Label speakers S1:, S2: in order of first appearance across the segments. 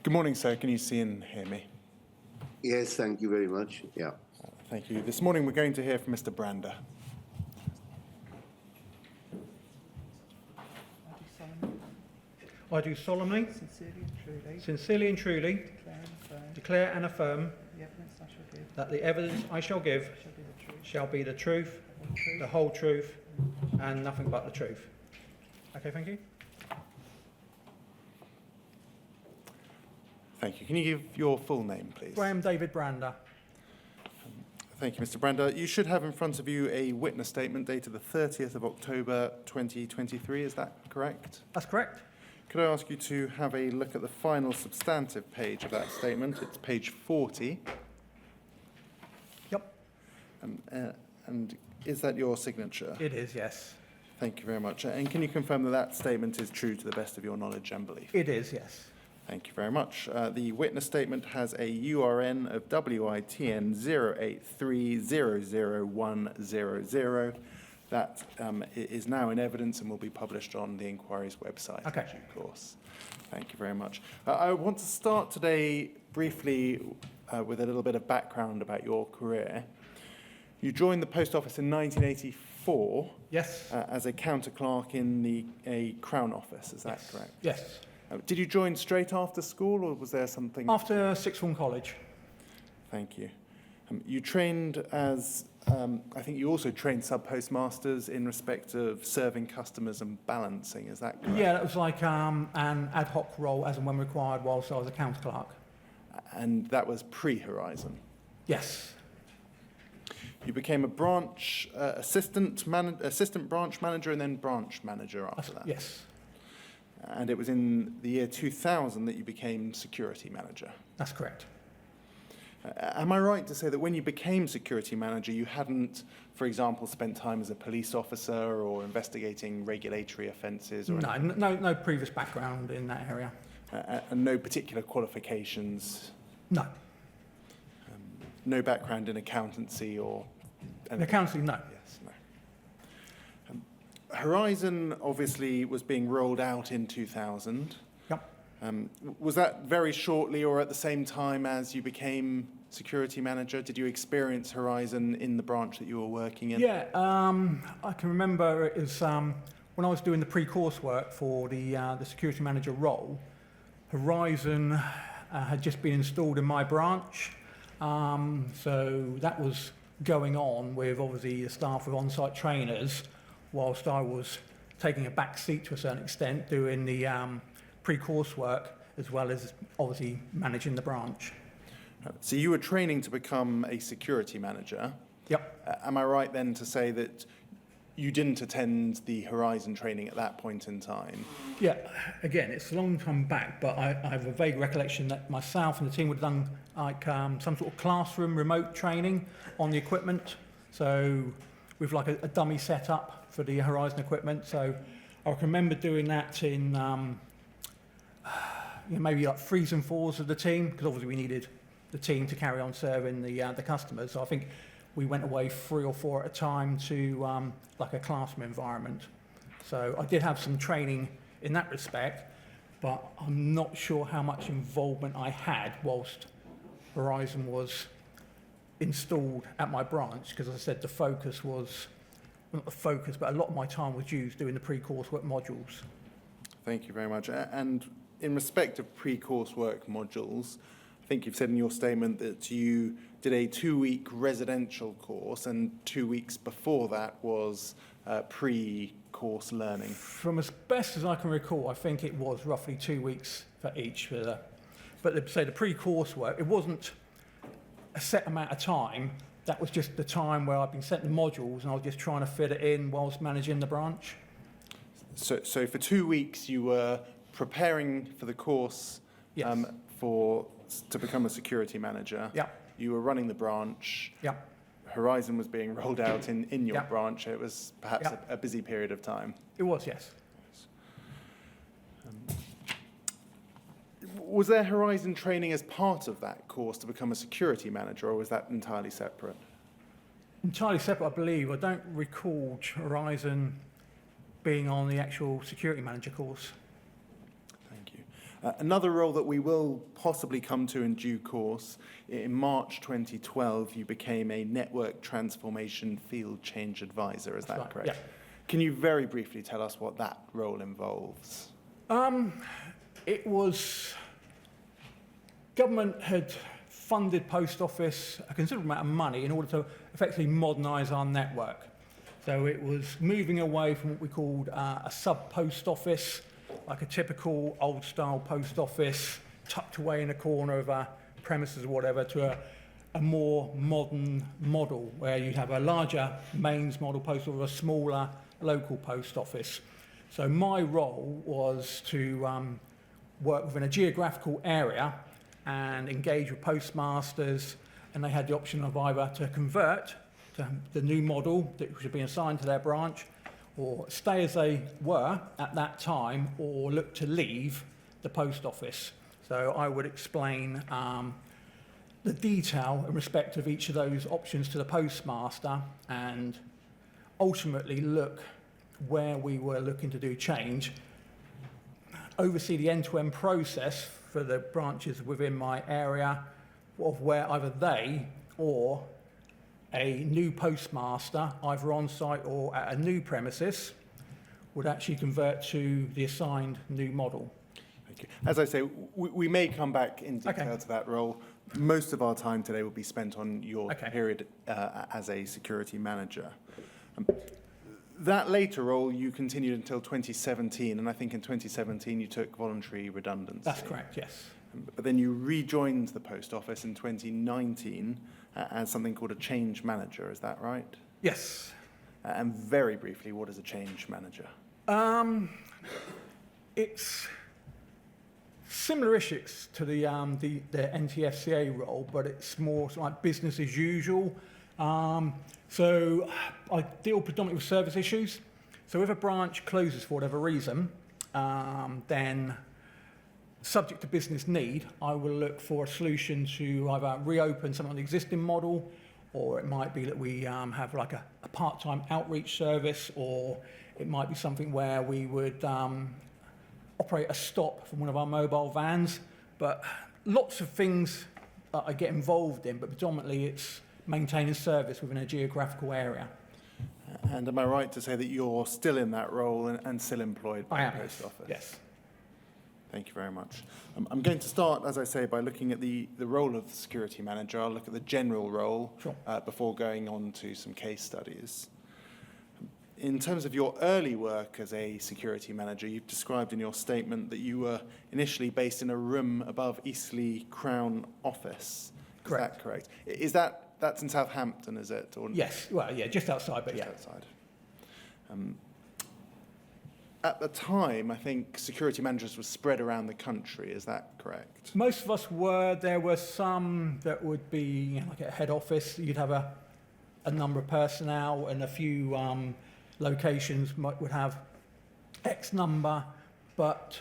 S1: Good morning, sir. Can you see and hear me?
S2: Yes, thank you very much. Yeah.
S1: Thank you. This morning we're going to hear from Mr. Brander.
S3: I do solemnly, sincerely and truly, declare and affirm that the evidence I shall give shall be the truth, the whole truth, and nothing but the truth. Okay, thank you.
S1: Thank you. Can you give your full name, please?
S3: Graham David Brander.
S1: Thank you, Mr. Brander. You should have in front of you a witness statement dated the 30th of October 2023. Is that correct?
S3: That's correct.
S1: Could I ask you to have a look at the final substantive page of that statement? It's page 40.
S3: Yep.
S1: And is that your signature?
S3: It is, yes.
S1: Thank you very much. And can you confirm that that statement is true to the best of your knowledge and belief?
S3: It is, yes.
S1: Thank you very much. The witness statement has a URN of WITN 083000100. That is now in evidence and will be published on the inquiry's website
S3: Okay.
S1: in due course. Thank you very much. I want to start today briefly with a little bit of background about your career. You joined the Post Office in 1984
S3: Yes.
S1: as a counter clerk in a Crown office, is that
S3: Yes.
S1: correct?
S3: Yes.
S1: Did you join straight after school, or was there something?
S3: After sixth form college.
S1: Thank you. You trained as, I think you also trained sub-postmasters in respect of serving customers and balancing, is that correct?
S3: Yeah, that was like an ad hoc role as and when required whilst I was a counter clerk.
S1: And that was pre-Horizon.
S3: Yes.
S1: You became a branch assistant branch manager and then branch manager after that.
S3: Yes.
S1: And it was in the year 2000 that you became security manager.
S3: That's correct.
S1: Am I right to say that when you became security manager, you hadn't, for example, spent time as a police officer or investigating regulatory offences? Or
S3: No previous background in that area.
S1: And no particular qualifications?
S3: No.
S1: No background in accountancy or
S3: In accountancy, no.
S1: Yes, no. Horizon obviously was being rolled out in 2000.
S3: Yep.
S1: Was that very shortly or at the same time as you became security manager? Did you experience Horizon in the branch that you were working in?
S3: Yeah, I can remember it was when I was doing the pre-course work for the security manager role. Horizon had just been installed in my branch, so that was going on with obviously the staff with on-site trainers, whilst I was taking a back seat to a certain extent, doing the pre-course work as well as obviously managing the branch.
S1: So you were training to become a security manager.
S3: Yep.
S1: Am I right then to say that you didn't attend the Horizon training at that point in time?
S3: Yeah, again, it's a long time back, but I have a vague recollection that myself and the team would have done like some sort of classroom remote training on the equipment. So with like a dummy setup for the Horizon equipment. So I can remember doing that in maybe like 3s and 4s of the team, because obviously we needed the team to carry on serving the customers. So I think we went away 3 or 4 at a time to like a classroom environment. So I did have some training in that respect, but I'm not sure how much involvement I had whilst Horizon was installed at my branch, because as I said, the focus was, not the focus, but a lot of my time was used doing the pre-course work modules.
S1: Thank you very much. And in respect of pre-course work modules, I think you've said in your statement that you did a 2-week residential course, and 2 weeks before that was pre-course learning.
S3: From as best as I can recall, I think it was roughly 2 weeks for each. But the pre-course work, it wasn't a set amount of time. That was just the time where I've been sent the modules and I was just trying to fit it in whilst managing the branch.
S1: So for 2 weeks you were preparing for the course
S3: Yes.
S1: to become a security manager.
S3: Yeah.
S1: You were running the branch.
S3: Yeah.
S1: Horizon was being rolled out in your
S3: Yeah.
S1: branch. It was perhaps
S3: Yeah.
S1: a busy period of time.
S3: It was, yes.
S1: Was there Horizon training as part of that course to become a security manager, or was that entirely separate?
S3: Entirely separate, I believe. I don't recall Horizon being on the actual security manager course.
S1: Thank you. Another role that we will possibly come to in due course, in March 2012, you became a Network Transformation Field Change Advisor, is that
S3: right,
S1: correct?
S3: yeah.
S1: Can you very briefly tell us what that role involves?
S3: It was, government had funded Post Office a considerable amount of money in order to effectively modernise our network. So it was moving away from what we called a sub-post office, like a typical old-style post office, tucked away in a corner of a premises or whatever, to a more modern model, where you'd have a larger mains model post office, a smaller local post office. So my role was to work within a geographical area and engage with postmasters, and they had the option of either to convert to the new model that should be assigned to their branch, or stay as they were at that time, or look to leave the post office. So I would explain the detail in respect of each of those options to the postmaster, and ultimately look where we were looking to do change, oversee the end-to-end process for the branches within my area of where either they or a new postmaster, either on site or at a new premises, would actually convert to the assigned new model.
S1: Thank you. As I say, we may come back in detail
S3: Okay.
S1: to that role. Most of our time today will be spent on your
S3: Okay.
S1: period as a security manager. That later role you continued until 2017, and I think in 2017 you took voluntary redundancy.
S3: That's correct, yes.
S1: But then you rejoined the post office in 2019 as something called a change manager, is that right?
S3: Yes.
S1: And very briefly, what is a change manager?
S3: It's similar issues to the NTFCA role, but it's more sort of like business as usual. So I deal predominantly with service issues. So if a branch closes for whatever reason, then subject to business need, I will look for a solution to either reopen some of the existing model, or it might be that we have like a part-time outreach service, or it might be something where we would operate a stop from one of our mobile vans. But lots of things that I get involved in, but predominantly it's maintaining service within a geographical area.
S1: And am I right to say that you're still in that role and still employed by
S3: I am,
S1: the post office?
S3: yes.
S1: Thank you very much. I'm going to start, as I say, by looking at the role of the security manager. I'll look at the general role
S3: Sure.
S1: before going on to some case studies. In terms of your early work as a security manager, you've described in your statement that you were initially based in a room above Eastleigh Crown Office.
S3: Correct.
S1: Is that correct? That's in Southampton, is it? Or
S3: Yes, well, yeah, just outside, but
S1: just
S3: yeah.
S1: outside? At the time, I think security managers were spread around the country. Is that correct?
S3: Most of us were. There were some that would be like at head office. You'd have a number of personnel, and a few locations would have X number. But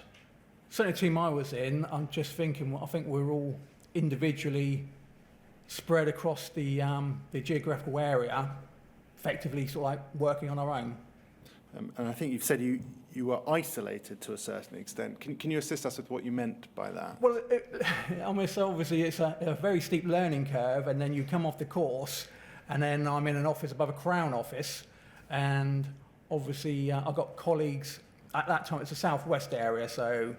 S3: certainly the team I was in, I'm just thinking, I think we're all individually spread across the geographical area, effectively sort of like working on our own.
S1: And I think you've said you were isolated to a certain extent. Can you assist us with what you meant by that?
S3: Well, obviously it's a very steep learning curve, and then you come off the course, and then I'm in an office above a Crown office, and obviously I've got colleagues. At that time, it's a southwest area, so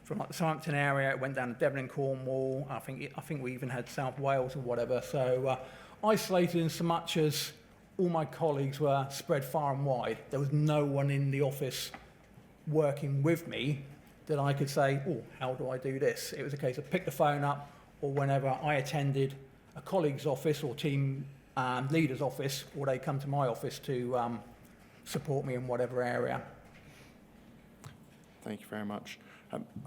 S3: from like the Southampton area, it went down to Devon and Cornwall. I think we even had South Wales or whatever. So isolated in so much as all my colleagues were spread far and wide. There was no one in the office working with me that I could say, oh, how do I do this? It was a case of pick the phone up, or whenever I attended a colleague's office or team leader's office, or they come to my office to support me in whatever area.
S1: Thank you very much.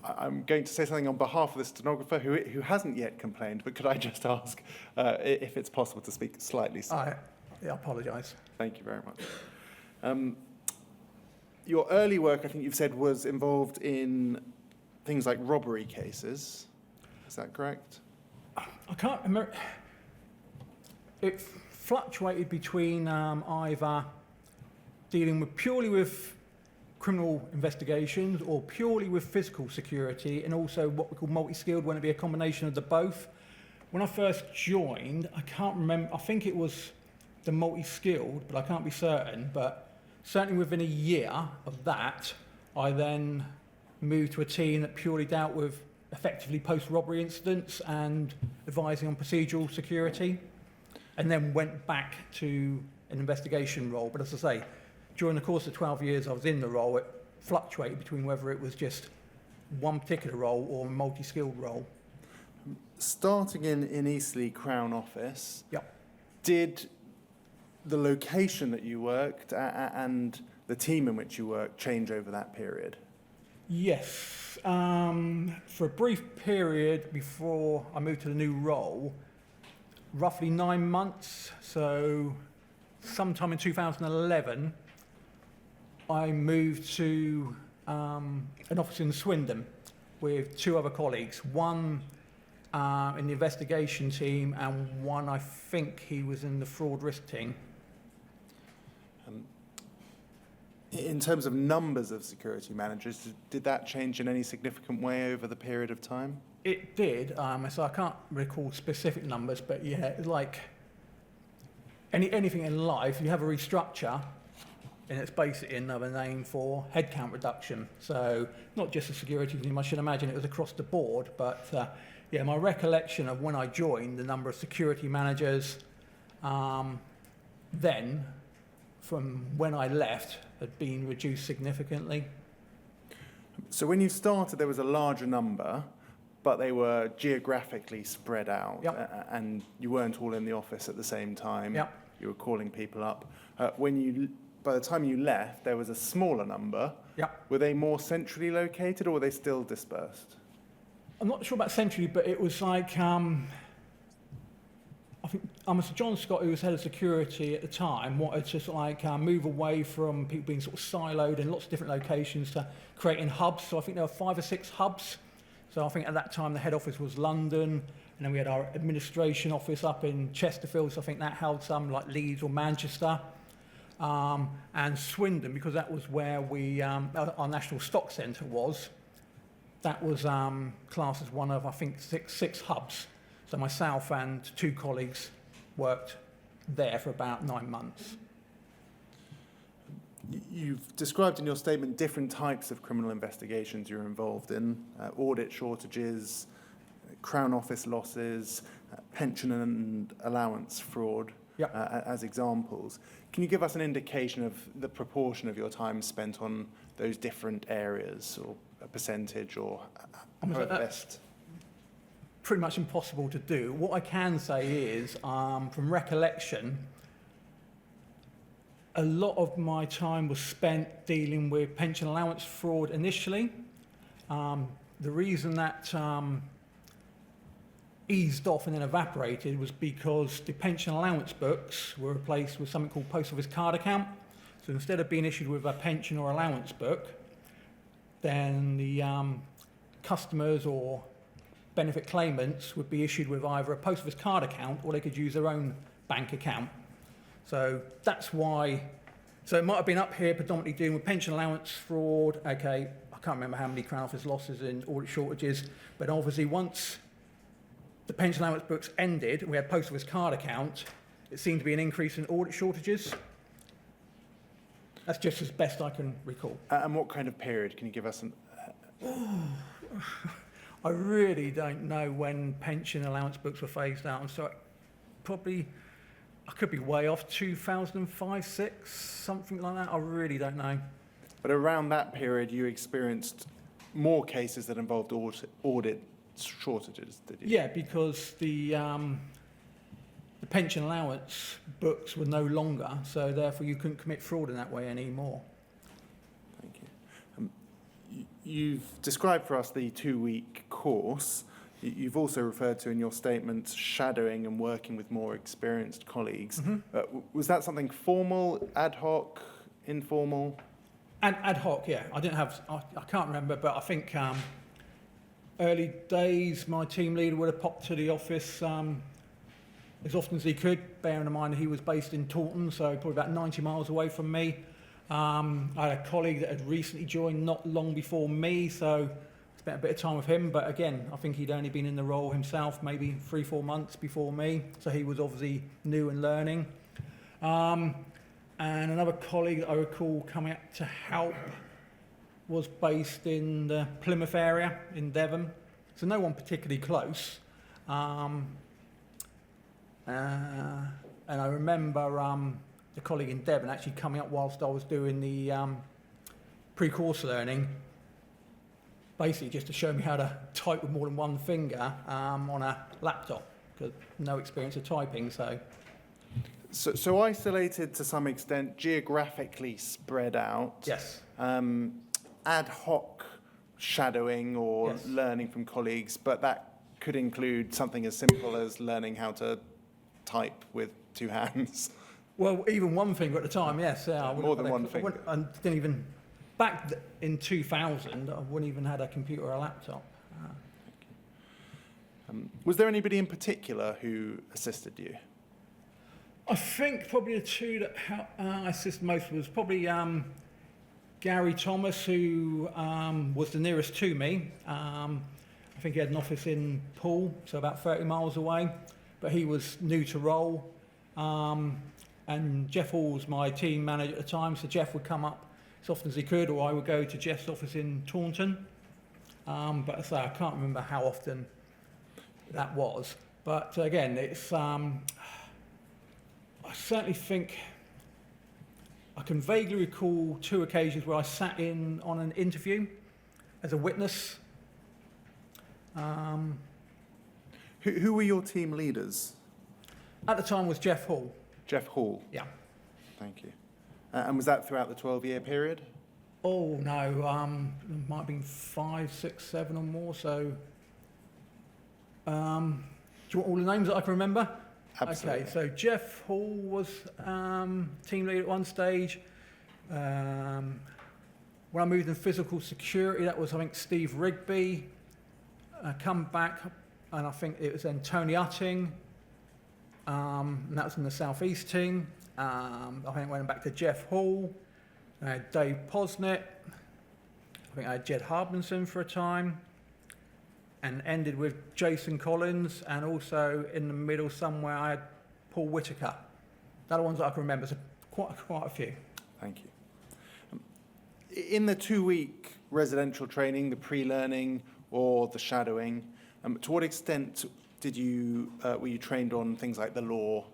S1: I'm going to say something on behalf of the stenographer who hasn't yet complained, but could I just ask if it's possible to speak slightly slower?
S3: I apologise.
S1: Thank you very much. Your early work, I think you've said, was involved in things like robbery cases. Is that correct?
S3: I can't remember. It fluctuated between either dealing with purely with criminal investigations or purely with physical security, and also what we call multi-skilled, when it be a combination of the both. When I first joined, I can't remember, I think it was the multi-skilled, but I can't be certain, but certainly within a year of that, I then moved to a team that purely dealt with effectively post-robbery incidents and advising on procedural security, and then went back to an investigation role. But as I say, during the course of 12 years I was in the role, it fluctuated between whether it was just one particular role or a multi-skilled role.
S1: Starting in Eastleigh Crown Office,
S3: Yep.
S1: did the location that you worked and the team in which you worked change over that period?
S3: Yes. For a brief period before I moved to the new role, roughly 9 months, so sometime in 2011, I moved to an office in Swindon with 2 other colleagues, one in the investigation team and one, I think he was in the fraud risk team.
S1: In terms of numbers of security managers, did that change in any significant way over the period of time?
S3: It did, so I can't recall specific numbers, but yeah, it's like anything in life, you have a restructure, and it's basically another name for headcount reduction. So not just the security team, I should imagine it was across the board, but yeah, my recollection of when I joined, the number of security managers then, from when I left, had been reduced significantly.
S1: So when you started, there was a larger number, but they were geographically spread out,
S3: Yep.
S1: and you weren't all in the office at the same time.
S3: Yep.
S1: You were calling people up. By the time you left, there was a smaller number.
S3: Yep.
S1: Were they more centrally located, or were they still dispersed?
S3: I'm not sure about centrally, but it was like, I think Mr. John Scott, who was head of security at the time, wanted to sort of like move away from people being sort of siloed in lots of different locations to creating hubs. So I think there were 5 or 6 hubs. So I think at that time the head office was London, and then we had our administration office up in Chesterfield. So I think that held some like Leeds or Manchester, and Swindon, because that was where we our national stock centre was. That was classed as one of, I think, six hubs. So myself and 2 colleagues worked there for about 9 months.
S1: You've described in your statement different types of criminal investigations you're involved in, audit shortages, Crown Office losses, pension and allowance fraud,
S3: Yep.
S1: as examples. Can you give us an indication of the proportion of your time spent on those different areas, or a percentage, or how at best?
S3: Pretty much impossible to do. What I can say is, from recollection, a lot of my time was spent dealing with pension allowance fraud initially. The reason that eased off and then evaporated was because the pension allowance books were replaced with something called post office card account. So instead of being issued with a pension or allowance book, then the customers or benefit claimants would be issued with either a post office card account, or they could use their own bank account. So that's why, so it might have been up here predominantly dealing with pension allowance fraud. Okay, I can't remember how many Crown Office losses and audit shortages, but obviously once the pension allowance books ended and we had post office card account, it seemed to be an increase in audit shortages. That's just as best I can recall.
S1: And what kind of period? Can you give us an...
S3: I really don't know when pension allowance books were phased out. I'm sorry, probably, I could be way off, 2005, 6, something like that. I really don't know.
S1: But around that period, you experienced more cases that involved audit shortages, did you?
S3: Yeah, because the pension allowance books were no longer, so therefore you couldn't commit fraud in that way anymore.
S1: Thank you. You've described for us the 2-week course. You've also referred to in your statement shadowing and working with more experienced colleagues.
S3: Mm-hmm.
S1: Was that something formal, ad hoc, informal?
S3: And ad hoc, yeah. I can't remember, but I think early days my team leader would have popped to the office as often as he could, bearing in mind he was based in Taunton, so probably about 90 miles away from me. I had a colleague that had recently joined not long before me, so spent a bit of time with him. But again, I think he'd only been in the role himself maybe 3-4 months before me, so he was obviously new and learning. And another colleague that I recall coming up to help was based in the Plymouth area in Devon, so no one particularly close. And I remember the colleague in Devon actually coming up whilst I was doing the pre-course learning, basically just to show me how to type with more than one finger on a laptop, because no experience of typing.
S1: So isolated to some extent, geographically spread out.
S3: Yes.
S1: Ad hoc shadowing or
S3: Yes.
S1: learning from colleagues, but that could include something as simple as learning how to type with 2 hands.
S3: Well, even one finger at the time, yes. I wouldn't
S1: More
S3: have
S1: than
S3: had
S1: one
S3: I
S1: finger.
S3: wouldn't- I didn't even, in 2000, I wouldn't even had a computer or a laptop.
S1: Was there anybody in particular who assisted you?
S3: I think probably the two that I assisted most was probably Gary Thomas, who was the nearest to me. I think he had an office in Poole, so about 30 miles away, but he was new to role. And Jeff Hall was my team manager at the time, so Jeff would come up as often as he could, or I would go to Jeff's office in Taunton. But as I say, I can't remember how often that was. But again, it's I certainly think I can vaguely recall 2 occasions where I sat in on an interview as a witness.
S1: Who were your team leaders?
S3: At the time was Jeff Hall.
S1: Jeff Hall.
S3: Yeah.
S1: Thank you. And was that throughout the 12-year period?
S3: Oh no, it might have been 5, 6, 7 or more. So, do you want all the names that I can remember?
S1: Absolutely.
S3: Okay, so Jeff Hall was team leader at one stage. When I moved in physical security, that was, I think, Steve Rigby. Come back, and I think it was then Tony Utting, and that was in the South East team. I think I went back to Jeff Hall. I had Dave Posnett. I think I had Jed Harbinson for a time, and ended with Jason Collins, and also in the middle somewhere I had Paul Whitaker. They're the ones that I can remember, so quite a few.
S1: Thank you. In the 2-week residential training, the pre-learning or the shadowing, to what extent were you trained on things like the law?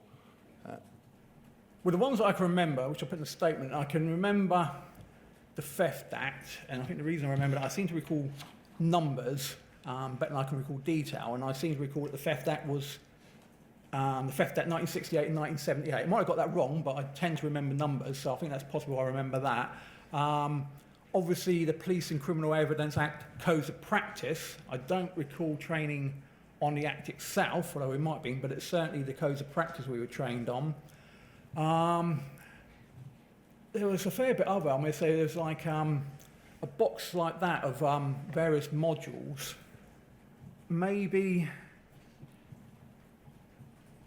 S3: Well, the ones that I can remember, which I put in the statement, I can remember the Theft Act, and I think the reason I remember that, I seem to recall numbers better than I can recall detail, and I seem to recall that the Theft Act was the Theft Act 1968 and 1978. I might have got that wrong, but I tend to remember numbers, so I think that's possible I remember that. Obviously, the Police and Criminal Evidence Act Codes of Practice. I don't recall training on the Act itself, although it might have been, but it's certainly the Codes of Practice we were trained on. There was a fair bit of it. I'm going to say there's like a box like that of various modules. Maybe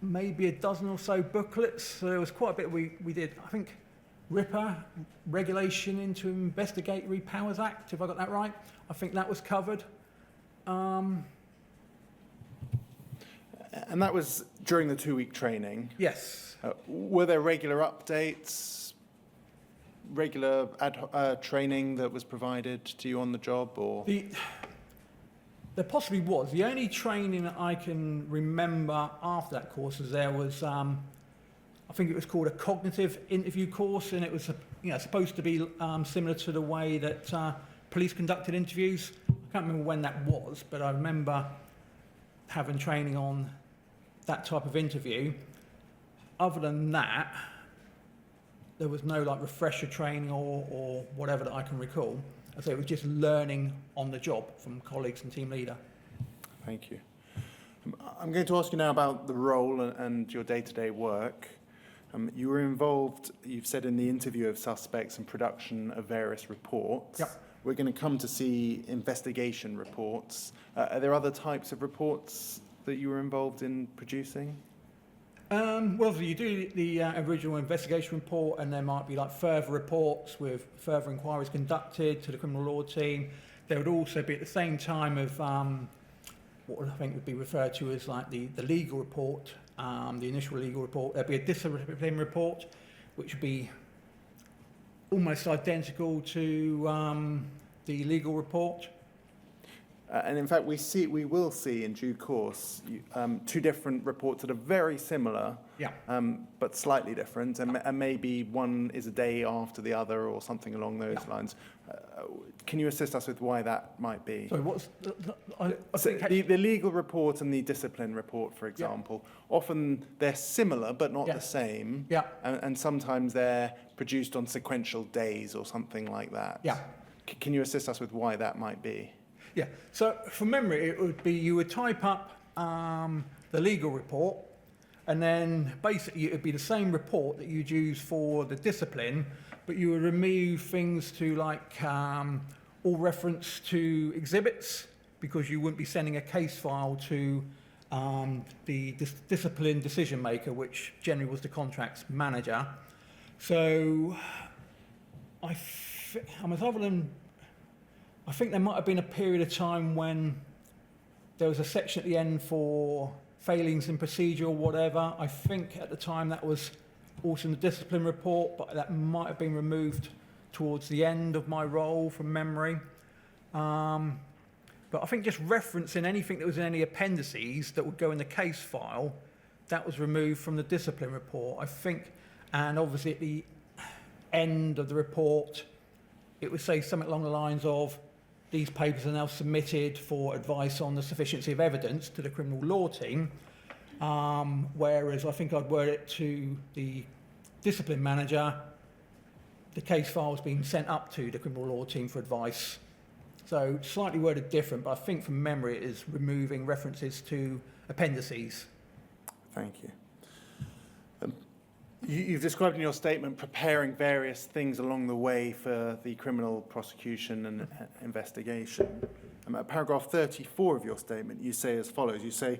S3: a dozen or so booklets. So there was quite a bit we did. I think RIPA, Regulation into Investigatory Powers Act, if I got that right. I think that was covered.
S1: And that was during the 2-week training.
S3: Yes.
S1: Were there regular updates, regular training that was provided to you on the job, or?
S3: There possibly was. The only training that I can remember after that course was there was, I think it was called a cognitive interview course, and it was supposed to be similar to the way that police conducted interviews. I can't remember when that was, but I remember having training on that type of interview. Other than that, there was no like refresher training or whatever that I can recall. I say it was just learning on the job from colleagues and team leader.
S1: Thank you. I'm going to ask you now about the role and your day-to-day work. You were involved, you've said in the interview, of suspects and production of various reports.
S3: Yep.
S1: We're going to come to see investigation reports. Are there other types of reports that you were involved in producing?
S3: Well, you do the original investigation report, and there might be like further reports with further inquiries conducted to the criminal law team. There would also be at the same time of what I think would be referred to as like the legal report, the initial legal report. There'd be a discipline report, which would be almost identical to the legal report.
S1: And in fact, we will see in due course two different reports that are very similar,
S3: Yeah.
S1: but slightly different, and maybe one is a day after the other or something along those lines. Can you assist us with why that might be?
S3: So what's I
S1: So
S3: think
S1: the legal report and the discipline report, for example, often they're similar but not
S3: Yeah.
S1: the same,
S3: yeah.
S1: and sometimes they're produced on sequential days or something like that.
S3: Yeah.
S1: Can you assist us with why that might be?
S3: Yeah, so from memory, it would be you would type up the legal report, and then basically it would be the same report that you'd use for the discipline, but you would remove things to like all reference to exhibits, because you wouldn't be sending a case file to the discipline decision maker, which generally was the contracts manager. So I was other than. I think there might have been a period of time when there was a section at the end for failings in procedure or whatever. I think at the time that was also in the discipline report, but that might have been removed towards the end of my role from memory. But I think just referencing anything that was in any appendices that would go in the case file, that was removed from the discipline report, I think. And obviously at the end of the report, it would say something along the lines of, these papers are now submitted for advice on the sufficiency of evidence to the criminal law team, whereas I think I'd word it to the discipline manager, the case file is being sent up to the criminal law team for advice. So slightly worded different, but I think from memory it is removing references to appendices.
S1: Thank you. You've described in your statement preparing various things along the way for the criminal prosecution and investigation. At paragraph 34 of your statement, you say as follows. You say,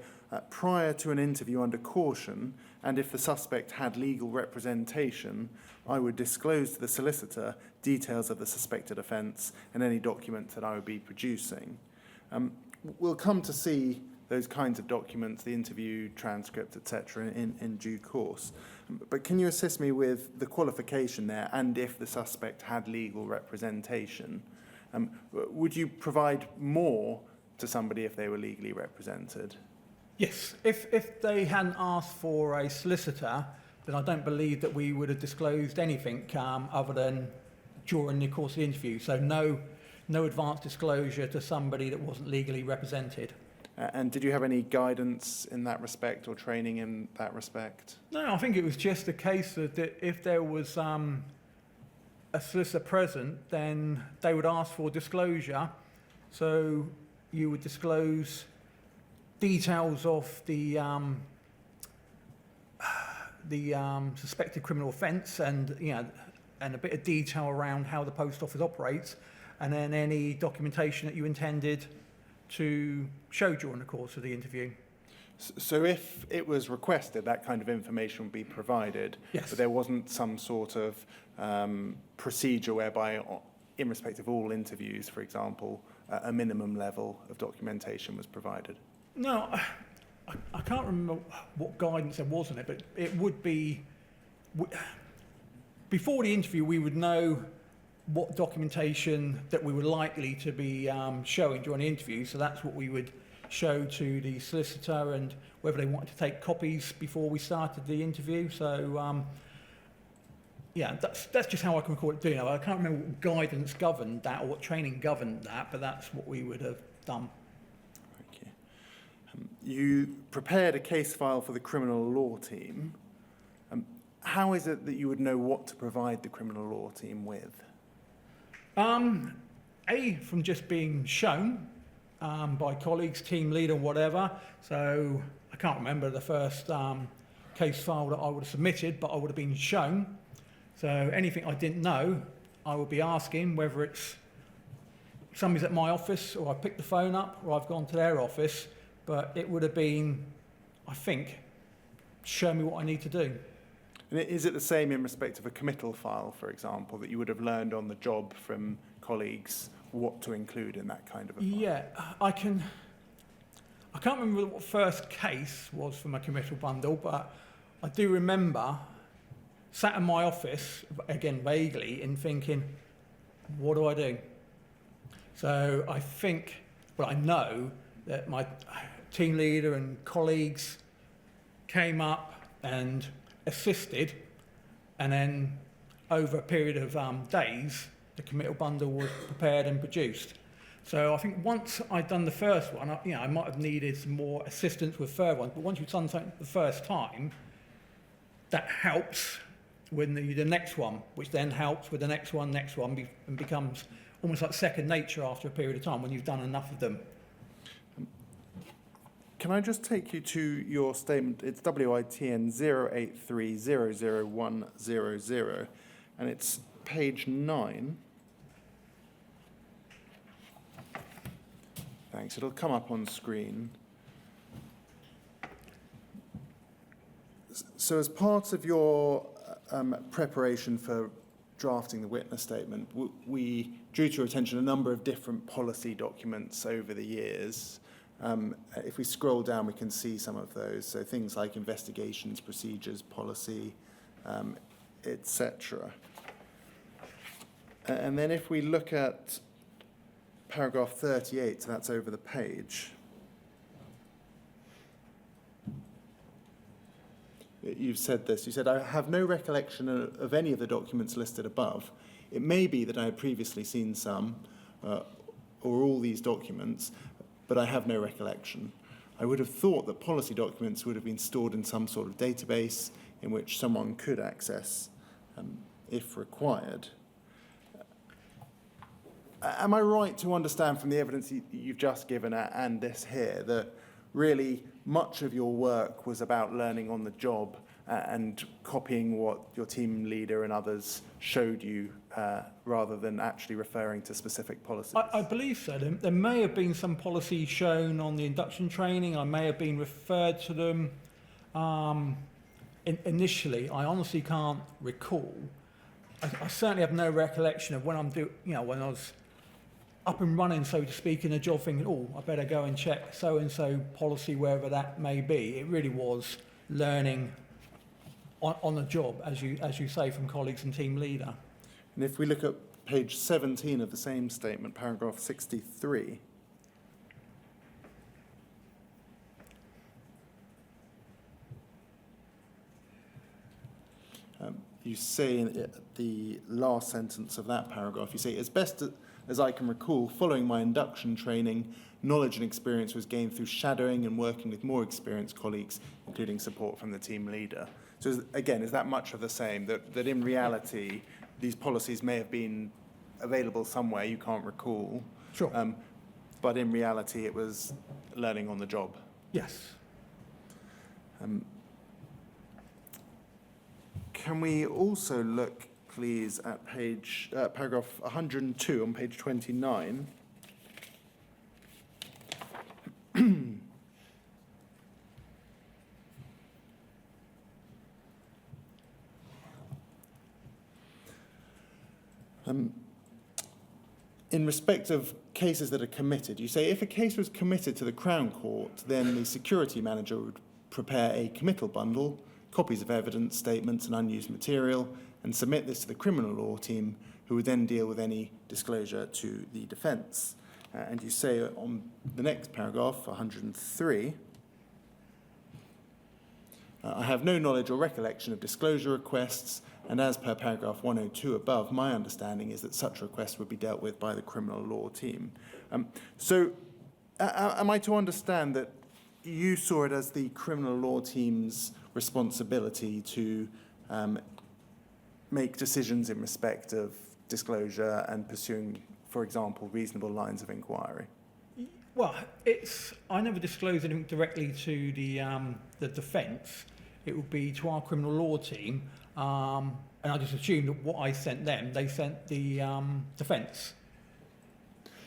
S1: prior to an interview under caution, and if the suspect had legal representation, I would disclose to the solicitor details of the suspected offence and any documents that I would be producing. We'll come to see those kinds of documents, the interview transcript, etc., in due course. But can you assist me with the qualification there, and if the suspect had legal representation? Would you provide more to somebody if they were legally represented?
S3: Yes, if they hadn't asked for a solicitor, then I don't believe that we would have disclosed anything other than during the course of the interview. So no advance disclosure to somebody that wasn't legally represented.
S1: And did you have any guidance in that respect or training in that respect?
S3: No, I think it was just a case that if there was a solicitor present, then they would ask for disclosure. So you would disclose details of the suspected criminal offence, and and a bit of detail around how the post office operates, and then any documentation that you intended to show during the course of the interview.
S1: So if it was requested, that kind of information would be provided,
S3: Yes.
S1: but there wasn't some sort of procedure whereby, in respect of all interviews, for example, a minimum level of documentation was provided?
S3: No, I can't remember what guidance there was on it, but it would be, before the interview, we would know what documentation that we were likely to be showing during the interview. So that's what we would show to the solicitor, and whether they wanted to take copies before we started the interview. So yeah, that's just how I can recall it doing. I can't remember what guidance governed that or what training governed that, but that's what we would have done.
S1: Thank you. You prepared a case file for the criminal law team. How is it that you would know what to provide the criminal law team with?
S3: From just being shown by colleagues, team leader, whatever. So I can't remember the first case file that I would have submitted, but I would have been shown. So anything I didn't know, I would be asking, whether it's somebody's at my office or I picked the phone up or I've gone to their office, but it would have been, I think, show me what I need to do.
S1: And is it the same in respect of a committal file, for example, that you would have learned on the job from colleagues what to include in that kind of a file?
S3: Yeah, I can't remember what the first case was for my committal bundle, but I do remember sat in my office, again vaguely, and thinking, what do I do? So I know that my team leader and colleagues came up and assisted, and then over a period of days, the committal bundle was prepared and produced. So I think once I'd done the first one, I might have needed some more assistance with further ones, but once you've done something the first time, that helps with the next one, which then helps with the next one, and becomes almost like second nature after a period of time when you've done enough of them.
S1: Can I just take you to your statement? It's WITN 083000100, and it's page 9. Thanks. It'll come up on screen. So as part of your preparation for drafting the witness statement, we drew to your attention a number of different policy documents over the years. If we scroll down, we can see some of those. So things like investigations, procedures, policy, etc. And then if we look at paragraph 38, so that's over the page, you've said this. You said, I have no recollection of any of the documents listed above. It may be that I had previously seen some or all these documents, but I have no recollection. I would have thought that policy documents would have been stored in some sort of database in which someone could access if required. Am I right to understand from the evidence you've just given and this here that really much of your work was about learning on the job and copying what your team leader and others showed you rather than actually referring to specific policies?
S3: I believe so. There may have been some policies shown on the induction training. I may have been referred to them. Initially, I honestly can't recall. I certainly have no recollection of when when I was up and running, so to speak, in a job thinking, I better go and check so-and-so policy, wherever that may be. It really was learning on the job, as you say, from colleagues and team leader.
S1: And if we look at page 17 of the same statement, paragraph 63, you say in the last sentence of that paragraph, you say, as best as I can recall, following my induction training, knowledge and experience was gained through shadowing and working with more experienced colleagues, including support from the team leader. So again, is that much of the same, that in reality, these policies may have been available somewhere you can't recall,
S3: Sure.
S1: But in reality, it was learning on the job?
S3: Yes.
S1: Can we also look, please, at paragraph 102 on page 29? In respect of cases that are committed, you say if a case was committed to the Crown Court, then the security manager would prepare a committal bundle, copies of evidence, statements and unused material, and submit this to the criminal law team, who would then deal with any disclosure to the defence. And you say on the next paragraph, 103, I have no knowledge or recollection of disclosure requests, and as per paragraph 102 above, my understanding is that such requests would be dealt with by the criminal law team. So am I to understand that you saw it as the criminal law team's responsibility to make decisions in respect of disclosure and pursuing, for example, reasonable lines of inquiry?
S3: Well, I never disclose anything directly to the defence. It would be to our criminal law team, and I just assumed that what I sent them, they sent the defence.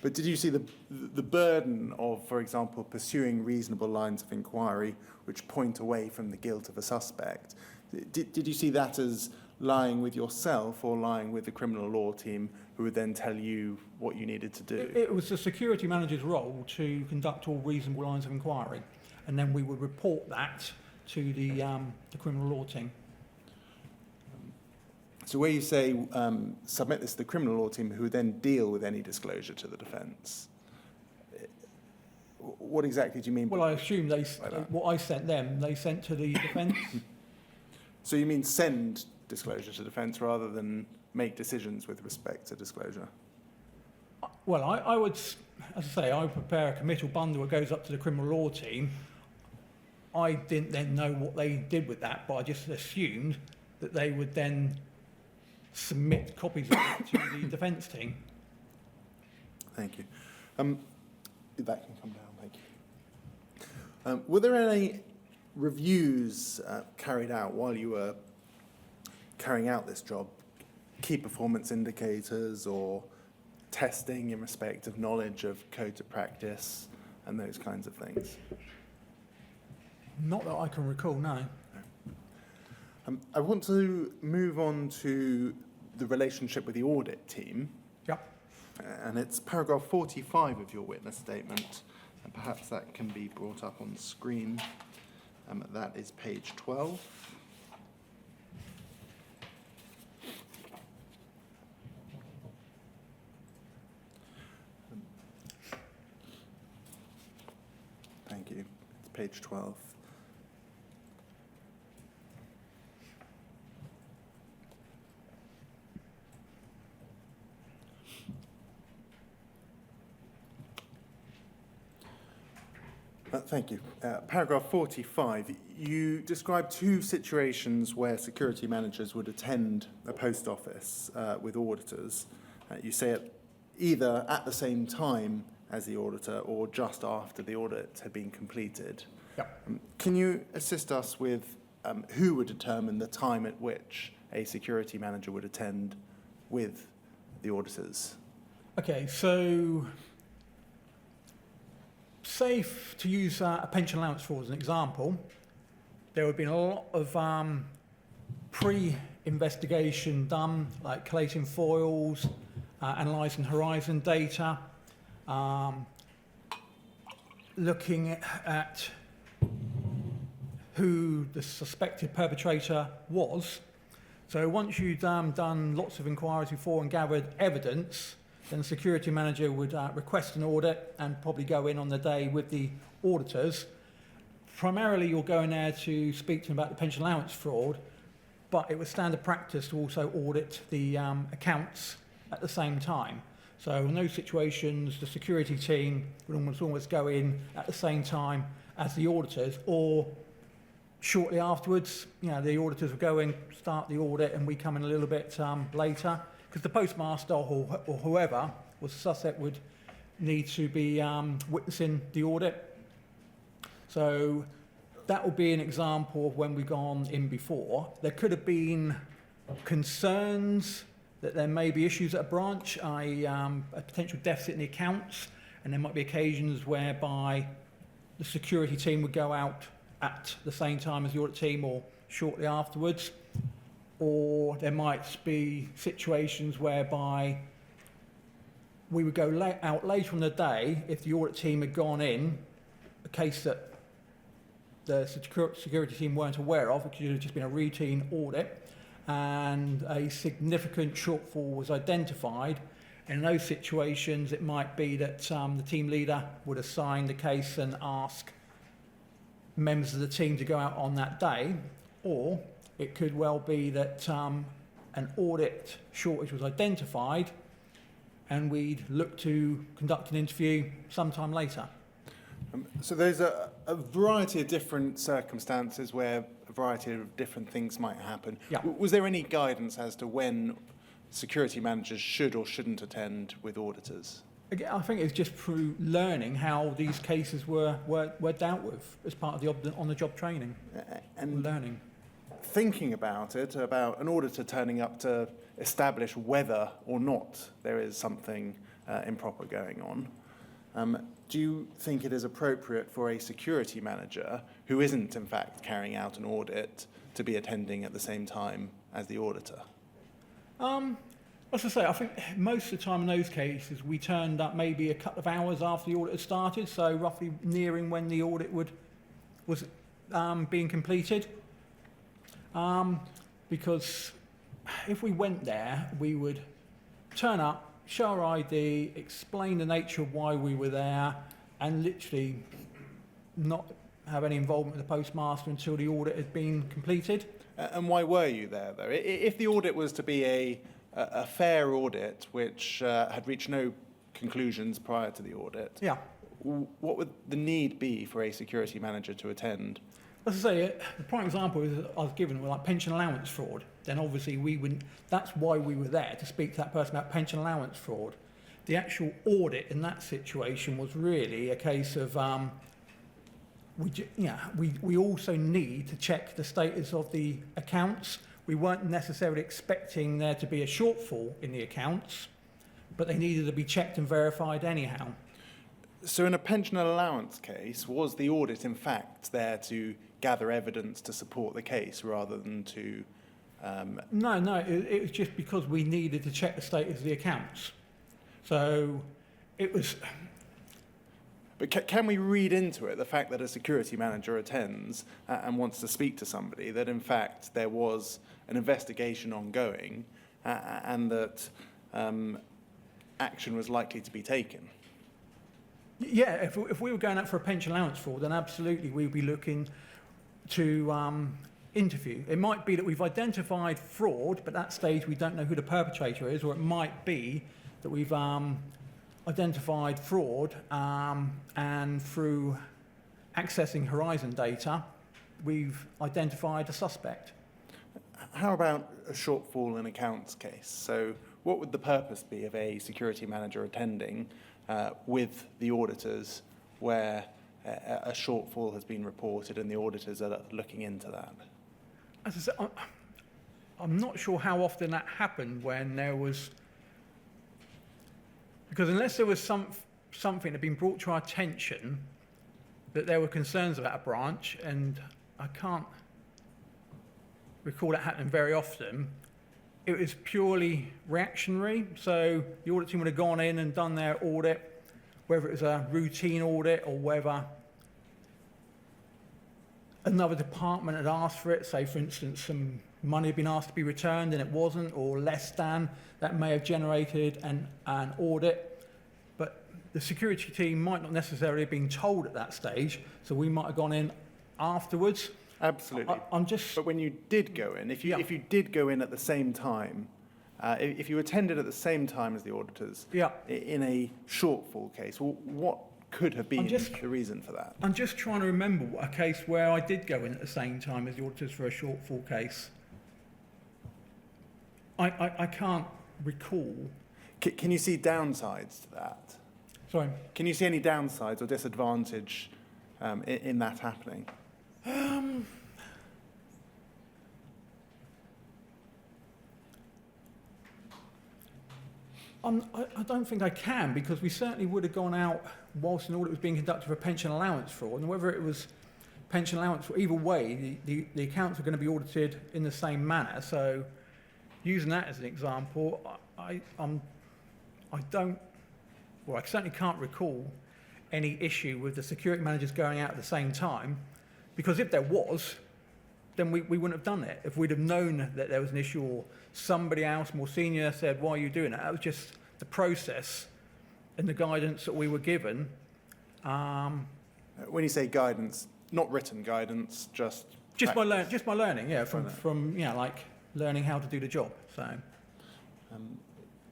S1: But did you see the burden of, for example, pursuing reasonable lines of inquiry which point away from the guilt of a suspect? Did you see that as lying with yourself or lying with the criminal law team who would then tell you what you needed to do?
S3: It was the security manager's role to conduct all reasonable lines of inquiry, and then we would report that to the criminal law team.
S1: So where you say submit this to the criminal law team who would then deal with any disclosure to the defence, what exactly do you mean?
S3: Well, I assume
S1: by that?
S3: what I sent them, they sent to the defence.
S1: So you mean send disclosure to defence rather than make decisions with respect to disclosure?
S3: Well, I would, as I say, I would prepare a committal bundle that goes up to the criminal law team. I didn't then know what they did with that, but I just assumed that they would then submit copies of it to the defence team.
S1: Thank you. That can come down, thank you. Were there any reviews carried out while you were carrying out this job? Key performance indicators or testing in respect of knowledge of code of practice and those kinds of things?
S3: Not that I can recall, no.
S1: I want to move on to the relationship with the audit team.
S3: Yep.
S1: And it's paragraph 45 of your witness statement, and perhaps that can be brought up on the screen. That is page 12. Thank you. It's page 12. Thank you. Paragraph 45, you describe two situations where security managers would attend a post office with auditors. You say it either at the same time as the auditor or just after the audit had been completed.
S3: Yep.
S1: Can you assist us with who would determine the time at which a security manager would attend with the auditors?
S3: Okay, so say to use a pension allowance fraud as an example, there would have been a lot of pre-investigation done, like collating foils, analysing horizon data, looking at who the suspected perpetrator was. So once you've done lots of inquiries before and gathered evidence, then the security manager would request an audit and probably go in on the day with the auditors. Primarily, you're going there to speak to them about the pension allowance fraud, but it was standard practice to also audit the accounts at the same time. So in those situations, the security team would almost go in at the same time as the auditors, or shortly afterwards, you know, the auditors would go in, start the audit, and we come in a little bit later. Because the postmaster or whoever was the suspect would need to be witnessing the audit. So that would be an example of when we've gone in before. There could have been concerns that there may be issues at a branch, a potential deficit in the accounts, and there might be occasions whereby the security team would go out at the same time as the audit team or shortly afterwards. Or there might be situations whereby we would go out later in the day if the audit team had gone in, a case that the security team weren't aware of, which had just been a routine audit, and a significant shortfall was identified. In those situations, it might be that the team leader would assign the case and ask members of the team to go out on that day, or it could well be that an audit shortage was identified and we'd look to conduct an interview sometime later.
S1: So there's a variety of different circumstances where a variety of different things might happen.
S3: Yeah.
S1: Was there any guidance as to when security managers should or shouldn't attend with auditors?
S3: Again, I think it's just through learning how these cases were dealt with as part of the on-the-job training
S1: And
S3: learning.
S1: thinking about it, about an auditor turning up to establish whether or not there is something improper going on. Do you think it is appropriate for a security manager who isn't in fact carrying out an audit to be attending at the same time as the auditor?
S3: As I say, I think most of the time in those cases we turned up maybe a couple of hours after the audit had started, so roughly nearing when the audit was being completed. Because if we went there, we would turn up, show our ID, explain the nature of why we were there, and literally not have any involvement with the postmaster until the audit had been completed.
S1: And why were you there, though? If the audit was to be a fair audit, which had reached no conclusions prior to the audit,
S3: Yeah.
S1: what would the need be for a security manager to attend?
S3: As I say, the prime example is I was given was like pension allowance fraud. Then obviously we wouldn't. That's why we were there, to speak to that person about pension allowance fraud. The actual audit in that situation was really a case of we also need to check the status of the accounts. We weren't necessarily expecting there to be a shortfall in the accounts, but they needed to be checked and verified anyhow.
S1: So in a pension allowance case, was the audit in fact there to gather evidence to support the case rather than to...
S3: No, it was just because we needed to check the status of the accounts. So it was...
S1: But can we read into it the fact that a security manager attends and wants to speak to somebody, that in fact there was an investigation ongoing and that action was likely to be taken?
S3: Yeah, if we were going out for a pension allowance fraud, then absolutely we would be looking to interview. It might be that we've identified fraud, but at that stage we don't know who the perpetrator is, or it might be that we've identified fraud and through accessing Horizon data, we've identified a suspect.
S1: How about a shortfall in accounts case? So what would the purpose be of a security manager attending with the auditors where a shortfall has been reported and the auditors are looking into that?
S3: As I said, I'm not sure how often that happened when there was... Because unless there was something that had been brought to our attention that there were concerns about a branch, and I can't recall that happening very often, it was purely reactionary. So the audit team would have gone in and done their audit, whether it was a routine audit or whether another department had asked for it. Say, for instance, some money had been asked to be returned and it wasn't, or less than, that may have generated an audit. But the security team might not necessarily have been told at that stage, so we might have gone in afterwards.
S1: Absolutely.
S3: I'm just...
S1: But when you did go in, if you did go in at the same time, if you attended at the same time as the auditors in a shortfall case, what could have been the reason for that?
S3: I'm just trying to remember a case where I did go in at the same time as the auditors for a shortfall case. I can't recall.
S1: Can you see downsides to that?
S3: Sorry?
S1: Can you see any downsides or disadvantage in that happening?
S3: I don't think I can, because we certainly would have gone out whilst an audit was being conducted for pension allowance fraud, and whether it was pension allowance fraud, either way, the accounts are going to be audited in the same manner. So using that as an example, I certainly can't recall any issue with the security managers going out at the same time, because if there was, then we wouldn't have done it. If we'd have known that there was an issue, or somebody else more senior said, why are you doing that? That was just the process and the guidance that we were given.
S1: When you say guidance, not written guidance, just
S3: my learning, yeah, from like learning how to do the job. So,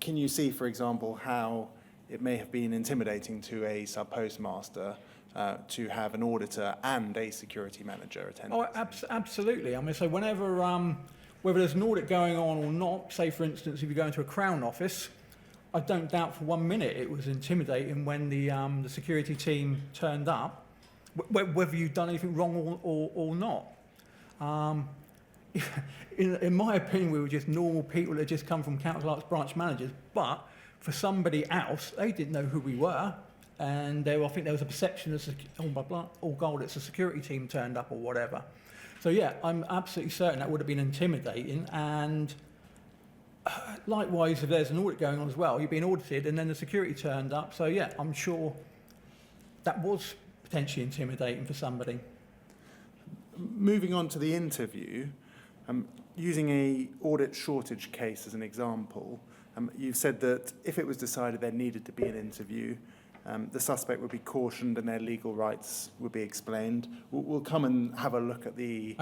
S1: can you see, for example, how it may have been intimidating to a sub-postmaster to have an auditor and a security manager attend?
S3: Oh, absolutely. I mean, so whenever, whether there's an audit going on or not, say for instance, if you go into a Crown office, I don't doubt for 1 minute it was intimidating when the security team turned up, whether you've done anything wrong or not. In my opinion, we were just normal people that just come from Council Arts branch managers, but for somebody else, they didn't know who we were, and I think there was a perception of, oh, blah, blah, oh God, it's a security team turned up or whatever. So yeah, I'm absolutely certain that would have been intimidating, and likewise, if there's an audit going on as well, you're being audited and then the security turned up. So yeah, I'm sure that was potentially intimidating for somebody.
S1: Moving on to the interview, using a audit shortage case as an example, you've said that if it was decided there needed to be an interview, the suspect would be cautioned and their legal rights would be explained. We'll come and have a look at the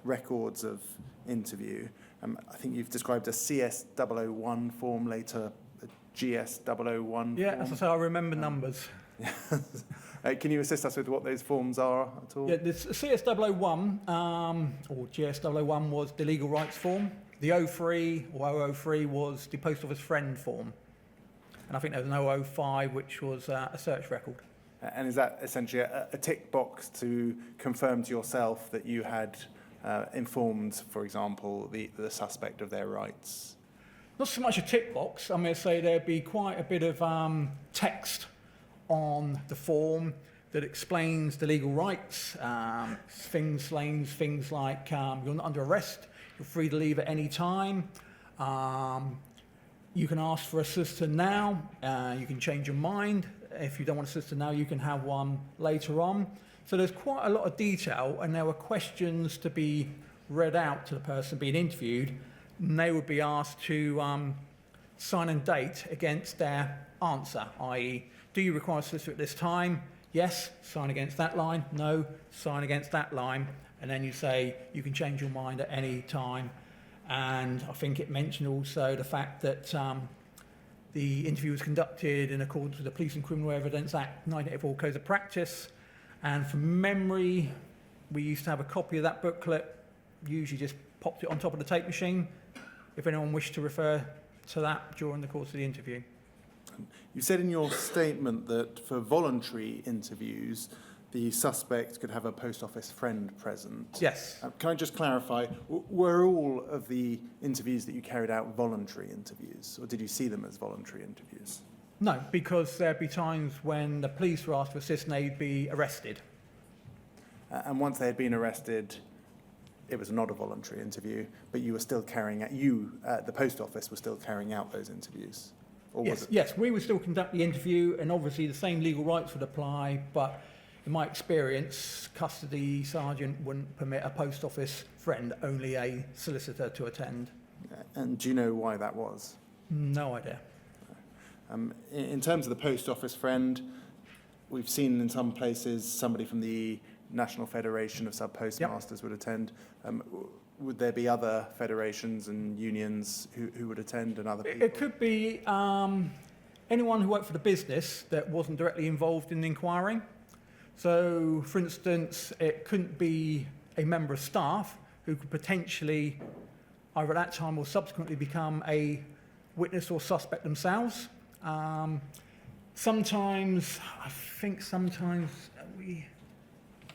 S1: records of interview. I think you've described a CS001 form, later a GS001 form.
S3: Yeah, as I say, I remember numbers.
S1: Can you assist us with what those forms are at all?
S3: Yeah, the CS001 or GS001 was the legal rights form. The 03 or 003 was the post office friend form. And I think there was an 005, which was a search record.
S1: And is that essentially a tick box to confirm to yourself that you had informed, for example, the suspect of their rights?
S3: Not so much a tick box. I'm going to say there'd be quite a bit of text on the form that explains the legal rights, things like you're not under arrest, you're free to leave at any time, you can ask for a solicitor now, you can change your mind. If you don't want a solicitor now, you can have one later on. So there's quite a lot of detail, and there were questions to be read out to the person being interviewed, and they would be asked to sign and date against their answer, i.e., do you require a solicitor at this time? Yes, sign against that line. No, sign against that line. And then you say you can change your mind at any time. And I think it mentioned also the fact that the interview was conducted in accordance with the Police and Criminal Evidence Act 1984 Codes of Practice. And from memory, we used to have a copy of that booklet, usually just popped it on top of the tape machine, if anyone wished to refer to that during the course of the interview.
S1: You said in your statement that for voluntary interviews, the suspect could have a post office friend present.
S3: Yes.
S1: Can I just clarify, were all of the interviews that you carried out voluntary interviews, or did you see them as voluntary interviews?
S3: No, because there'd be times when the police were asked to assist and they'd be arrested.
S1: And once they had been arrested, it was not a voluntary interview, but you were still carrying out, the post office were still carrying out those interviews? Or was it?
S3: Yes, we would still conduct the interview, and obviously the same legal rights would apply, but in my experience, custody sergeant wouldn't permit a post office friend, only a solicitor to attend.
S1: And do you know why that was?
S3: No idea.
S1: In terms of the post office friend, we've seen in some places somebody from the National Federation of Sub-Postmasters would attend. Would there be other federations and unions who would attend, and other people?
S3: It could be anyone who worked for the business that wasn't directly involved in the inquiry. So, for instance, it couldn't be a member of staff who could potentially, either at that time or subsequently, become a witness or suspect themselves. Sometimes we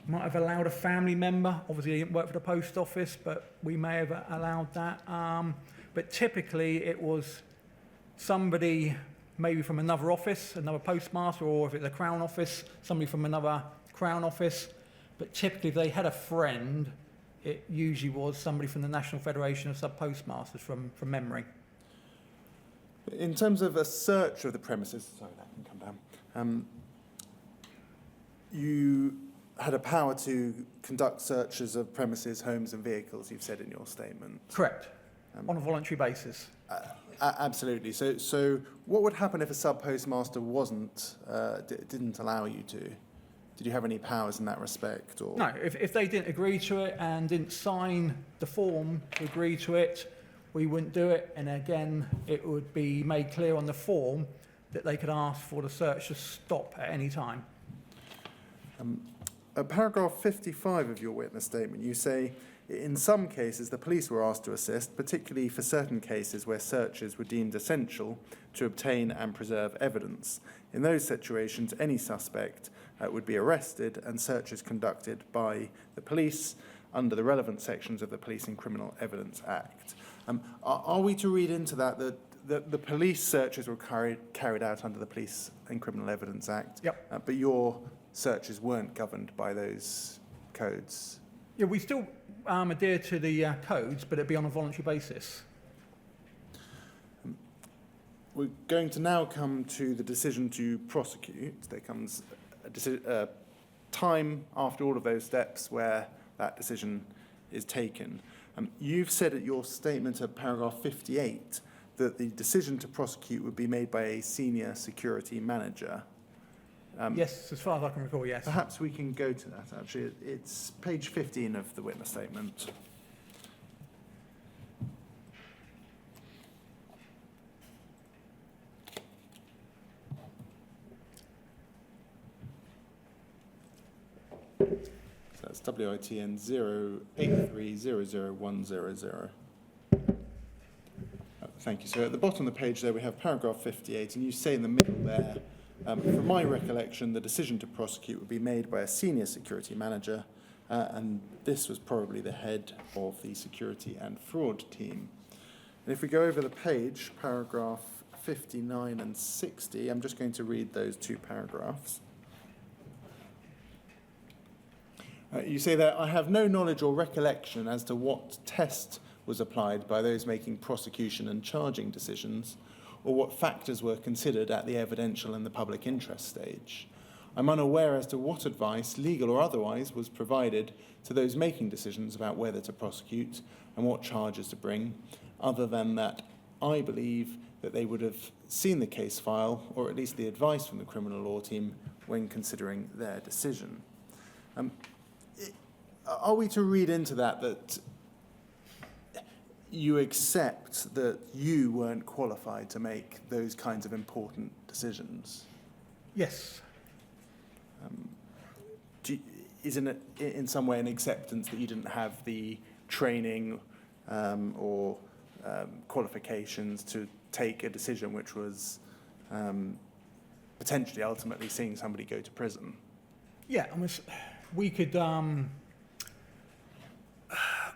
S3: might have allowed a family member. Obviously, they didn't work for the post office, but we may have allowed that. But typically, it was somebody maybe from another office, another postmaster, or if it's a Crown office, somebody from another Crown office. But typically, if they had a friend, it usually was somebody from the National Federation of Sub-Postmasters from memory.
S1: In terms of a search of the premises, sorry, that can come down. You had a power to conduct searches of premises, homes and vehicles, you've said in your statement.
S3: Correct, on a voluntary basis.
S1: Absolutely. So what would happen if a sub-postmaster didn't allow you to? Did you have any powers in that respect? Or?
S3: No, if they didn't agree to it and didn't sign the form to agree to it, we wouldn't do it. And again, it would be made clear on the form that they could ask for the search to stop at any time.
S1: Paragraph 55 of your witness statement, you say, in some cases the police were asked to assist, particularly for certain cases where searches were deemed essential to obtain and preserve evidence. In those situations, any suspect would be arrested and searches conducted by the police under the relevant sections of the Police and Criminal Evidence Act. Are we to read into that the police searches were carried out under the Police and Criminal Evidence Act.
S3: Yep.
S1: But your searches weren't governed by those codes.
S3: Yeah, we still adhere to the codes, but it'd be on a voluntary basis.
S1: We're going to now come to the decision to prosecute. There comes a time after all of those steps where that decision is taken. You've said at your statement at paragraph 58 that the decision to prosecute would be made by a senior security manager.
S3: Yes, as far as I can recall, yes.
S1: Perhaps we can go to that, actually. It's page 15 of the witness statement. So that's WITN 083000100. Thank you. So at the bottom of the page there we have paragraph 58, and you say in the middle there, from my recollection, the decision to prosecute would be made by a senior security manager, and this was probably the head of the security and fraud team. And if we go over the page, paragraph 59 and 60, I'm just going to read those two paragraphs. You say that I have no knowledge or recollection as to what test was applied by those making prosecution and charging decisions, or what factors were considered at the evidential and the public interest stage. I'm unaware as to what advice, legal or otherwise, was provided to those making decisions about whether to prosecute and what charges to bring, other than that I believe that they would have seen the case file, or at least the advice from the criminal law team, when considering their decision. Are we to read into that you accept that you weren't qualified to make those kinds of important decisions?
S3: Yes.
S1: Isn't it in some way an acceptance that you didn't have the training or qualifications to take a decision which was potentially ultimately seeing somebody go to prison?
S3: Yeah, I mean, we could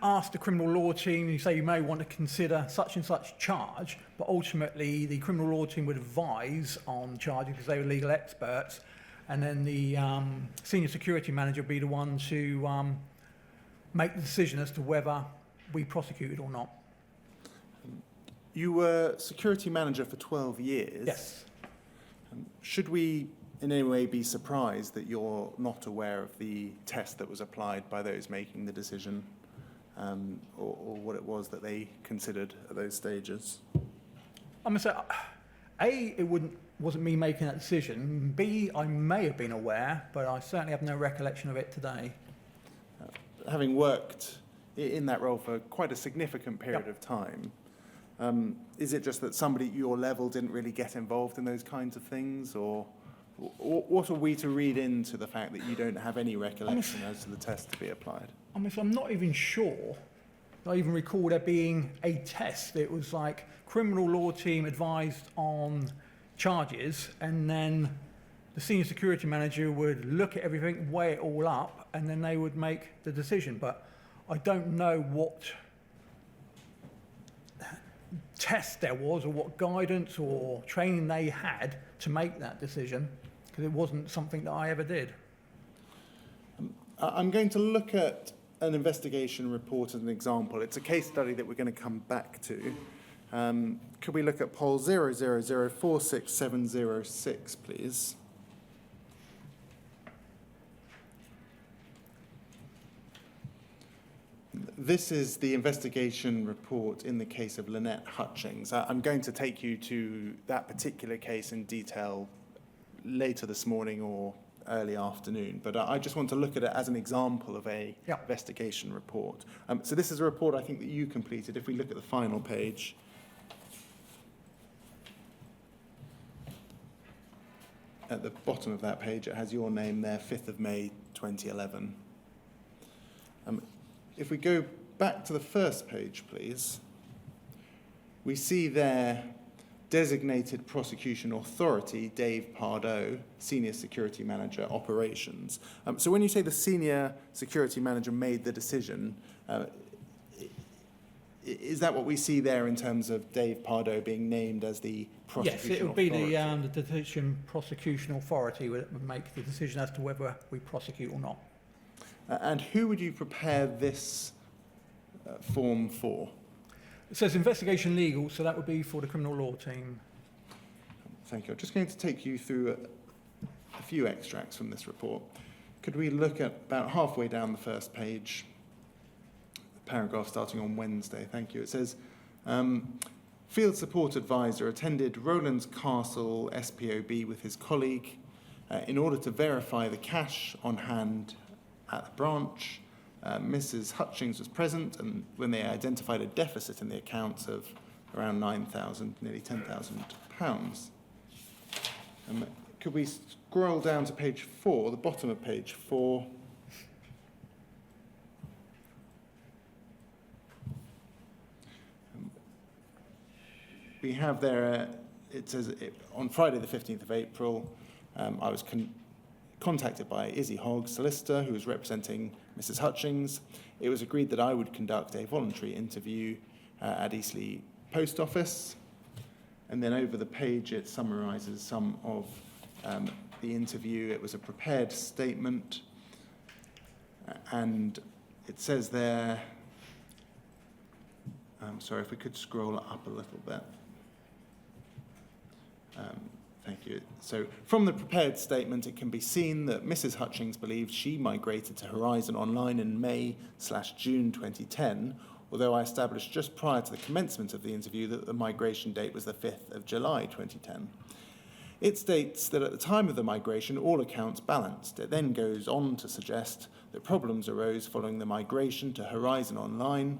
S3: ask the criminal law team, you say you may want to consider such and such charge, but ultimately the criminal law team would advise on charges because they were legal experts, and then the senior security manager would be the one to make the decision as to whether we prosecuted or not.
S1: You were security manager for 12 years.
S3: Yes.
S1: Should we in any way be surprised that you're not aware of the test that was applied by those making the decision, or what it was that they considered at those stages?
S3: I'm going to say, A, it wasn't me making that decision. B, I may have been aware, but I certainly have no recollection of it today.
S1: Having worked in that role for quite a significant period of time, is it just that somebody at your level didn't really get involved in those kinds of things, or what are we to read into the fact that you don't have any recollection as to the test to be applied?
S3: I mean, so I'm not even sure. I even recall there being a test. It was like criminal law team advised on charges, and then the senior security manager would look at everything, weigh it all up, and then they would make the decision. But I don't know what test there was, or what guidance or training they had to make that decision, because it wasn't something that I ever did.
S1: I'm going to look at an investigation report as an example. It's a case study that we're going to come back to. Could we look at poll 0004676, please? This is the investigation report in the case of Lynette Hutchings. I'm going to take you to that particular case in detail later this morning or early afternoon, but I just want to look at it as an example of a investigation report. So this is a report I think that you completed. If we look at the final page. At the bottom of that page, it has your name there, 5th of May, 2011. If we go back to the first page, please, we see there designated prosecution authority, Dave Pardo, Senior Security Manager, Operations. So when you say the Senior Security Manager made the decision, is that what we see there in terms of Dave Pardo being named as the prosecution
S3: Yes, it would be
S1: authority?
S3: the Detention Prosecution Authority that would make the decision as to whether we prosecute or not.
S1: And who would you prepare this form for?
S3: It says investigation legal, so that would be for the criminal law team.
S1: Thank you. I'm just going to take you through a few extracts from this report. Could we look at about halfway down the first page, the paragraph starting on Wednesday? Thank you. It says, Field Support Advisor attended Rowlands Castle SPOB with his colleague in order to verify the cash on hand at the branch. Mrs. Hutchings was present, and when they identified a deficit in the accounts of around £9,000, nearly £10,000. Could we scroll down to page 4, the bottom of page 4? We have there, it says, on Friday the 15th of April, I was contacted by Izzy Hogg, solicitor, who was representing Mrs. Hutchings. It was agreed that I would conduct a voluntary interview at Eastleigh Post Office. And then over the page, it summarises some of the interview. It was a prepared statement. And it says there, sorry, if we could scroll up a little bit. Thank you. So from the prepared statement, it can be seen that Mrs. Hutchings believes she migrated to Horizon Online in May/June 2010, although I established just prior to the commencement of the interview that the migration date was the 5th of July 2010. It states that at the time of the migration, all accounts balanced. It then goes on to suggest that problems arose following the migration to Horizon Online.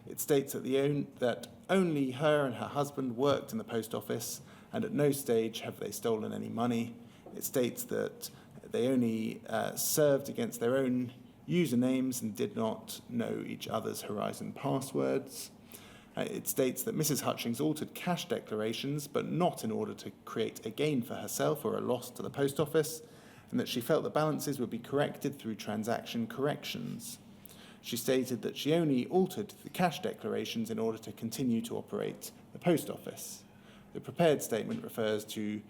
S1: It states that only her and her husband worked in the post office, and at no stage have they stolen any money. It states that they only served against their own usernames and did not know each other's Horizon passwords. It states that Mrs. Hutchings altered cash declarations, but not in order to create a gain for herself or a loss to the post office, and that she felt the balances would be corrected through transaction corrections. She stated that she only altered the cash declarations in order to continue to operate the post office. The prepared statement refers to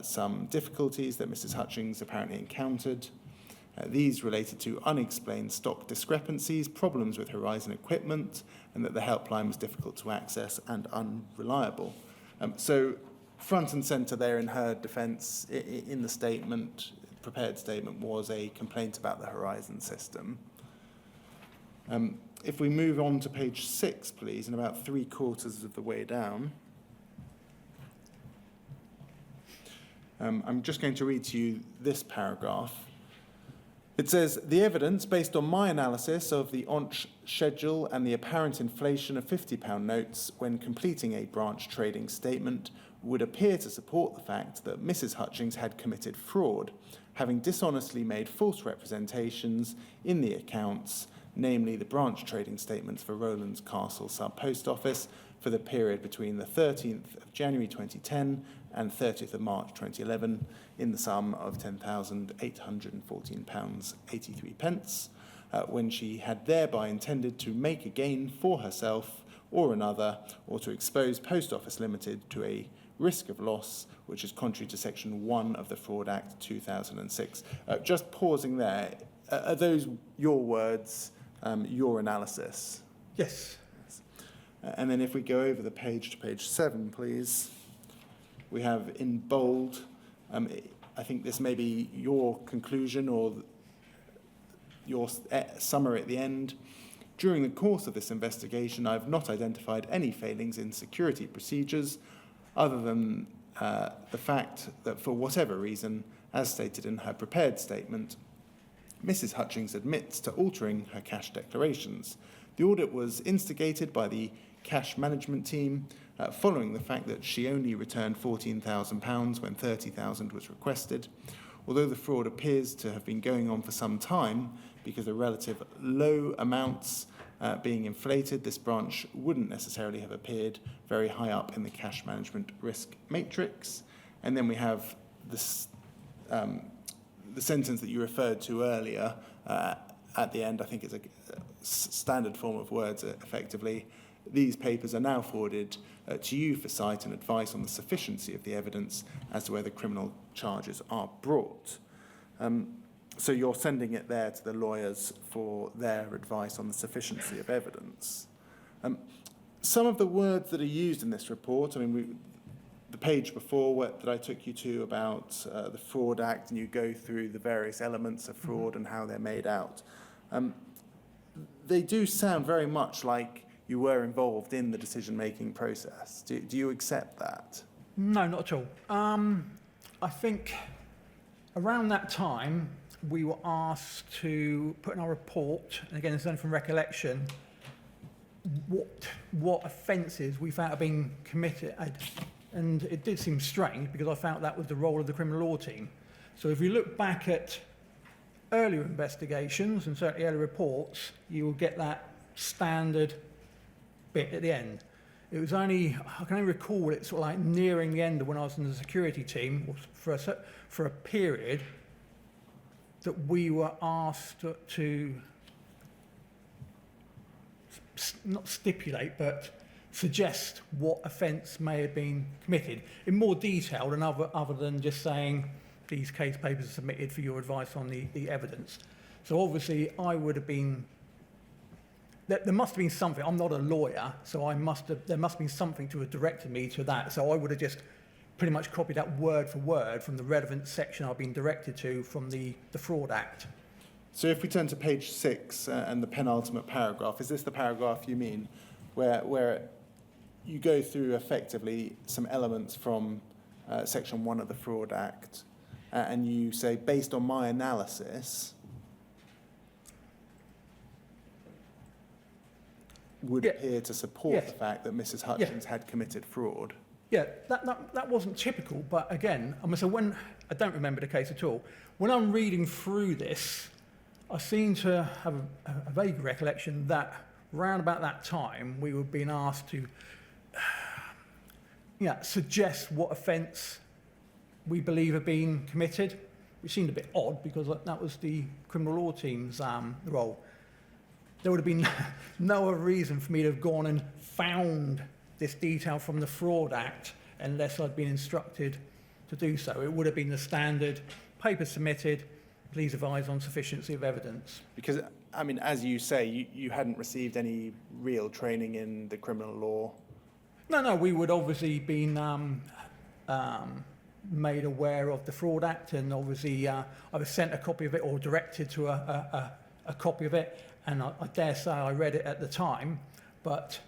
S1: some difficulties that Mrs. Hutchings apparently encountered. These related to unexplained stock discrepancies, problems with Horizon equipment, and that the helpline was difficult to access and unreliable. So front and centre there in her defence, in the statement, prepared statement, was a complaint about the Horizon system. If we move on to page 6, please, and about 3/4 of the way down. I'm just going to read to you this paragraph. It says, the evidence, based on my analysis of the ONCH schedule and the apparent inflation of £50 notes when completing a branch trading statement, would appear to support the fact that Mrs. Hutchings had committed fraud, having dishonestly made false representations in the accounts, namely the branch trading statements for Rowlands Castle Sub-Post Office for the period between the 13th of January 2010 and 30th of March 2011 in the sum of £10,814.83, when she had thereby intended to make a gain for herself or another, or to expose Post Office Limited to a risk of loss, which is contrary to Section 1 of the Fraud Act 2006. Just pausing there, are those your words, your analysis?
S3: Yes.
S1: And then if we go over the page to page 7, please, we have in bold, I think this may be your conclusion or your summary at the end. During the course of this investigation, I have not identified any failings in security procedures other than the fact that for whatever reason, as stated in her prepared statement, Mrs. Hutchings admits to altering her cash declarations. The audit was instigated by the cash management team following the fact that she only returned £14,000 when £30,000 was requested. Although the fraud appears to have been going on for some time because of relative low amounts being inflated, this branch wouldn't necessarily have appeared very high up in the cash management risk matrix. And then we have this, the sentence that you referred to earlier at the end, I think is a standard form of words, effectively. These papers are now forwarded to you for sight and advice on the sufficiency of the evidence as to whether criminal charges are brought. So you're sending it there to the lawyers for their advice on the sufficiency of evidence. Some of the words that are used in this report, the page before that I took you to about the Fraud Act, and you go through the various elements of fraud and how they're made out, they do sound very much like you were involved in the decision-making process. Do you accept that?
S3: No, not at all. I think around that time, we were asked to put in our report, and again, this is only from recollection, what offences we felt had been committed. And it did seem strange because I felt that was the role of the criminal law team. So if you look back at earlier investigations and certainly earlier reports, you will get that standard bit at the end. It was only, I can only recall it sort of like nearing the end of when I was in the security team for a period that we were asked to not stipulate, but suggest what offence may have been committed in more detail than other than just saying these case papers are submitted for your advice on the evidence. So obviously I would have been, there must have been something. I'm not a lawyer, so there must have been something to have directed me to that. So I would have just pretty much copied that word for word from the relevant section I've been directed to from the Fraud Act.
S1: So if we turn to page 6 and the penultimate paragraph, is this the paragraph you mean, where you go through effectively some elements from section 1 of the Fraud Act, and you say, based on my analysis, would appear to support the fact that Mrs. Hutchins had committed fraud?
S3: Yeah, that wasn't typical, but again, when I don't remember the case at all. When I'm reading through this, I seem to have a vague recollection that round about that time we were being asked to suggest what offence we believe had been committed, which seemed a bit odd because that was the criminal law team's role. There would have been no other reason for me to have gone and found this detail from the Fraud Act unless I'd been instructed to do so. It would have been the standard paper submitted, please advise on sufficiency of evidence.
S1: Because, as you say, you hadn't received any real training in the criminal law.
S3: No, we would obviously been made aware of the Fraud Act, and obviously I was sent a copy of it or directed to a copy of it, and I dare say I read it at the time, but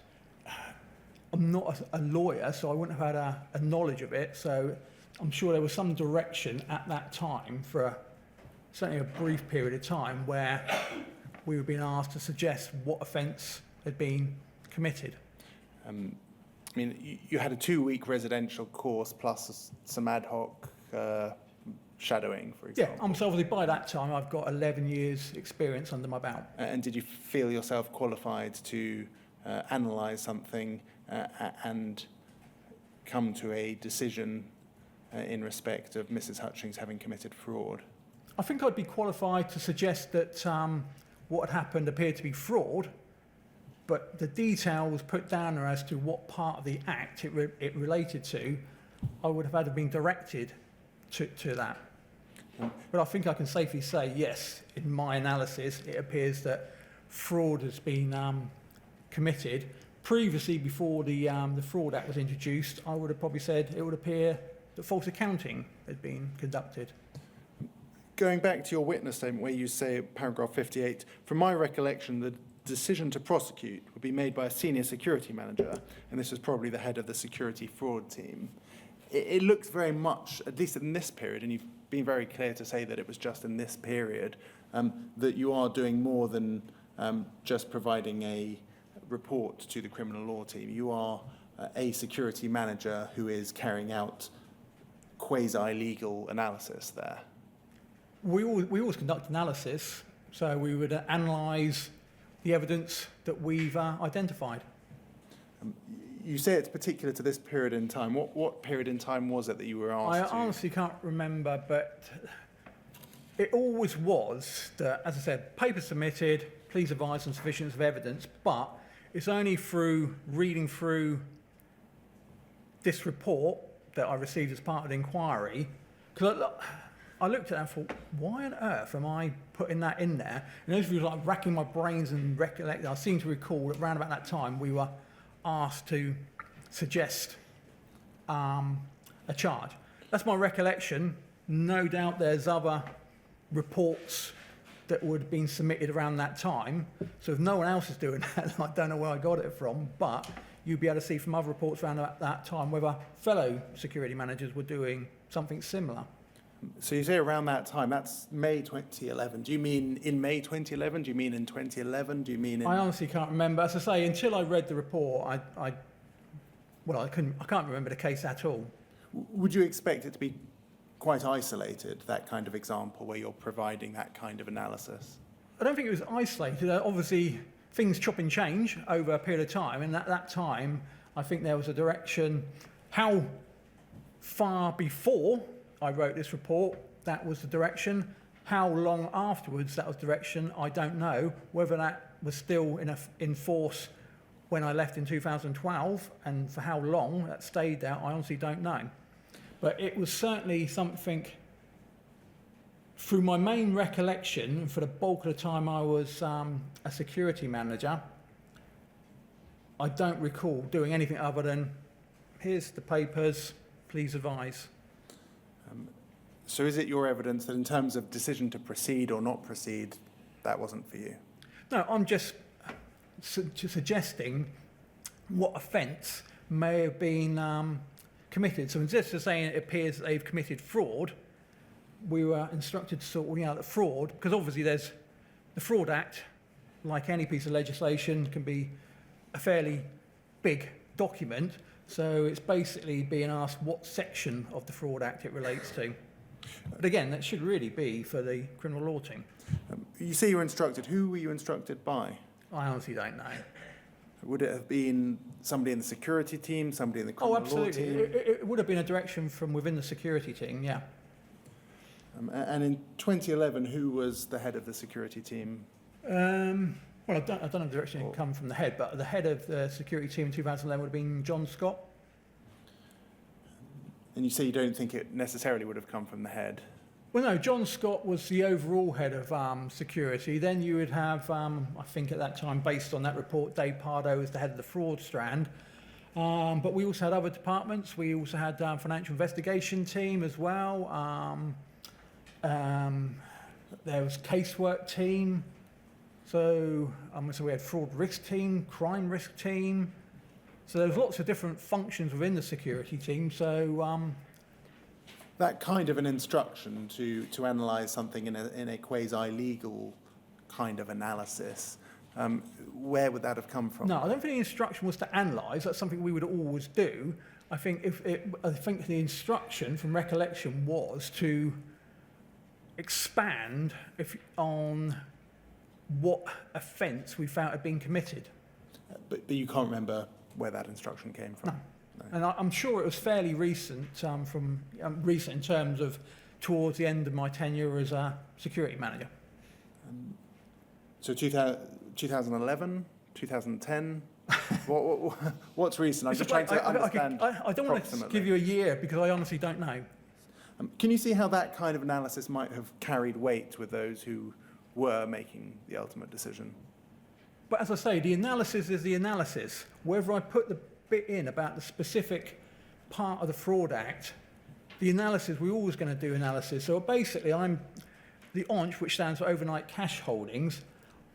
S3: I'm not a lawyer, so I wouldn't have had a knowledge of it, so I'm sure there was some direction at that time for certainly a brief period of time where we were being asked to suggest what offence had been committed.
S1: You had a 2-week residential course plus some ad hoc shadowing, for example.
S3: Yeah, so obviously by that time I've got 11 years experience under my belt.
S1: And did you feel yourself qualified to analyse something and come to a decision in respect of Mrs. Hutchins having committed fraud?
S3: I think I'd be qualified to suggest that what had happened appeared to be fraud, but the detail was put down there as to what part of the act it related to. I would have had to been directed to that. But I think I can safely say, yes, in my analysis, it appears that fraud has been committed. Previously, before the Fraud Act was introduced, I would have probably said it would appear that false accounting had been conducted.
S1: Going back to your witness statement where you say, paragraph 58, from my recollection, the decision to prosecute would be made by a senior security manager, and this was probably the head of the security fraud team. It looks very much, at least in this period, and you've been very clear to say that it was just in this period, that you are doing more than just providing a report to the criminal law team. You are a security manager who is carrying out quasi-legal analysis there.
S3: We always conduct analysis, so we would analyse the evidence that we've identified.
S1: You say it's particular to this period in time. What period in time was it that you were asked
S3: I honestly can't remember, but it always was that, as I said, paper submitted, please advise on sufficiency of evidence, but it's only through reading through this report that I received as part of the inquiry, because I looked at that and thought, why on earth am I putting that in there? And as we were like racking my brains and recollecting, I seem to recall that around about that time we were asked to suggest a charge. That's my recollection. No doubt there's other reports that would have been submitted around that time. So if no one else is doing that, I don't know where I got it from, but you'd be able to see from other reports around that time whether fellow security managers were doing something similar.
S1: So you say around that time, that's May 2011. Do you mean in May 2011? Do you mean in 2011? Do you mean in...
S3: I honestly can't remember. As I say, until I read the report, I can't remember the case at all.
S1: Would you expect it to be quite isolated, that kind of example where you're providing that kind of analysis?
S3: I don't think it was isolated. Obviously, things chop and change over a period of time, and at that time, I think there was a direction. How far before I wrote this report, that was the direction. How long afterwards that was direction, I don't know. Whether that was still in force when I left in 2012, and for how long that stayed there, I honestly don't know. But it was certainly something, through my main recollection, for the bulk of the time I was a security manager, I don't recall doing anything other than, here's the papers, please advise.
S1: So is it your evidence that in terms of decision to proceed or not proceed, that wasn't for you?
S3: No, I'm just suggesting what offence may have been committed. So instead of saying it appears that they've committed fraud, we were instructed to sort out the fraud, because obviously there's the Fraud Act, like any piece of legislation, can be a fairly big document. So it's basically being asked what section of the Fraud Act it relates to. But again, that should really be for the criminal law team.
S1: You say you were instructed. Who were you instructed by?
S3: I honestly don't know.
S1: Would it have been somebody in the security team, somebody in the criminal
S3: Oh, absolutely.
S1: law team?
S3: It would have been a direction from within the security team, yeah.
S1: And in 2011, who was the head of the security team?
S3: Well, I don't know the direction it come from the head, but the head of the security team in 2011 would have been John Scott.
S1: And you say you don't think it necessarily would have come from the head?
S3: Well, no, John Scott was the overall head of security. Then you would have, I think at that time, based on that report, Dave Pardo as the head of the fraud strand. But we also had other departments. We also had financial investigation team as well. There was casework team. So we had fraud risk team, crime risk team. So there was lots of different functions within the security team. So
S1: That kind of an instruction to analyse something in a quasi-legal kind of analysis, where would that have come from?
S3: no, I don't think the instruction was to analyse. That's something we would always do. I think the instruction, from recollection, was to expand on what offence we felt had been committed.
S1: But you can't remember where that instruction came from?
S3: No. And I'm sure it was fairly recent, recent in terms of towards the end of my tenure as a security manager.
S1: So 2011, 2010? What's recent? I'm just trying to understand.
S3: I don't want to give you a year because I honestly don't know.
S1: Can you see how that kind of analysis might have carried weight with those who were making the ultimate decision?
S3: But as I say, the analysis is the analysis. Whether I put the bit in about the specific part of the Fraud Act, the analysis, we're always going to do analysis. So basically, I'm the ONCH, which stands for Overnight Cash Holdings.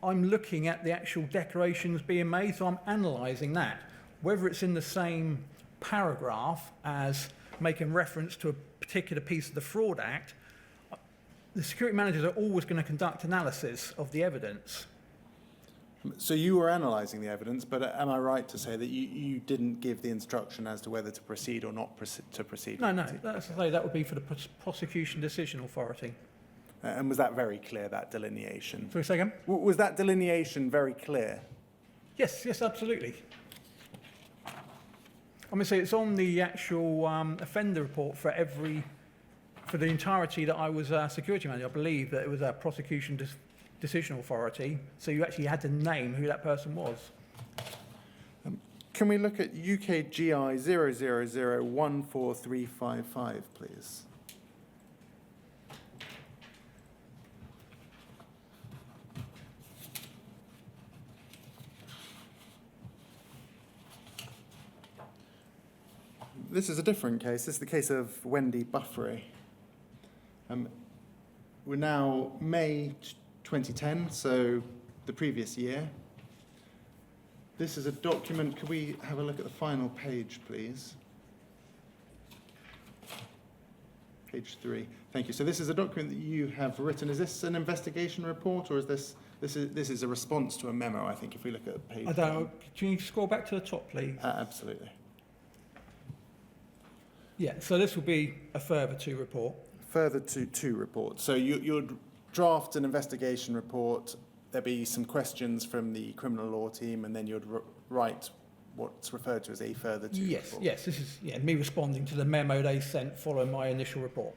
S3: I'm looking at the actual declarations being made, so I'm analysing that. Whether it's in the same paragraph as making reference to a particular piece of the Fraud Act, the security managers are always going to conduct analysis of the evidence.
S1: So you were analysing the evidence, but am I right to say that you didn't give the instruction as to whether to proceed or not to proceed?
S3: No, that's to say that would be for the prosecution decision authority.
S1: And was that very clear, that delineation?
S3: Sorry, say again?
S1: Was that delineation very clear?
S3: Yes, absolutely. I mean, so it's on the actual offender report for the entirety that I was a security manager. I believe that it was a prosecution decision authority, so you actually had to name who that person was.
S1: Can we look at UKGI 000143355, please? This is a different case. This is the case of Wendy Buffery. We're now May 2010, so the previous year. This is a document. Could we have a look at the final page, please? Page 3. Thank you. So this is a document that you have written. Is this an investigation report, or is this is a response to a memo? I think if we look at page.
S3: I don't know. Can you scroll back to the top, please?
S1: Absolutely.
S3: Yeah, so this will be a further to report.
S1: Further to two reports. So you'd draft an investigation report. There'd be some questions from the criminal law team, and then you'd write what's referred to as a further to report. Yes,
S3: this is me responding to the memo they sent following my initial report.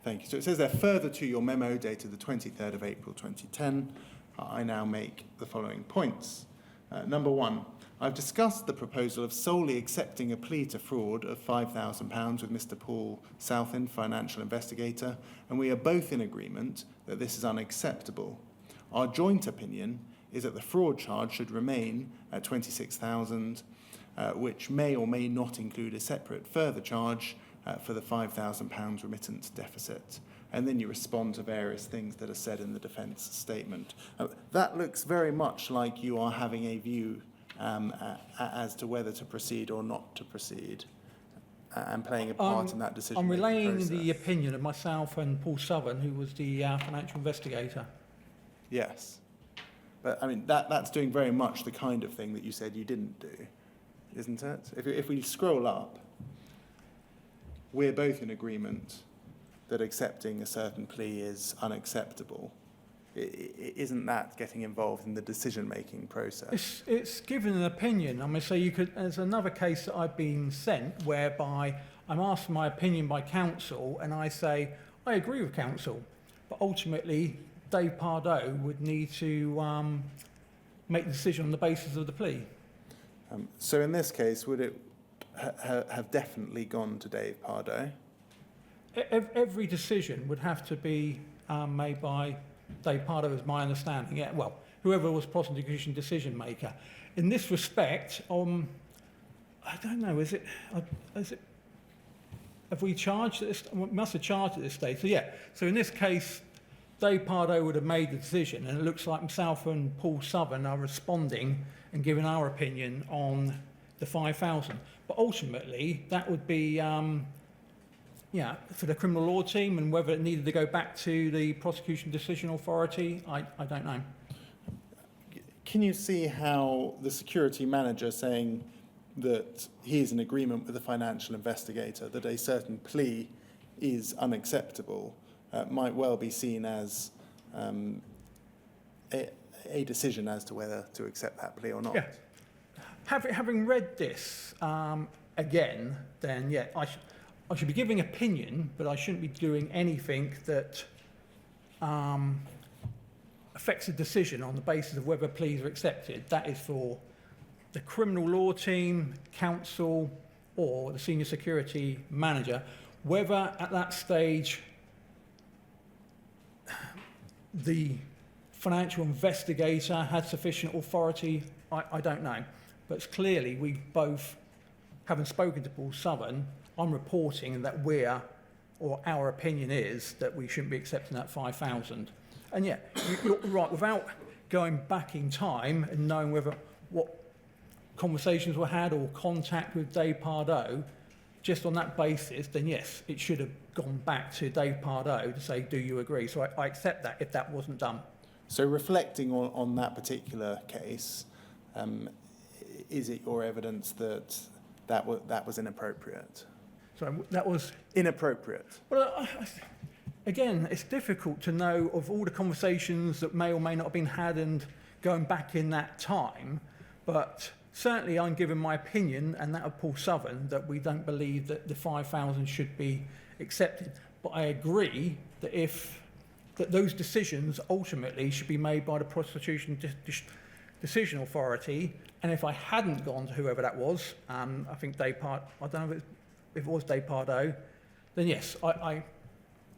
S1: Thank you. So it says there, further to your memo dated the 23rd of April 2010, I now make the following points. Number one, I've discussed the proposal of solely accepting a plea to fraud of £5,000 with Mr. Paul Southend, financial investigator, and we are both in agreement that this is unacceptable. Our joint opinion is that the fraud charge should remain at £26,000, which may or may not include a separate further charge for the £5,000 remittance deficit. And then you respond to various things that are said in the defence statement. That looks very much like you are having a view as to whether to proceed or not to proceed, and playing a part in that decision.
S3: I'm relaying the opinion of myself and Paul Southern, who was the financial investigator.
S1: Yes. But, I mean, that's doing very much the kind of thing that you said you didn't do, isn't it? If we scroll up, we're both in agreement that accepting a certain plea is unacceptable. Isn't that getting involved in the decision-making process?
S3: It's given an opinion. I mean, so you could. There's another case that I've been sent whereby I'm asked my opinion by counsel, and I say I agree with counsel, but ultimately Dave Pardoe would need to make the decision on the basis of the plea.
S1: So in this case, would it have definitely gone to Dave Pardoe?
S3: Every decision would have to be made by Dave Pardoe, is my understanding. Yeah, well, whoever was prosecution decision maker. In this respect, I don't know. Is it? Have we charged this? We must have charged at this stage. So yeah. So in this case, Dave Pardoe would have made the decision, and it looks like myself and Paul Southern are responding and giving our opinion on the 5,000. But ultimately, that would be. For the criminal law team, and whether it needed to go back to the prosecution decision authority, I don't know.
S1: Can you see how the security manager saying that he is in agreement with the financial investigator, that a certain plea is unacceptable, might well be seen as a decision as to whether to accept that plea or not?
S3: Yeah. Having read this again, then yeah, I should be giving opinion, but I shouldn't be doing anything that affects a decision on the basis of whether pleas are accepted. That is for the criminal law team, counsel, or the senior security manager. Whether at that stage the financial investigator had sufficient authority, I don't know. But clearly we both, having spoken to Paul Southern, I'm reporting that our opinion is that we shouldn't be accepting that 5,000. And yeah, you're right, without going back in time and knowing what conversations were had or contact with Dave Pardoe, just on that basis, then yes, it should have gone back to Dave Pardoe to say, do you agree? So I accept that if that wasn't done.
S1: So reflecting on that particular case, is it your evidence that was inappropriate?
S3: So that was
S1: inappropriate.
S3: Well, again, it's difficult to know of all the conversations that may or may not have been had and going back in that time, but certainly I'm giving my opinion, and that of Paul Southern, that we don't believe that the 5,000 should be accepted. But I agree that those decisions ultimately should be made by the prosecution decision authority, and if I hadn't gone to whoever that was, I think I don't know if it was Dave Pardo, then yes, I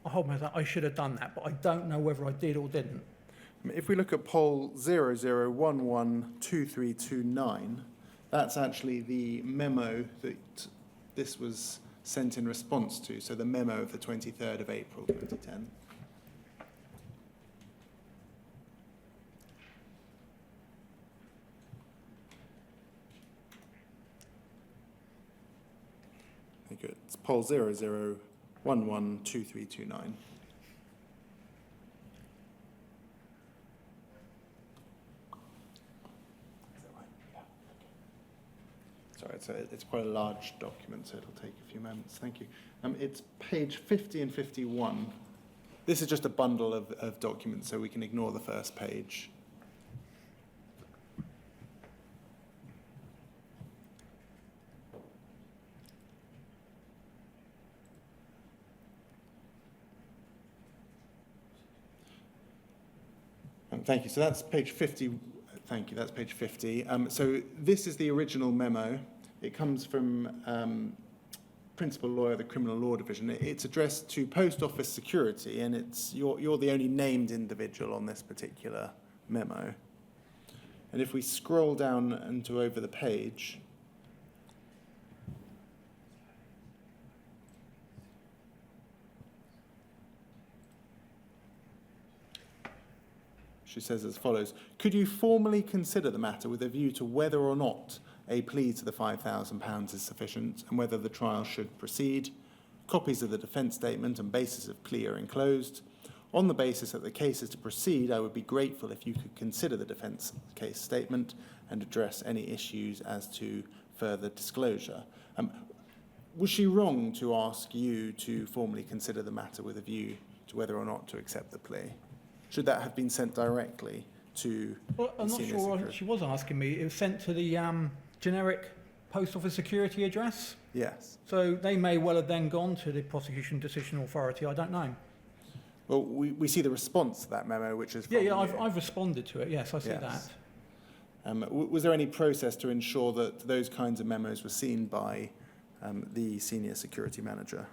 S3: hold myself, I should have done that, but I don't know whether I did or didn't.
S1: If we look at poll 00112329, that's actually the memo that this was sent in response to, so the memo of the 23rd of April 2010. Very good. It's poll 00112329. Sorry, it's quite a large document, so it'll take a few moments. Thank you. It's page 50 and 51. This is just a bundle of documents, so we can ignore the first page. Thank you. So that's page 50. Thank you. That's page 50. So this is the original memo. It comes from Principal Lawyer of the Criminal Law Division. It's addressed to Post Office Security, and you're the only named individual on this particular memo. And if we scroll down and to over the page, she says as follows: could you formally consider the matter with a view to whether or not a plea to the £5,000 is sufficient and whether the trial should proceed? Copies of the defence statement and basis of plea are enclosed. On the basis that the case is to proceed, I would be grateful if you could consider the defence case statement and address any issues as to further disclosure. Was she wrong to ask you to formally consider the matter with a view to whether or not to accept the plea? Should that have been sent directly to
S3: Well, I'm
S1: the
S3: not
S1: senior
S3: sure
S1: secretary?
S3: she was asking me. It was sent to the generic Post Office Security address.
S1: Yes.
S3: So they may well have then gone to the Prosecution Decision Authority. I don't know.
S1: Well, we see the response to that memo, which is from
S3: Yeah,
S1: you.
S3: I've responded to it. Yes, I see
S1: Yes.
S3: that.
S1: Was there any process to ensure that those kinds of memos were seen by the senior security manager?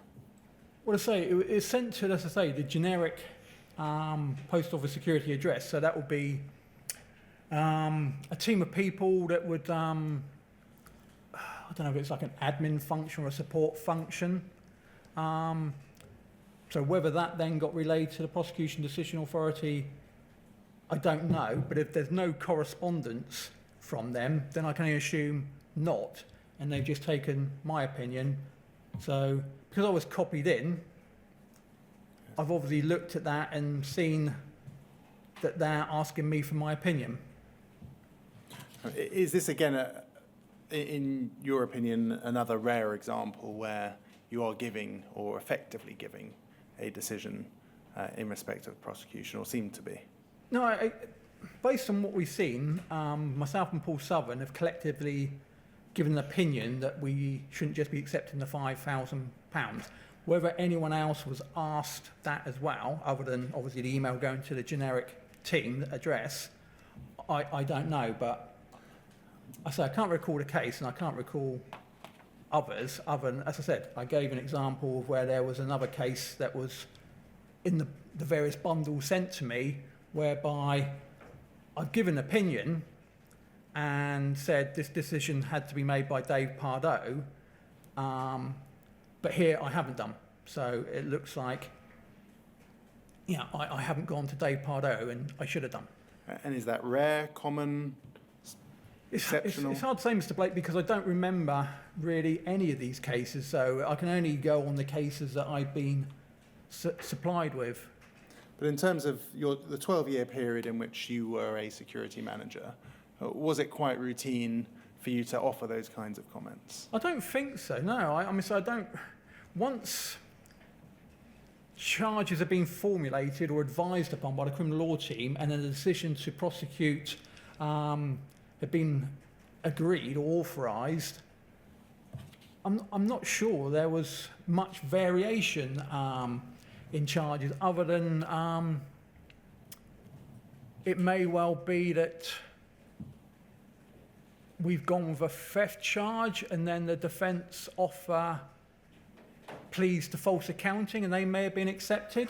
S3: Well, I say it's sent to, as I say, the generic Post Office Security address. So that would be a team of people that would, I don't know if it's like an admin function or a support function. So whether that then got relayed to the Prosecution Decision Authority, I don't know. But if there's no correspondence from them, then I can only assume not. And they've just taken my opinion. So because I was copied in, I've obviously looked at that and seen that they're asking me for my opinion.
S1: Is this, again, in your opinion, another rare example where you are giving or effectively giving a decision in respect of prosecution, or seem to be?
S3: No, based on what we've seen, myself and Paul Southern have collectively given an opinion that we shouldn't just be accepting the £5,000. Whether anyone else was asked that as well, other than obviously the email going to the generic team address, I don't know. But I say I can't recall the case, and I can't recall others. Other than, as I said, I gave an example of where there was another case that was in the various bundles sent to me, whereby I've given an opinion and said this decision had to be made by Dave Pardo, but here I haven't done. So it looks like, yeah, I haven't gone to Dave Pardo, and I should have done.
S1: And is that rare, common, exceptional?
S3: It's hard to say, Mr. Blake, because I don't remember really any of these cases, so I can only go on the cases that I've been supplied with.
S1: But in terms of the 12-year period in which you were a security manager, was it quite routine for you to offer those kinds of comments?
S3: I don't think so, no. I mean, so I don't... Once charges have been formulated or advised upon by the criminal law team, and then the decision to prosecute had been agreed or authorised, I'm not sure there was much variation in charges, other than it may well be that we've gone with a theft charge, and then the defence offer pleas to false accounting, and they may have been accepted.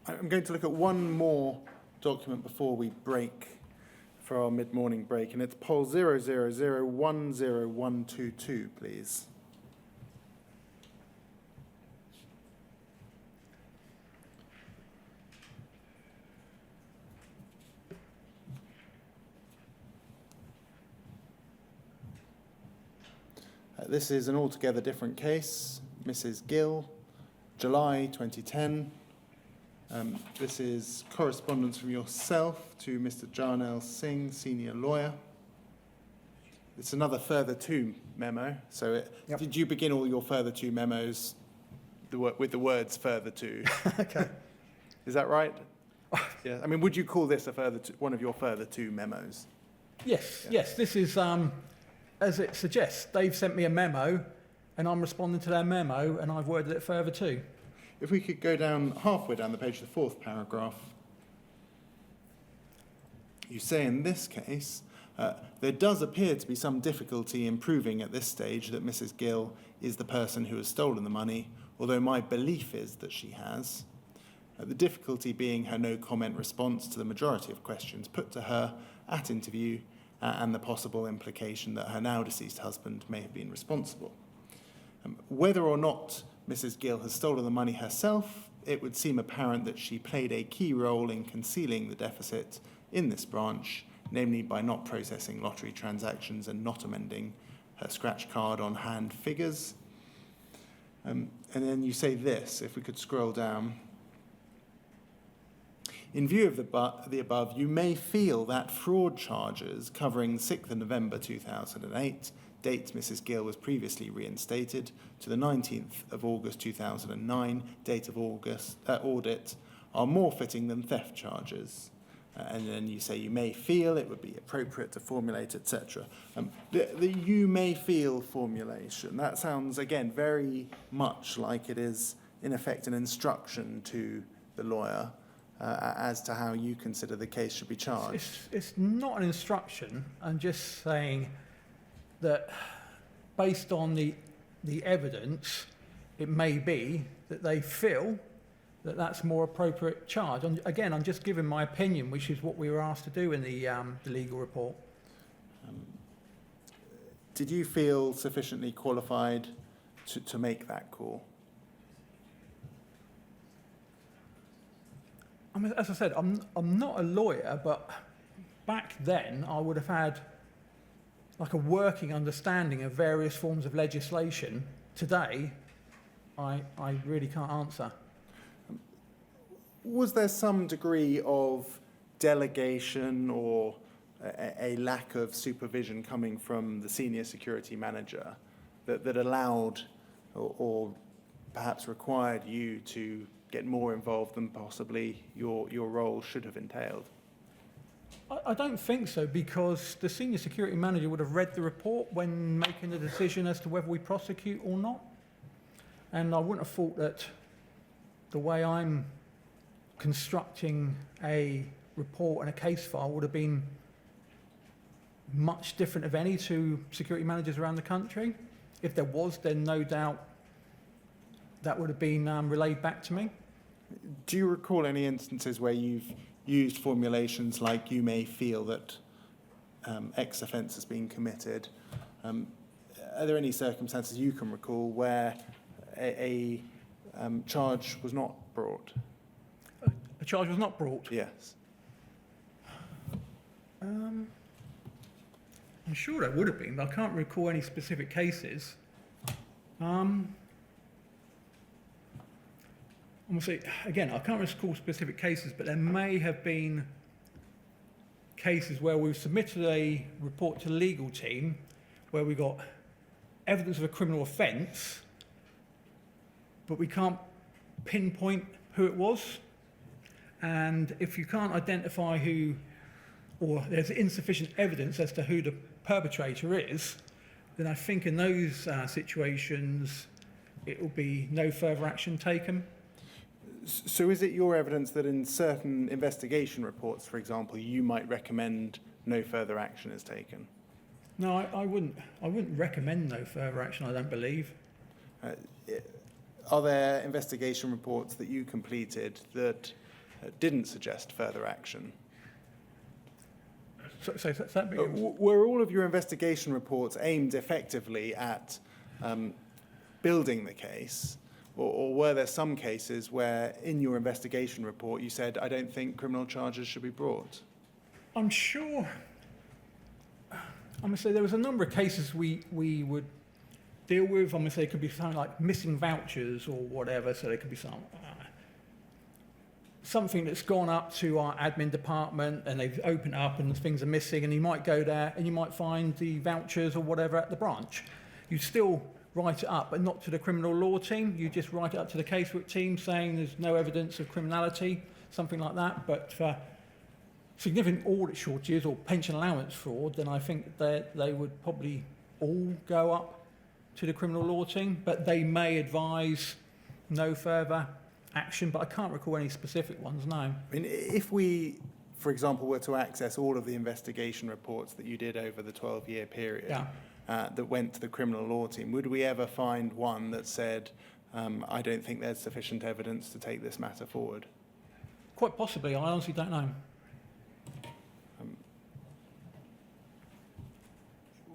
S1: I'm going to look at one more document before we break for our mid-morning break, and it's poll 000100122, please. This is an altogether different case. Mrs. Gill, July 2010. This is correspondence from yourself to Mr. Jarnail Singh, senior lawyer. It's another further to memo. So
S3: Yep.
S1: Did you begin all your further to memos with the words further to?
S3: Okay.
S1: Is that right? Yeah. I mean, would you call this one of your further to memos?
S3: Yes,
S1: Yeah.
S3: yes. This is, as it suggests, they've sent me a memo, and I'm responding to their memo, and I've worded it further too.
S1: If we could go down halfway down the page, the fourth paragraph. You say in this case, there does appear to be some difficulty in proving at this stage that Mrs. Gill is the person who has stolen the money, although my belief is that she has. The difficulty being her no-comment response to the majority of questions put to her at interview and the possible implication that her now-deceased husband may have been responsible. Whether or not Mrs. Gill has stolen the money herself, it would seem apparent that she played a key role in concealing the deficit in this branch, namely by not processing lottery transactions and not amending her scratch card on hand figures. And then you say this, if we could scroll down. In view of the above, you may feel that fraud charges covering 6th of November 2008, date Mrs. Gill was previously reinstated, to the 19th of August 2009, date of audit, are more fitting than theft charges. And then you say you may feel it would be appropriate to formulate, etc. The you may feel formulation, that sounds, again, very much like it is, in effect, an instruction to the lawyer as to how you consider the case should be charged.
S3: It's not an instruction. I'm just saying that based on the evidence, it may be that they feel that that's more appropriate charge. And again, I'm just giving my opinion, which is what we were asked to do in the legal report.
S1: Did you feel sufficiently qualified to make that call?
S3: I mean, as I said, I'm not a lawyer, but back then I would have had like a working understanding of various forms of legislation. Today, I really can't answer.
S1: Was there some degree of delegation or a lack of supervision coming from the senior security manager that allowed or perhaps required you to get more involved than possibly your role should have entailed?
S3: I don't think so, because the senior security manager would have read the report when making the decision as to whether we prosecute or not. And I wouldn't have thought that the way I'm constructing a report and a case file would have been much different, if any, to security managers around the country. If there was, then no doubt that would have been relayed back to me.
S1: Do you recall any instances where you've used formulations like you may feel that X offence has been committed? Are there any circumstances you can recall where a charge was not brought?
S3: A charge was not brought.
S1: Yes.
S3: I'm sure there would have been, but I can't recall any specific cases. I'm going to say, again, I can't recall specific cases, but there may have been cases where we've submitted a report to the legal team where we got evidence of a criminal offence, but we can't pinpoint who it was. And if you can't identify who, or there's insufficient evidence as to who the perpetrator is, then I think in those situations it will be no further action taken.
S1: So is it your evidence that in certain investigation reports, for example, you might recommend no further action is taken?
S3: No, I wouldn't. I wouldn't recommend no further action. I don't believe.
S1: Are there investigation reports that you completed that didn't suggest further action?
S3: So that big.
S1: Were all of your investigation reports aimed effectively at building the case, or were there some cases where in your investigation report you said, I don't think criminal charges should be brought?
S3: I'm sure. I'm going to say there was a number of cases we would deal with. I'm going to say it could be something like missing vouchers or whatever. So there could be something that's gone up to our admin department and they've opened up and things are missing, and you might go there and you might find the vouchers or whatever at the branch. You still write it up, but not to the criminal law team. You just write it up to the casework team saying there's no evidence of criminality, something like that. But for significant audit shortages or pension allowance fraud, then I think that they would probably all go up to the criminal law team, but they may advise no further action, but I can't recall any specific ones, no.
S1: I mean, if we, for example, were to access all of the investigation reports that you did over the 12-year period that went to the criminal law team, would we ever find one that said, I don't think there's sufficient evidence to take this matter forward?
S3: Quite possibly, I honestly don't know.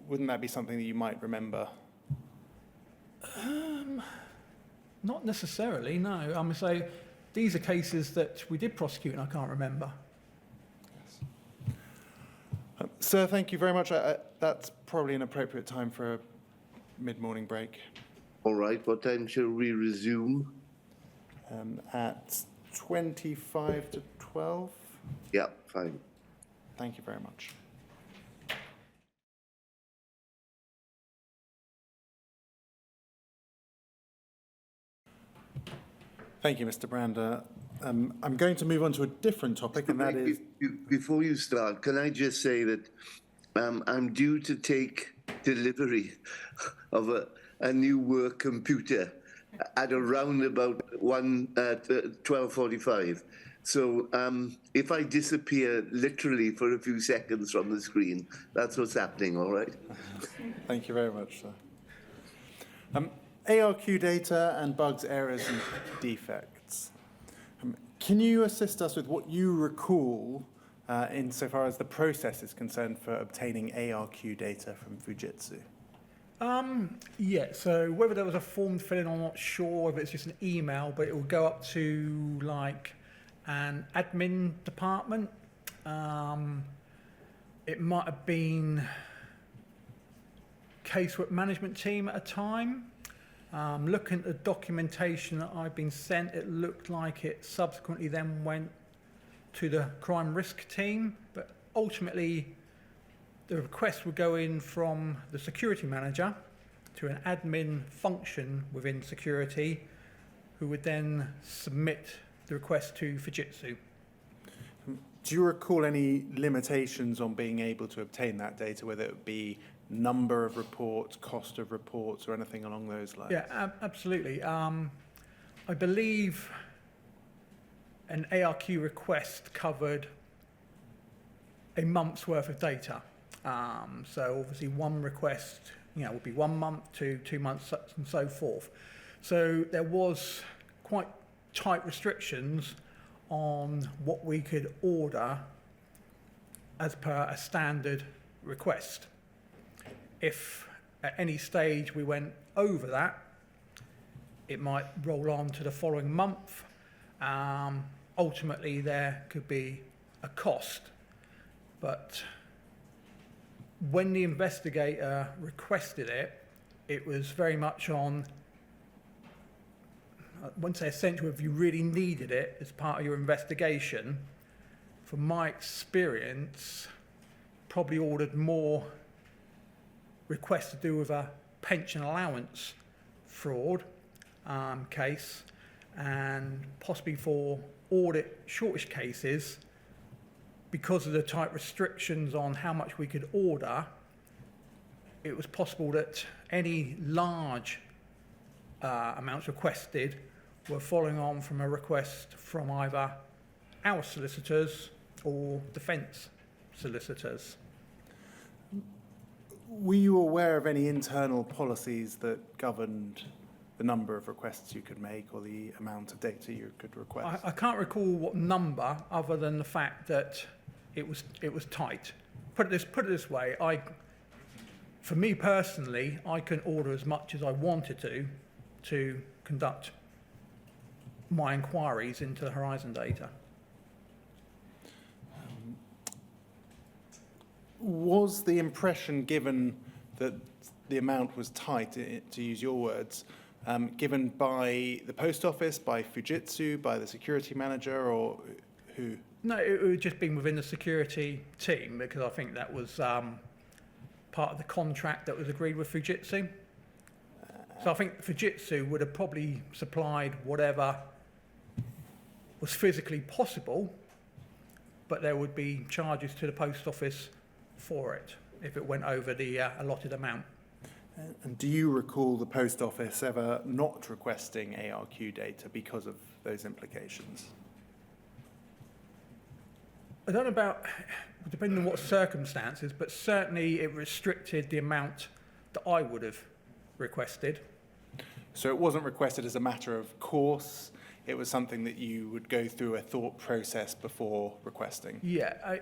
S1: Wouldn't that be something that you might remember?
S3: Not necessarily, no. I'm going to say these are cases that we did prosecute and I can't remember.
S1: Sir, thank you very much. That's probably an appropriate time for a mid-morning break.
S2: All right, what time shall we resume?
S1: At 25 to 12.
S2: Yeah, fine.
S1: Thank you very much. Thank you, Mr. Brander. I'm going to move on to a different topic, and that is...
S2: Before you start, can I just say that I'm due to take delivery of a new work computer at around about 12:45. So if I disappear literally for a few seconds from the screen, that's what's happening, all right?
S1: Thank you very much, sir. ARQ data and bugs, errors, and defects. Can you assist us with what you recall insofar as the process is concerned for obtaining ARQ data from Fujitsu?
S3: Yeah, so whether there was a form to fill in, I'm not sure, whether it's just an email, but it will go up to like an admin department. It might have been casework management team at a time. Looking at the documentation that I've been sent, it looked like it subsequently then went to the crime risk team, but ultimately the request would go in from the security manager to an admin function within security, who would then submit the request to Fujitsu.
S1: Do you recall any limitations on being able to obtain that data, whether it be number of reports, cost of reports, or anything along those lines?
S3: Yeah, absolutely. I believe an ARQ request covered a month's worth of data. So obviously one request, would be 1 month to 2 months and so forth. So there was quite tight restrictions on what we could order as per a standard request. If at any stage we went over that, it might roll on to the following month. Ultimately, there could be a cost. But when the investigator requested it, it was very much on, I wouldn't say essential, if you really needed it as part of your investigation. From my experience, probably ordered more requests to do with a pension allowance fraud case, and possibly for audit shortage cases, because of the tight restrictions on how much we could order, it was possible that any large amounts requested were following on from a request from either our solicitors or defence solicitors.
S1: Were you aware of any internal policies that governed the number of requests you could make or the amount of data you could request?
S3: I can't recall what number, other than the fact that it was tight. Put it this way, for me personally, I can order as much as I wanted to conduct my inquiries into the Horizon data.
S1: Was the impression given that the amount was tight, to use your words, given by the post office, by Fujitsu, by the security manager, or who?
S3: No, it would just been within the security team, because I think that was part of the contract that was agreed with Fujitsu. So I think Fujitsu would have probably supplied whatever was physically possible, but there would be charges to the post office for it if it went over the allotted amount.
S1: And do you recall the post office ever not requesting ARQ data because of those implications?
S3: I don't know about, depending on what circumstances, but certainly it restricted the amount that I would have requested.
S1: So it wasn't requested as a matter of course, it was something that you would go through a thought process before requesting?
S3: Yeah,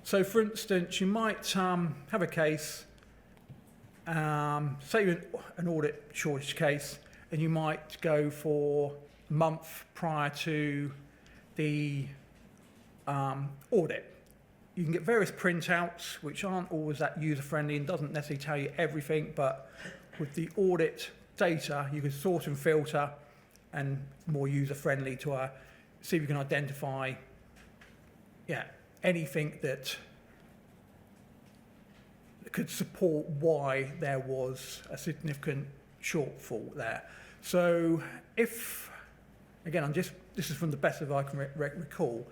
S3: so for instance, you might have a case, say an audit shortage case, and you might go for a month prior to the audit. You can get various printouts which aren't always that user-friendly and doesn't necessarily tell you everything, but with the audit data, you can sort and filter and more user-friendly to see if you can identify anything that could support why there was a significant shortfall there. So if, again, this is from the best of I can recall,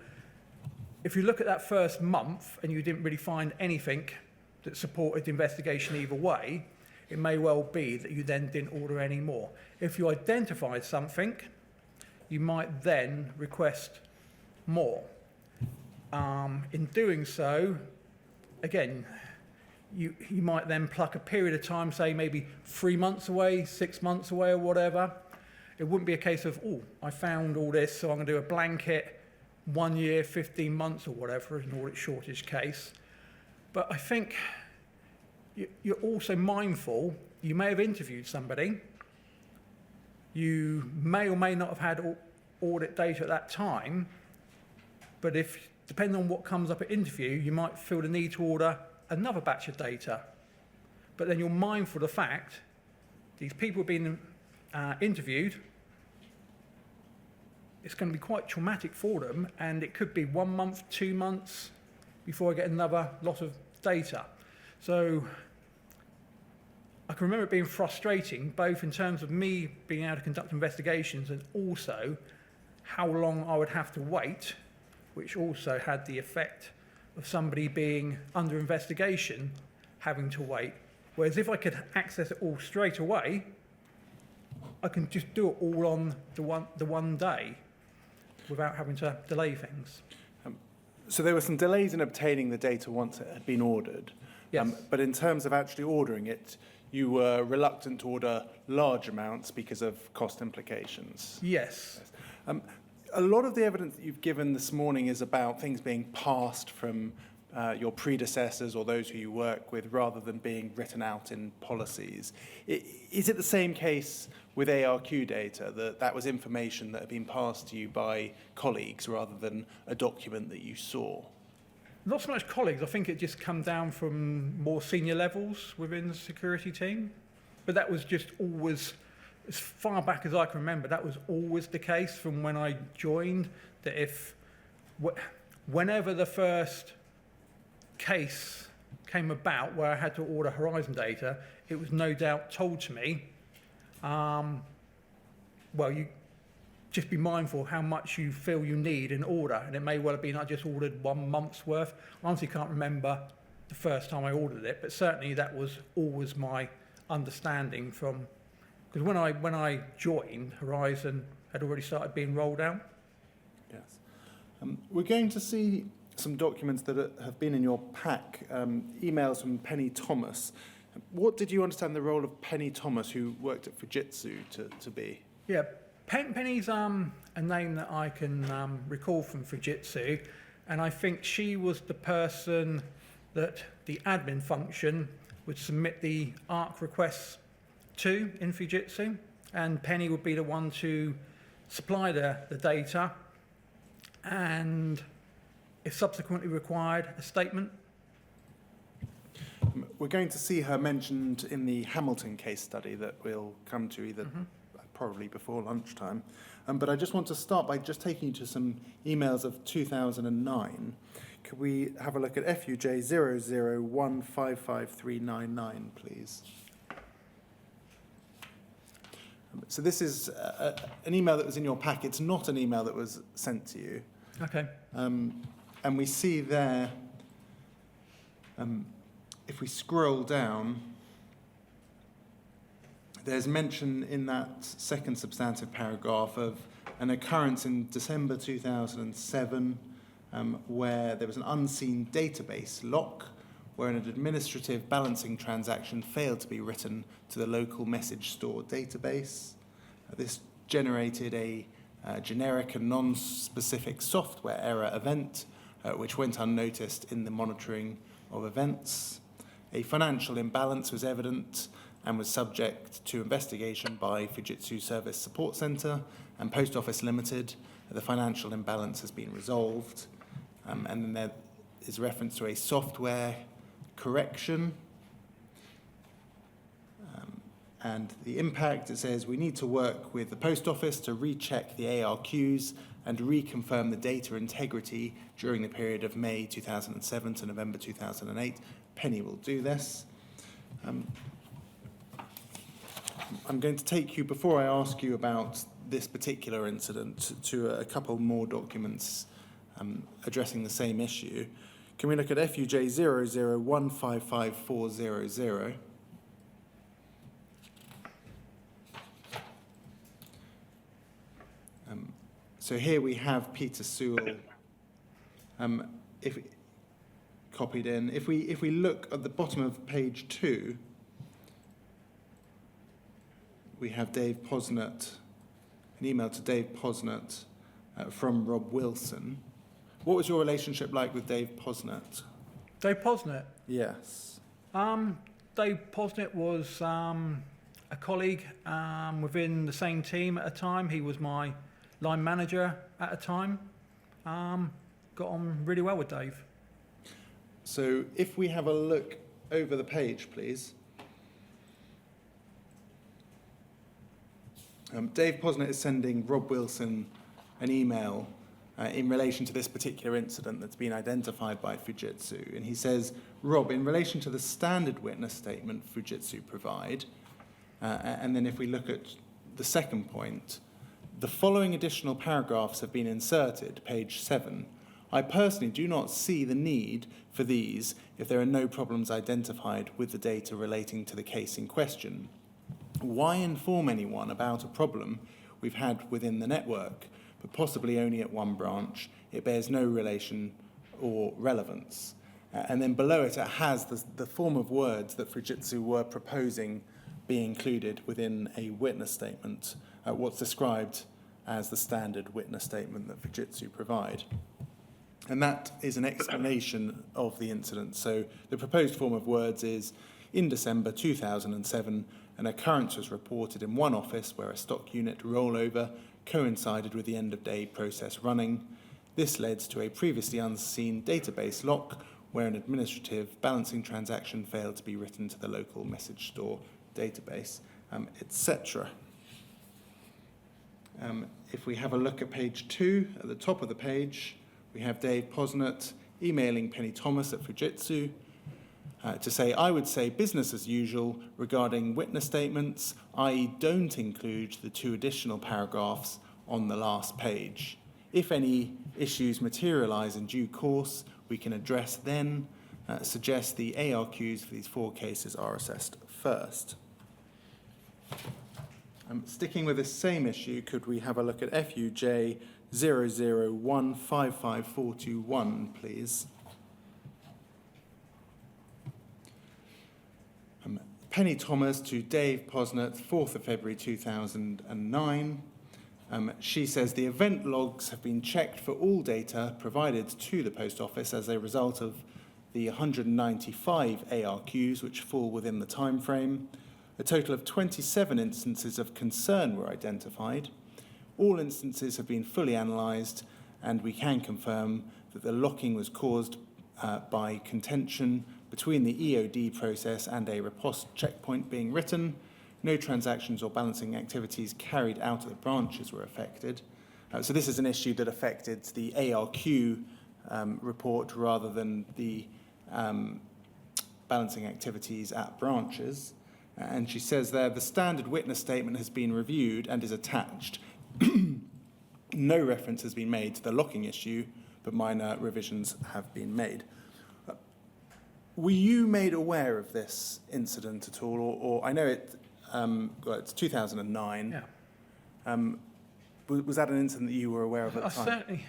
S3: if you look at that first month and you didn't really find anything that supported the investigation either way, it may well be that you then didn't order any more. If you identified something, you might then request more. In doing so, again, you might then pluck a period of time, say maybe 3 months away, 6 months away or whatever. It wouldn't be a case of, oh, I found all this, so I'm going to do a blanket 1 year, 15 months or whatever, as an audit shortage case. But I think you're also mindful, you may have interviewed somebody, you may or may not have had audit data at that time, but if, depending on what comes up at interview, you might feel the need to order another batch of data. But then you're mindful of the fact these people have been interviewed, it's going to be quite traumatic for them, and it could be 1 month, 2 months before I get another lot of data. So I can remember it being frustrating, both in terms of me being able to conduct investigations and also how long I would have to wait, which also had the effect of somebody being under investigation having to wait. Whereas if I could access it all straight away, I can just do it all on the one day without having to delay things.
S1: So there were some delays in obtaining the data once it had been ordered.
S3: Yes.
S1: But in terms of actually ordering it, you were reluctant to order large amounts because of cost implications.
S3: Yes.
S1: A lot of the evidence that you've given this morning is about things being passed from your predecessors or those who you work with rather than being written out in policies. Is it the same case with ARQ data, that that was information that had been passed to you by colleagues rather than a document that you saw?
S3: Not so much colleagues, I think it just come down from more senior levels within the security team. But that was just always, as far back as I can remember, that was always the case from when I joined, that if, whenever the first case came about where I had to order Horizon data, it was no doubt told to me, well, you just be mindful how much you feel you need in order. And it may well have been I just ordered 1 month's worth. I honestly can't remember the first time I ordered it, but certainly that was always my understanding from, because when I joined, Horizon had already started being rolled out.
S1: Yes. We're going to see some documents that have been in your pack, emails from Penny Thomas. What did you understand the role of Penny Thomas, who worked at Fujitsu, to be?
S3: Yeah, Penny's a name that I can recall from Fujitsu, and I think she was the person that the admin function would submit the ARC requests to in Fujitsu, and Penny would be the one to supply the data, and if subsequently required, a statement.
S1: We're going to see her mentioned in the Hamilton case study that we'll come to either probably before lunchtime. But I just want to start by just taking you to some emails of 2009. Could we have a look at FUJ 001555399, please? So this is an email that was in your pack. It's not an email that was sent to you.
S3: Okay.
S1: And we see there, if we scroll down, there's mention in that second substantive paragraph of an occurrence in December 2007 where there was an unseen database lock where an administrative balancing transaction failed to be written to the local message store database. This generated a generic and non-specific software error event which went unnoticed in the monitoring of events. A financial imbalance was evident and was subject to investigation by Fujitsu Service Support Centre and Post Office Limited. The financial imbalance has been resolved. And then there is reference to a software correction. And the impact, it says, we need to work with the Post Office to recheck the ARQs and reconfirm the data integrity during the period of May 2007 to November 2008. Penny will do this. I'm going to take you, before I ask you about this particular incident, to a couple more documents addressing the same issue. Can we look at FUJ 001555400? So here we have Peter Sewell copied in. If we look at the bottom of page 2, we have Dave Posnett, an email to Dave Posnett from Rob Wilson. What was your relationship like with Dave Posnett?
S3: Dave Posnett?
S1: Yes.
S3: Dave Posnett was a colleague within the same team at a time. He was my line manager at a time. Got on really well with Dave.
S1: So if we have a look over the page, please. Dave Posnett is sending Rob Wilson an email in relation to this particular incident that's been identified by Fujitsu. And he says, Rob, in relation to the standard witness statement Fujitsu provide, and then if we look at the second point, the following additional paragraphs have been inserted, page 7. I personally do not see the need for these if there are no problems identified with the data relating to the case in question. Why inform anyone about a problem we've had within the network, but possibly only at one branch? It bears no relation or relevance. And then below it, it has the form of words that Fujitsu were proposing be included within a witness statement, what's described as the standard witness statement that Fujitsu provide. And that is an explanation of the incident. So the proposed form of words is, in December 2007, an occurrence was reported in one office where a stock unit rollover coincided with the end-of-day process running. This led to a previously unseen database lock where an administrative balancing transaction failed to be written to the local message store database, etc. If we have a look at page 2, at the top of the page, we have Dave Posnett emailing Penny Thomas at Fujitsu to say, I would say business as usual regarding witness statements, i.e. don't include the 2 additional paragraphs on the last page. If any issues materialise in due course, we can address then. Suggest the ARQs for these 4 cases are assessed first. Sticking with this same issue, could we have a look at FUJ 0015541, please. Penny Thomas to Dave Posnett, 4th of February 2009. She says the event logs have been checked for all data provided to the Post Office as a result of the 195 ARQs which fall within the time frame. A total of 27 instances of concern were identified. All instances have been fully analysed, and we can confirm that the locking was caused by contention between the EOD process and a riposte checkpoint being written. No transactions or balancing activities carried out at the branches were affected. So this is an issue that affected the ARQ report rather than the balancing activities at branches. And she says there, the standard witness statement has been reviewed and is attached. No reference has been made to the locking issue, but minor revisions have been made. Were you made aware of this incident at all? Or I know it's 2009.
S3: Yeah.
S1: Was that an incident that you were aware of at the time?
S3: Certainly.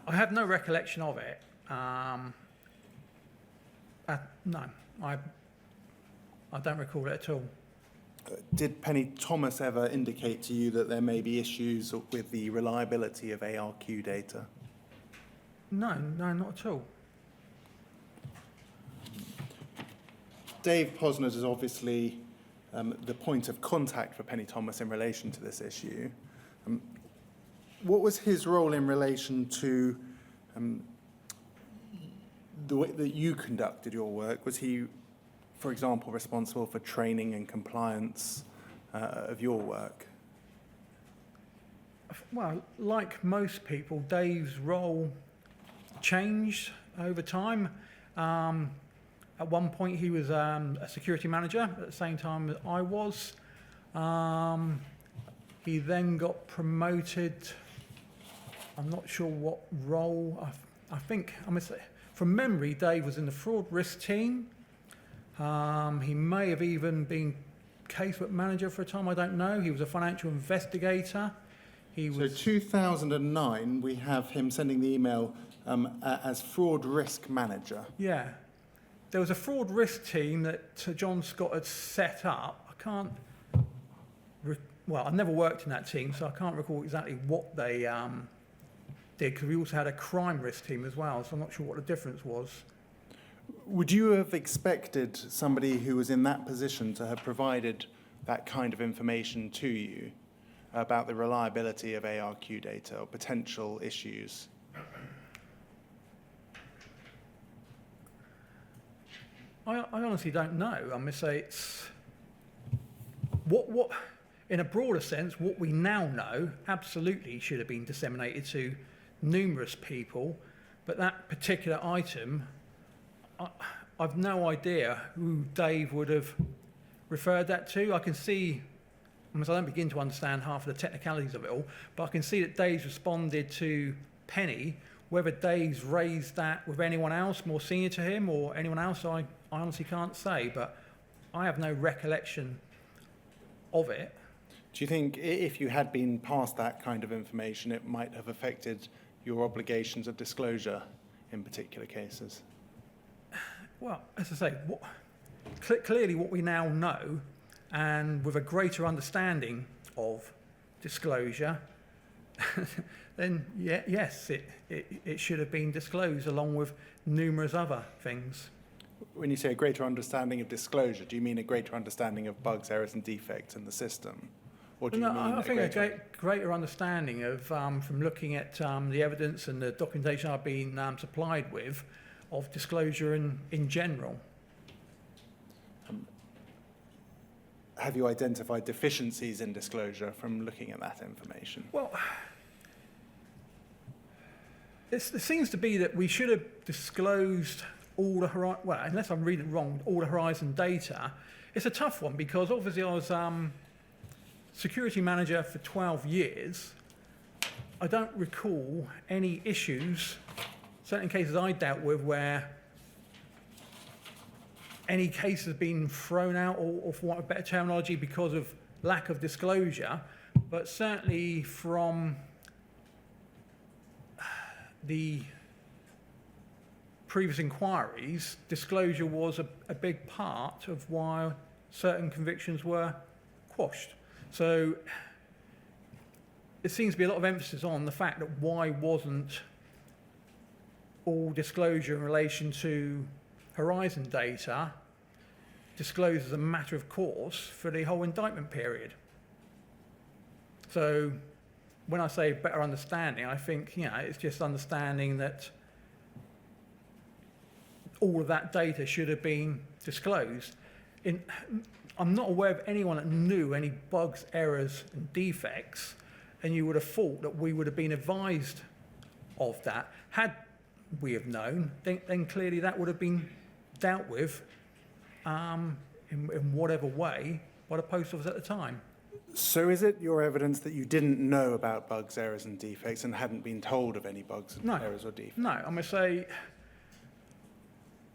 S3: I have no recollection of it. No, I don't recall it at all.
S1: Did Penny Thomas ever indicate to you that there may be issues with the reliability of ARQ data?
S3: No, not at all.
S1: Dave Posnett is obviously the point of contact for Penny Thomas in relation to this issue. What was his role in relation to the way that you conducted your work? Was he, for example, responsible for training and compliance of your work?
S3: Well, like most people, Dave's role changed over time. At one point, he was a security manager at the same time that I was. He then got promoted. I'm not sure what role. I think, from memory, Dave was in the fraud risk team. He may have even been casework manager for a time, I don't know. He was a financial investigator.
S1: So 2009, we have him sending the email as fraud risk manager.
S3: Yeah. There was a fraud risk team that Sir John Scott had set up. I can't... I've never worked in that team, so I can't recall exactly what they did, because we also had a crime risk team as well, so I'm not sure what the difference was.
S1: Would you have expected somebody who was in that position to have provided that kind of information to you about the reliability of ARQ data or potential issues?
S3: I honestly don't know. I must say it's what in a broader sense, what we now know absolutely should have been disseminated to numerous people, but that particular item, I've no idea who Dave would have referred that to. I can see, I don't begin to understand half of the technicalities of it all, but I can see that Dave's responded to Penny. Whether Dave's raised that with anyone else more senior to him or anyone else, I honestly can't say, but I have no recollection of it.
S1: Do you think if you had been passed that kind of information, it might have affected your obligations of disclosure in particular cases?
S3: Well, as I say, clearly what we now know, and with a greater understanding of disclosure, then yes, it should have been disclosed along with numerous other things.
S1: When you say a greater understanding of disclosure, do you mean a greater understanding of bugs, errors and defects in the system? Or do you mean
S3: I think a greater understanding of, from looking at the evidence and the documentation I've been supplied with, of disclosure in general.
S1: Have you identified deficiencies in disclosure from looking at that information?
S3: Well, it seems to be that we should have disclosed all the Horizon, well, unless I'm reading it wrong, all the Horizon data. It's a tough one because obviously I was security manager for 12 years. I don't recall any issues, certain cases I dealt with, where any case has been thrown out or for want of better terminology, because of lack of disclosure. but certainly from the previous inquiries, disclosure was a big part of why certain convictions were quashed. So there seems to be a lot of emphasis on the fact that why wasn't all disclosure in relation to Horizon data disclosed as a matter of course for the whole indictment period. So when I say better understanding, I think, it's just understanding that all of that data should have been disclosed. I'm not aware of anyone that knew any bugs, errors and defects, and you would have thought that we would have been advised of that. Had we have known, then clearly that would have been dealt with in whatever way by the post office at the time.
S1: So is it your evidence that you didn't know about bugs, errors and defects and hadn't been told of any bugs, errors or defects?
S3: No, I'm going to say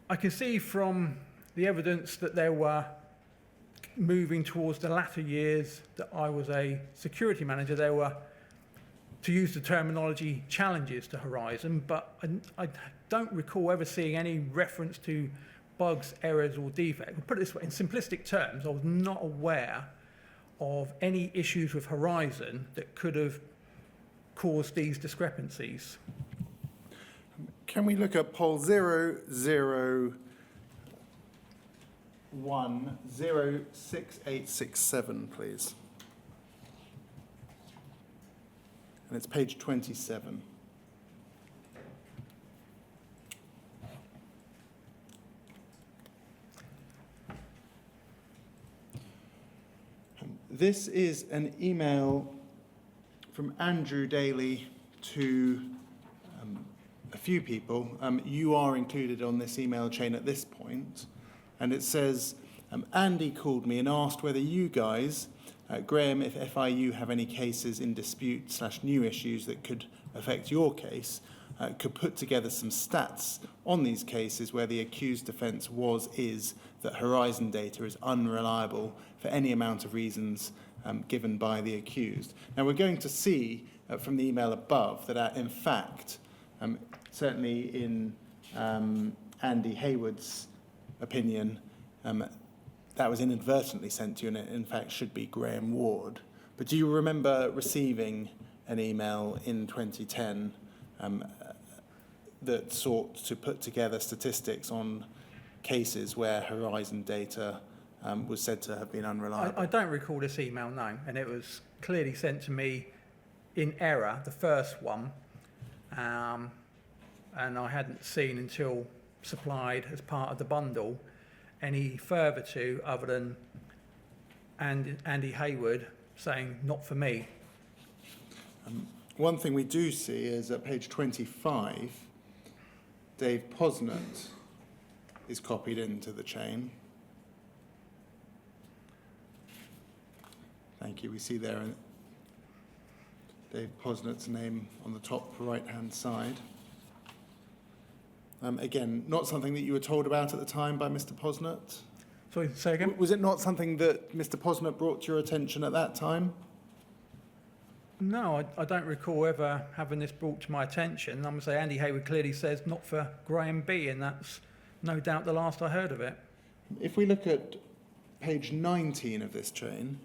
S3: I can see from the evidence that there were, moving towards the latter years that I was a security manager, there were, to use the terminology, challenges to Horizon, but I don't recall ever seeing any reference to bugs, errors or defects. I'll put it this way, in simplistic terms, I was not aware of any issues with Horizon that could have caused these discrepancies.
S1: Can we look at poll 001068867, please? And it's page 27. This is an email from Andrew Daly to a few people. You are included on this email chain at this point, and it says, Andy called me and asked whether you guys, Graham, if FIU have any cases in dispute / new issues that could affect your case, could put together some stats on these cases where the accused defence is that Horizon data is unreliable for any amount of reasons given by the accused. Now we're going to see from the email above that in fact, certainly in Andy Hayward's opinion, that was inadvertently sent to you and it in fact should be Graham Ward. But do you remember receiving an email in 2010 that sought to put together statistics on cases where Horizon data was said to have been unreliable?
S3: I don't recall this email, no, and it was clearly sent to me in error, the first one, and I hadn't seen until supplied as part of the bundle any further to other than Andy Hayward saying not for me.
S1: One thing we do see is at page 25, Dave Posnett is copied into the chain. Thank you. We see there Dave Posnett's name on the top right-hand side. Again, not something that you were told about at the time by Mr. Posnett?
S3: Sorry, say again?
S1: Was it not something that Mr. Posnett brought to your attention at that time?
S3: No, I don't recall ever having this brought to my attention. I'm going to say Andy Hayward clearly says not for Graham B, and that's no doubt the last I heard of it.
S1: If we look at page 19 of this chain,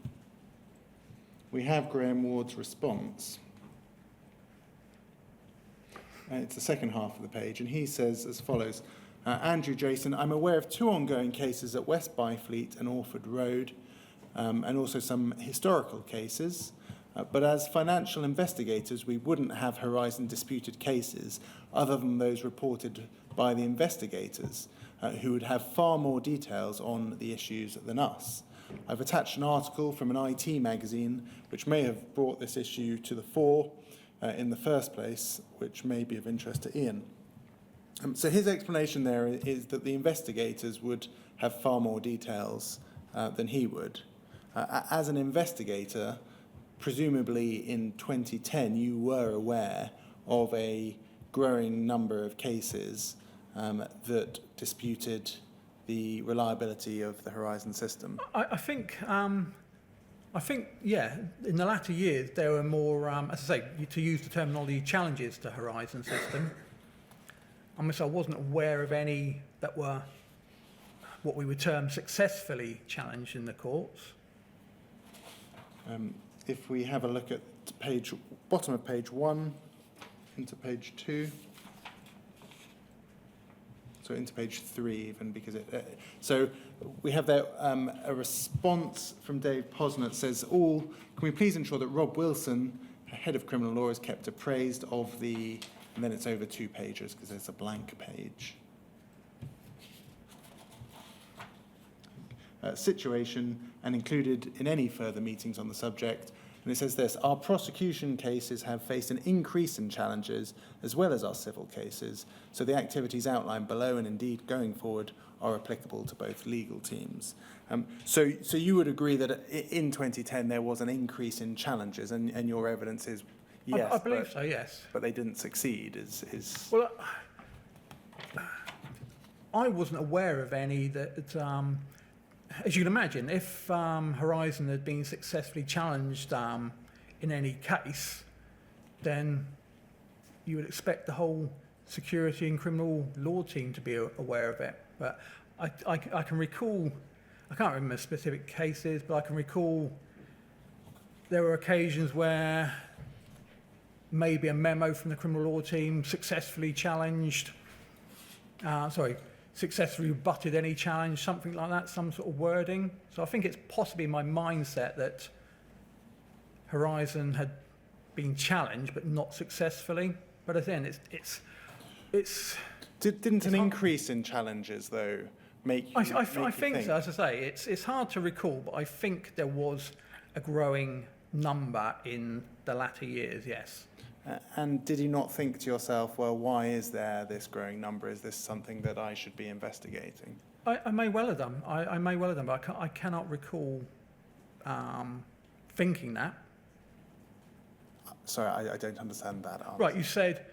S1: we have Graham Ward's response. It's the second half of the page, and he says as follows. Andrew Jason, I'm aware of 2 ongoing cases at West Byfleet and Orford Road, and also some historical cases. But as financial investigators, we wouldn't have Horizon disputed cases other than those reported by the investigators, who would have far more details on the issues than us. I've attached an article from an IT magazine which may have brought this issue to the fore in the first place, which may be of interest to Ian. So his explanation there is that the investigators would have far more details than he would. As an investigator, presumably in 2010, you were aware of a growing number of cases that disputed the reliability of the Horizon system.
S3: I think I think, yeah, in the latter years, there were more, as I say, to use the terminology, challenges to Horizon system. I mean, so I wasn't aware of any that were what we would term successfully challenged in the courts.
S1: If we have a look at bottom of page 1 into page 2, so into page 3 even, because so we have there a response from Dave Posner that says, can we please ensure that Rob Wilson, head of criminal law, is kept appraised of the, and then it's over 2 pages because there's a blank page. Situation and included in any further meetings on the subject. And it says this: our prosecution cases have faced an increase in challenges as well as our civil cases, so the activities outlined below and indeed going forward are applicable to both legal teams. So you would agree that in 2010 there was an increase in challenges, and your evidence is yes.
S3: I believe so, yes.
S1: But they didn't succeed.
S3: Well, I wasn't aware of any that, as you can imagine, if Horizon had been successfully challenged in any case, then you would expect the whole security and criminal law team to be aware of it. But I can recall, I can't remember specific cases, but I can recall there were occasions where maybe a memo from the criminal law team successfully successfully rebutted any challenge, something like that, some sort of wording. So I think it's possibly my mindset that Horizon had been challenged, but not successfully. But again,
S1: Didn't an increase in challenges, though, make you
S3: I think so. As I say, it's hard to recall, but I think there was a growing number in the latter years, yes.
S1: And did you not think to yourself, well, why is there this growing number? Is this something that I should be investigating?
S3: I may well have done. I may well have done, but I cannot recall thinking that.
S1: Sorry, I don't understand that answer.
S3: Right, you said,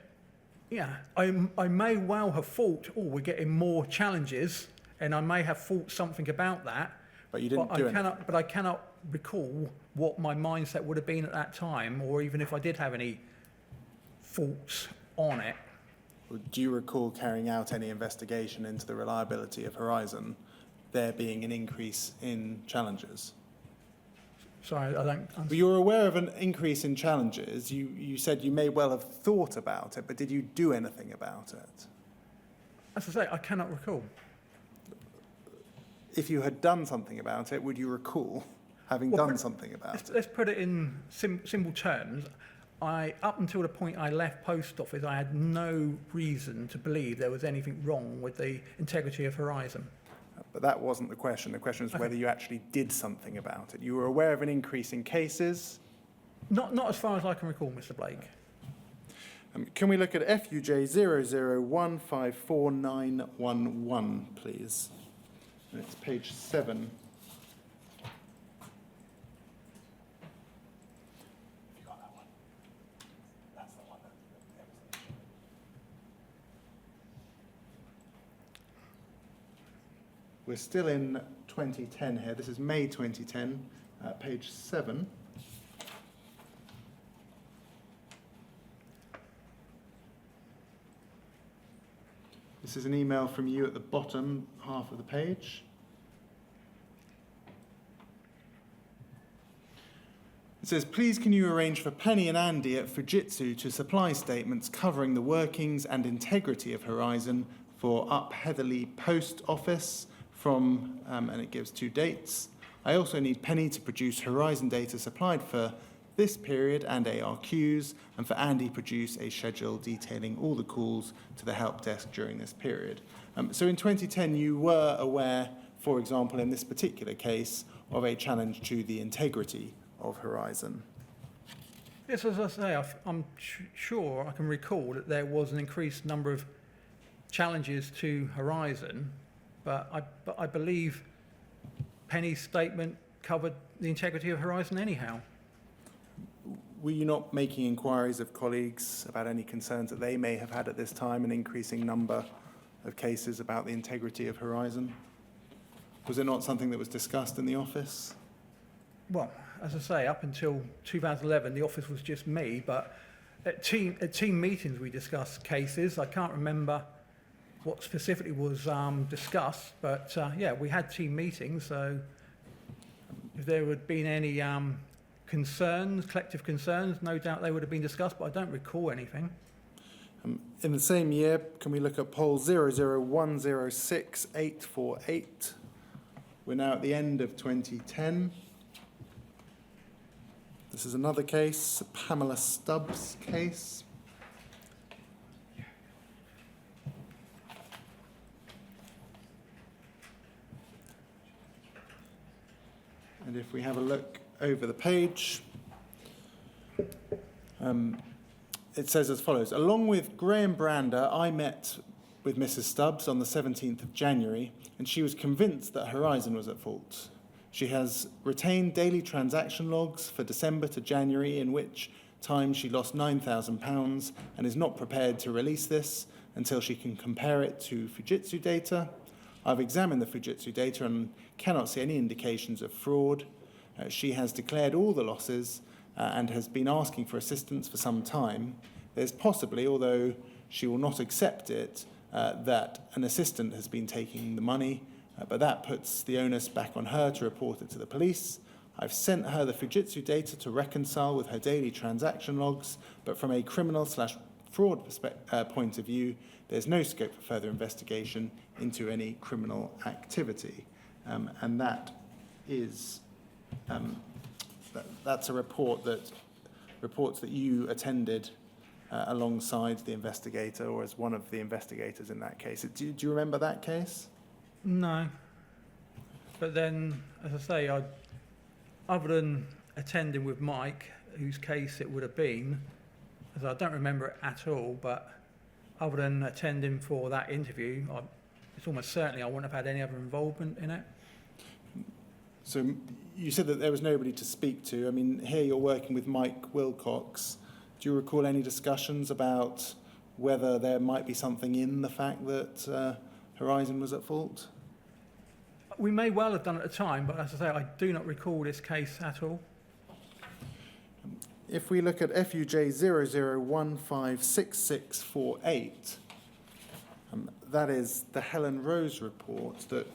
S3: yeah, I may well have thought, we're getting more challenges, and I may have thought something about that.
S1: But you didn't do anything.
S3: But I cannot recall what my mindset would have been at that time, or even if I did have any thoughts on it.
S1: Do you recall carrying out any investigation into the reliability of Horizon, there being an increase in challenges?
S3: Sorry, I don't...
S1: But you were aware of an increase in challenges. You said you may well have thought about it, but did you do anything about it?
S3: As I say, I cannot recall.
S1: If you had done something about it, would you recall having done something about it?
S3: Let's put it in simple terms. Up until the point I left post office, I had no reason to believe there was anything wrong with the integrity of Horizon.
S1: But that wasn't the question. The question was whether you actually did something about it. You were aware of an increase in cases?
S3: Not as far as I can recall, Mr. Blake.
S1: Can we look at FUJ 00154911, please? And it's page 7. We're still in 2010 here. This is May 2010, page 7. This is an email from you at the bottom half of the page. It says, please can you arrange for Penny and Andy at Fujitsu to supply statements covering the workings and integrity of Horizon for Up Heatherley Post Office from, and it gives 2 dates. I also need Penny to produce Horizon data supplied for this period and ARQs, and for Andy produce a schedule detailing all the calls to the help desk during this period. So in 2010, you were aware, for example, in this particular case, of a challenge to the integrity of Horizon.
S3: Yes, as I say, I'm sure I can recall that there was an increased number of challenges to Horizon, but I believe Penny's statement covered the integrity of Horizon anyhow.
S1: Were you not making inquiries of colleagues about any concerns that they may have had at this time, an increasing number of cases about the integrity of Horizon? Was it not something that was discussed in the office?
S3: Well, as I say, up until 2011, the office was just me, but at team meetings we discussed cases. I can't remember what specifically was discussed, but yeah, we had team meetings, so if there had been any concerns, collective concerns, no doubt they would have been discussed, but I don't recall anything.
S1: In the same year, can we look at poll 001068848? We're now at the end of 2010. This is another case, Pamela Stubbs case. And if we have a look over the page, it says as follows: along with Graham Brander, I met with Mrs. Stubbs on the 17th of January, and she was convinced that Horizon was at fault. She has retained daily transaction logs for December to January, in which time she lost £9,000, and is not prepared to release this until she can compare it to Fujitsu data. I've examined the Fujitsu data and cannot see any indications of fraud. She has declared all the losses and has been asking for assistance for some time. There's possibly, although she will not accept it, that an assistant has been taking the money, but that puts the onus back on her to report it to the police. I've sent her the Fujitsu data to reconcile with her daily transaction logs, but from a criminal/fraud point of view, there's no scope for further investigation into any criminal activity. And that is, that's a report that reports that you attended alongside the investigator, or as one of the investigators in that case. Do you remember that case?
S3: No. But then, as I say, other than attending with Mike, whose case it would have been, as I don't remember it at all, but other than attending for that interview, it's almost certainly I wouldn't have had any other involvement in it.
S1: So you said that there was nobody to speak to. I mean, here you're working with Mike Wilcox. Do you recall any discussions about whether there might be something in the fact that Horizon was at fault?
S3: We may well have done at the time, but as I say, I do not recall this case at all.
S1: If we look at FUJ 00156648, that is the Helen Rose report that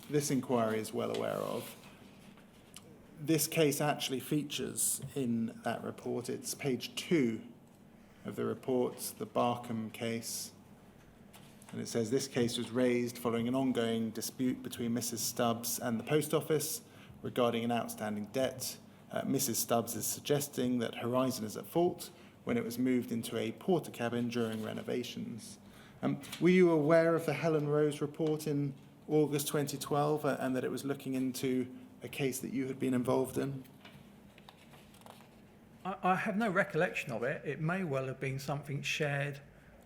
S1: this inquiry is well aware of. This case actually features in that report. It's page 2 of the report, the Barkham case. And it says this case was raised following an ongoing dispute between Mrs. Stubbs and the post office regarding an outstanding debt. Mrs. Stubbs is suggesting that Horizon is at fault when it was moved into a porter cabin during renovations. Were you aware of the Helen Rose report in August 2012 and that it was looking into a case that you had been involved in?
S3: I have no recollection of it. It may well have been something shared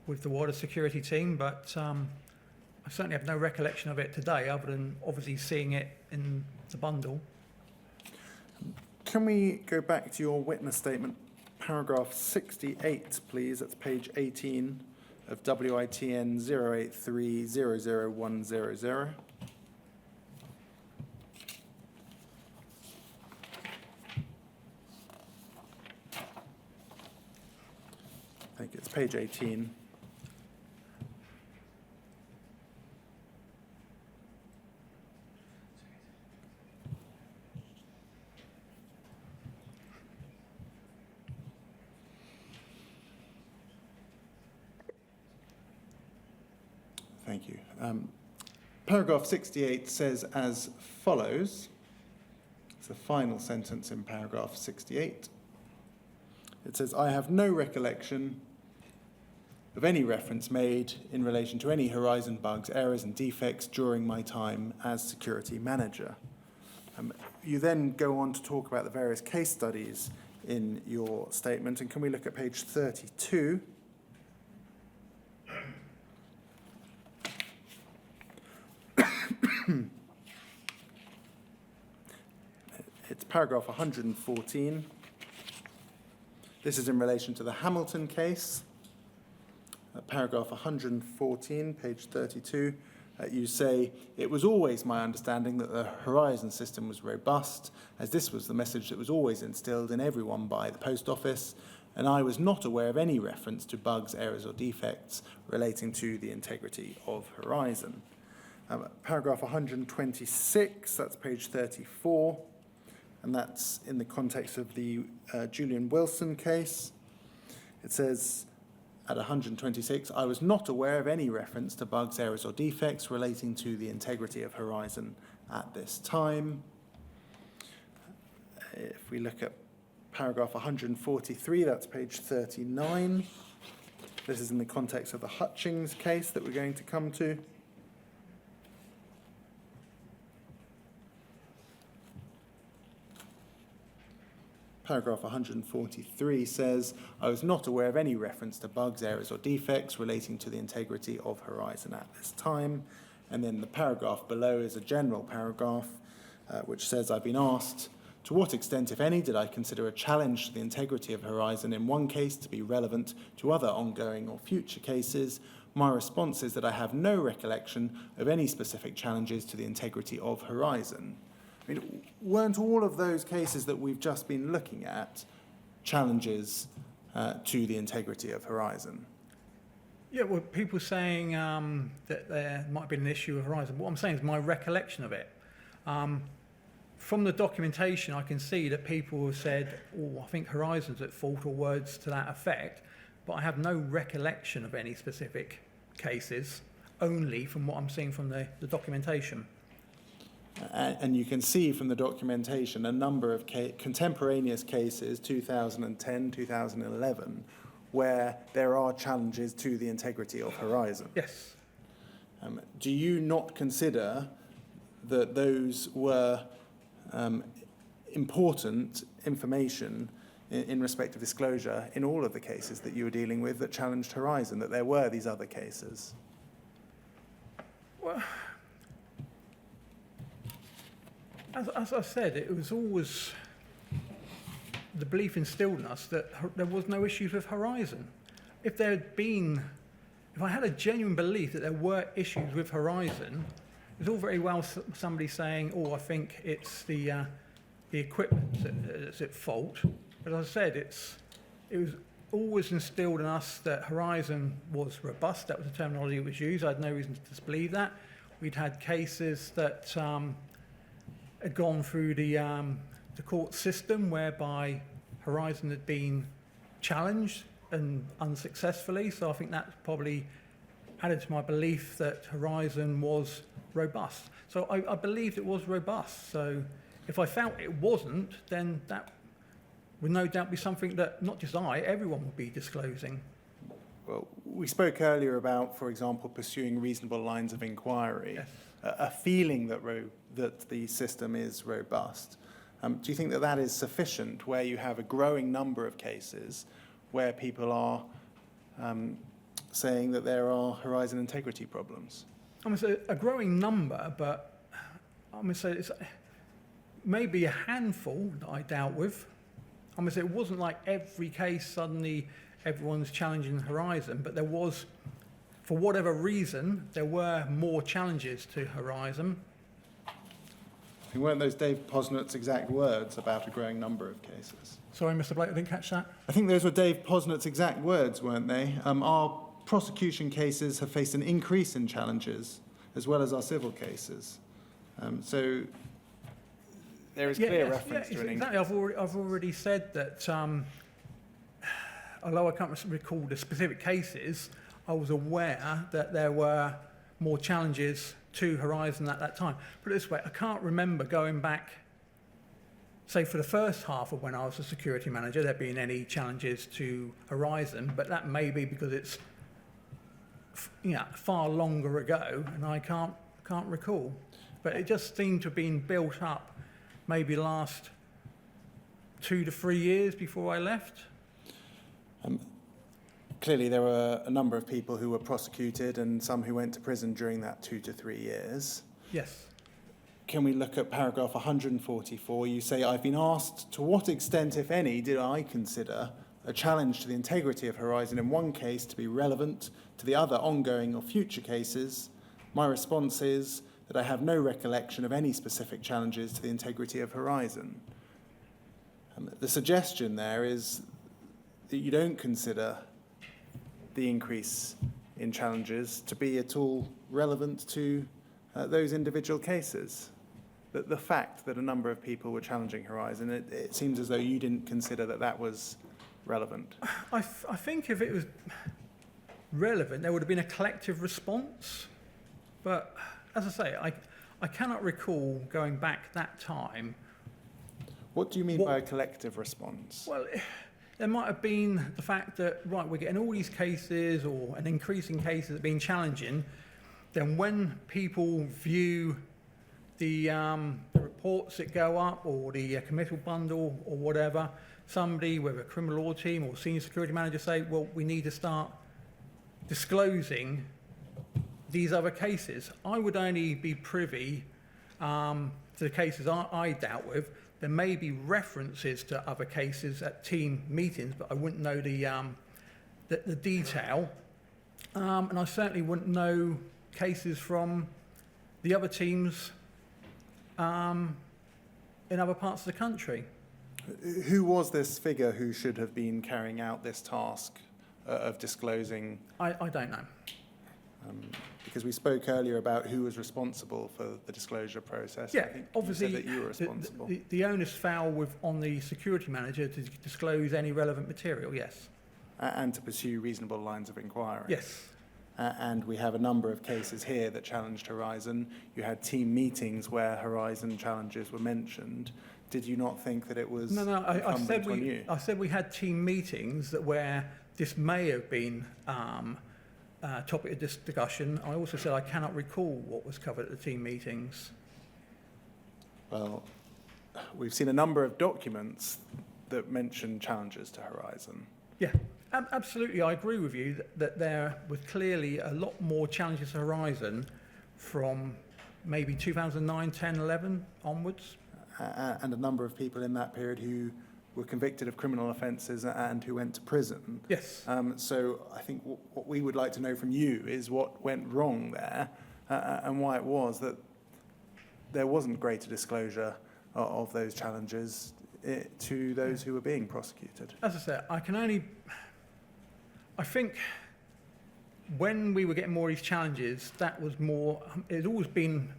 S3: with the wider security team, but I certainly have no recollection of it today, other than obviously seeing it in the bundle.
S1: Can we go back to your witness statement, paragraph 68, please? That's page 18 of WITN 083-00100. I think it's page 18. Thank you. Paragraph 68 says as follows. It's the final sentence in paragraph 68. It says, I have no recollection of any reference made in relation to any Horizon bugs, errors and defects during my time as security manager. You then go on to talk about the various case studies in your statement, and can we look at page 32? It's paragraph 114. This is in relation to the Hamilton case. Paragraph 114, page 32. You say, "It was always my understanding that the Horizon system was robust, as this was the message that was always instilled in everyone by the Post Office, and I was not aware of any reference to bugs, errors or defects relating to the integrity of Horizon." Paragraph 126, that's page 34, and that's in the context of the Julian Wilson case. It says, at 126, "I was not aware of any reference to bugs, errors or defects relating to the integrity of Horizon at this time." If we look at paragraph 143, that's page 39. This is in the context of the Hutchings case that we're going to come to. Paragraph 143 says, "I was not aware of any reference to bugs, errors or defects relating to the integrity of Horizon at this time." And then the paragraph below is a general paragraph which says, "I've been asked, to what extent, if any, did I consider a challenge to the integrity of Horizon in one case to be relevant to other ongoing or future cases? My response is that I have no recollection of any specific challenges to the integrity of Horizon." I mean, weren't all of those cases that we've just been looking at challenges to the integrity of Horizon?
S3: Yeah, well, people saying that there might have been an issue with Horizon. What I'm saying is my recollection of it. From the documentation, I can see that people have said, "Oh, I think Horizon's at fault," or words to that effect, but I have no recollection of any specific cases, only from what I'm seeing from the documentation.
S1: And you can see from the documentation a number of contemporaneous cases, 2010, 2011, where there are challenges to the integrity of Horizon.
S3: Yes.
S1: Do you not consider that those were important information in respect of disclosure in all of the cases that you were dealing with that challenged Horizon, that there were these other cases?
S3: Well, as I said, it was always the belief instilled in us that there was no issues with Horizon. If I had a genuine belief that there were issues with Horizon, it's all very well somebody saying, "Oh, I think it's the equipment that's at fault." But as I said, it was always instilled in us that Horizon was robust. That was the terminology that was used. I had no reason to disbelieve that. We'd had cases that had gone through the court system whereby Horizon had been challenged and unsuccessfully. So I think that probably added to my belief that Horizon was robust. So I believed it was robust. So if I felt it wasn't, then that would no doubt be something that not just everyone would be disclosing.
S1: Well, we spoke earlier about, for example, pursuing reasonable lines of inquiry,
S3: Yes.
S1: a feeling that the system is robust. Do you think that that is sufficient where you have a growing number of cases where people are saying that there are Horizon integrity problems?
S3: I mean, it's a growing number, but I mean, so it's maybe a handful that I dealt with. I mean, so it wasn't like every case suddenly everyone's challenging Horizon, but there was, for whatever reason, there were more challenges to Horizon.
S1: Weren't those Dave Posnet's exact words about a growing number of cases?
S3: Sorry, Mr. Blake, I didn't catch that.
S1: I think those were Dave Posnet's exact words, weren't they? Our prosecution cases have faced an increase in challenges, as well as our civil cases. So there is clear reference to an increase.
S3: Exactly. I've already said that, although I can't recall the specific cases, I was aware that there were more challenges to Horizon at that time. Put it this way, I can't remember going back, say for the first half of when I was a security manager, there being any challenges to Horizon, but that may be because it's far longer ago and I can't recall. But it just seemed to have been built up maybe last 2 to 3 years before I left.
S1: Clearly, there were a number of people who were prosecuted and some who went to prison during that 2 to 3 years.
S3: Yes.
S1: Can we look at paragraph 144? You say, "I've been asked to what extent, if any, did I consider a challenge to the integrity of Horizon in one case to be relevant to the other ongoing or future cases. My response is that I have no recollection of any specific challenges to the integrity of Horizon. The suggestion there is that you don't consider the increase in challenges to be at all relevant to those individual cases. That the fact that a number of people were challenging Horizon, it seems as though you didn't consider that that was relevant.
S3: I think if it was relevant, there would have been a collective response. But as I say, I cannot recall going back that time.
S1: What do you mean by a collective response?
S3: Well, there might have been the fact that, right, we're getting all these cases or an increase in cases that have been challenging. Then when people view the reports that go up or the committal bundle or whatever, somebody, whether a criminal law team or senior security manager say, well, we need to start disclosing these other cases. I would only be privy to the cases I dealt with. There may be references to other cases at team meetings, but I wouldn't know the detail. And I certainly wouldn't know cases from the other teams in other parts of the country.
S1: Who was this figure who should have been carrying out this task of disclosing?
S3: I don't know.
S1: Because we spoke earlier about who was responsible for the disclosure process.
S3: Yeah,
S1: I think
S3: obviously
S1: you said that you were responsible.
S3: the onus fell on the security manager to disclose any relevant material, yes.
S1: And to pursue reasonable lines of inquiry.
S3: Yes.
S1: And we have a number of cases here that challenged Horizon. You had team meetings where Horizon challenges were mentioned. Did you not think that it was incumbent on you?
S3: I said we had team meetings where this may have been topic of discussion. I also said I cannot recall what was covered at the team meetings.
S1: Well, we've seen a number of documents that mention challenges to Horizon.
S3: Yeah, absolutely. I agree with you that there was clearly a lot more challenges to Horizon from maybe 2009, 10, 11 onwards.
S1: And a number of people in that period who were convicted of criminal offences and who went to prison.
S3: Yes.
S1: So I think what we would like to know from you is what went wrong there and why it was that there wasn't greater disclosure of those challenges to those who were being prosecuted.
S3: As I said, I think when we were getting more of these challenges, that was more, it had always been,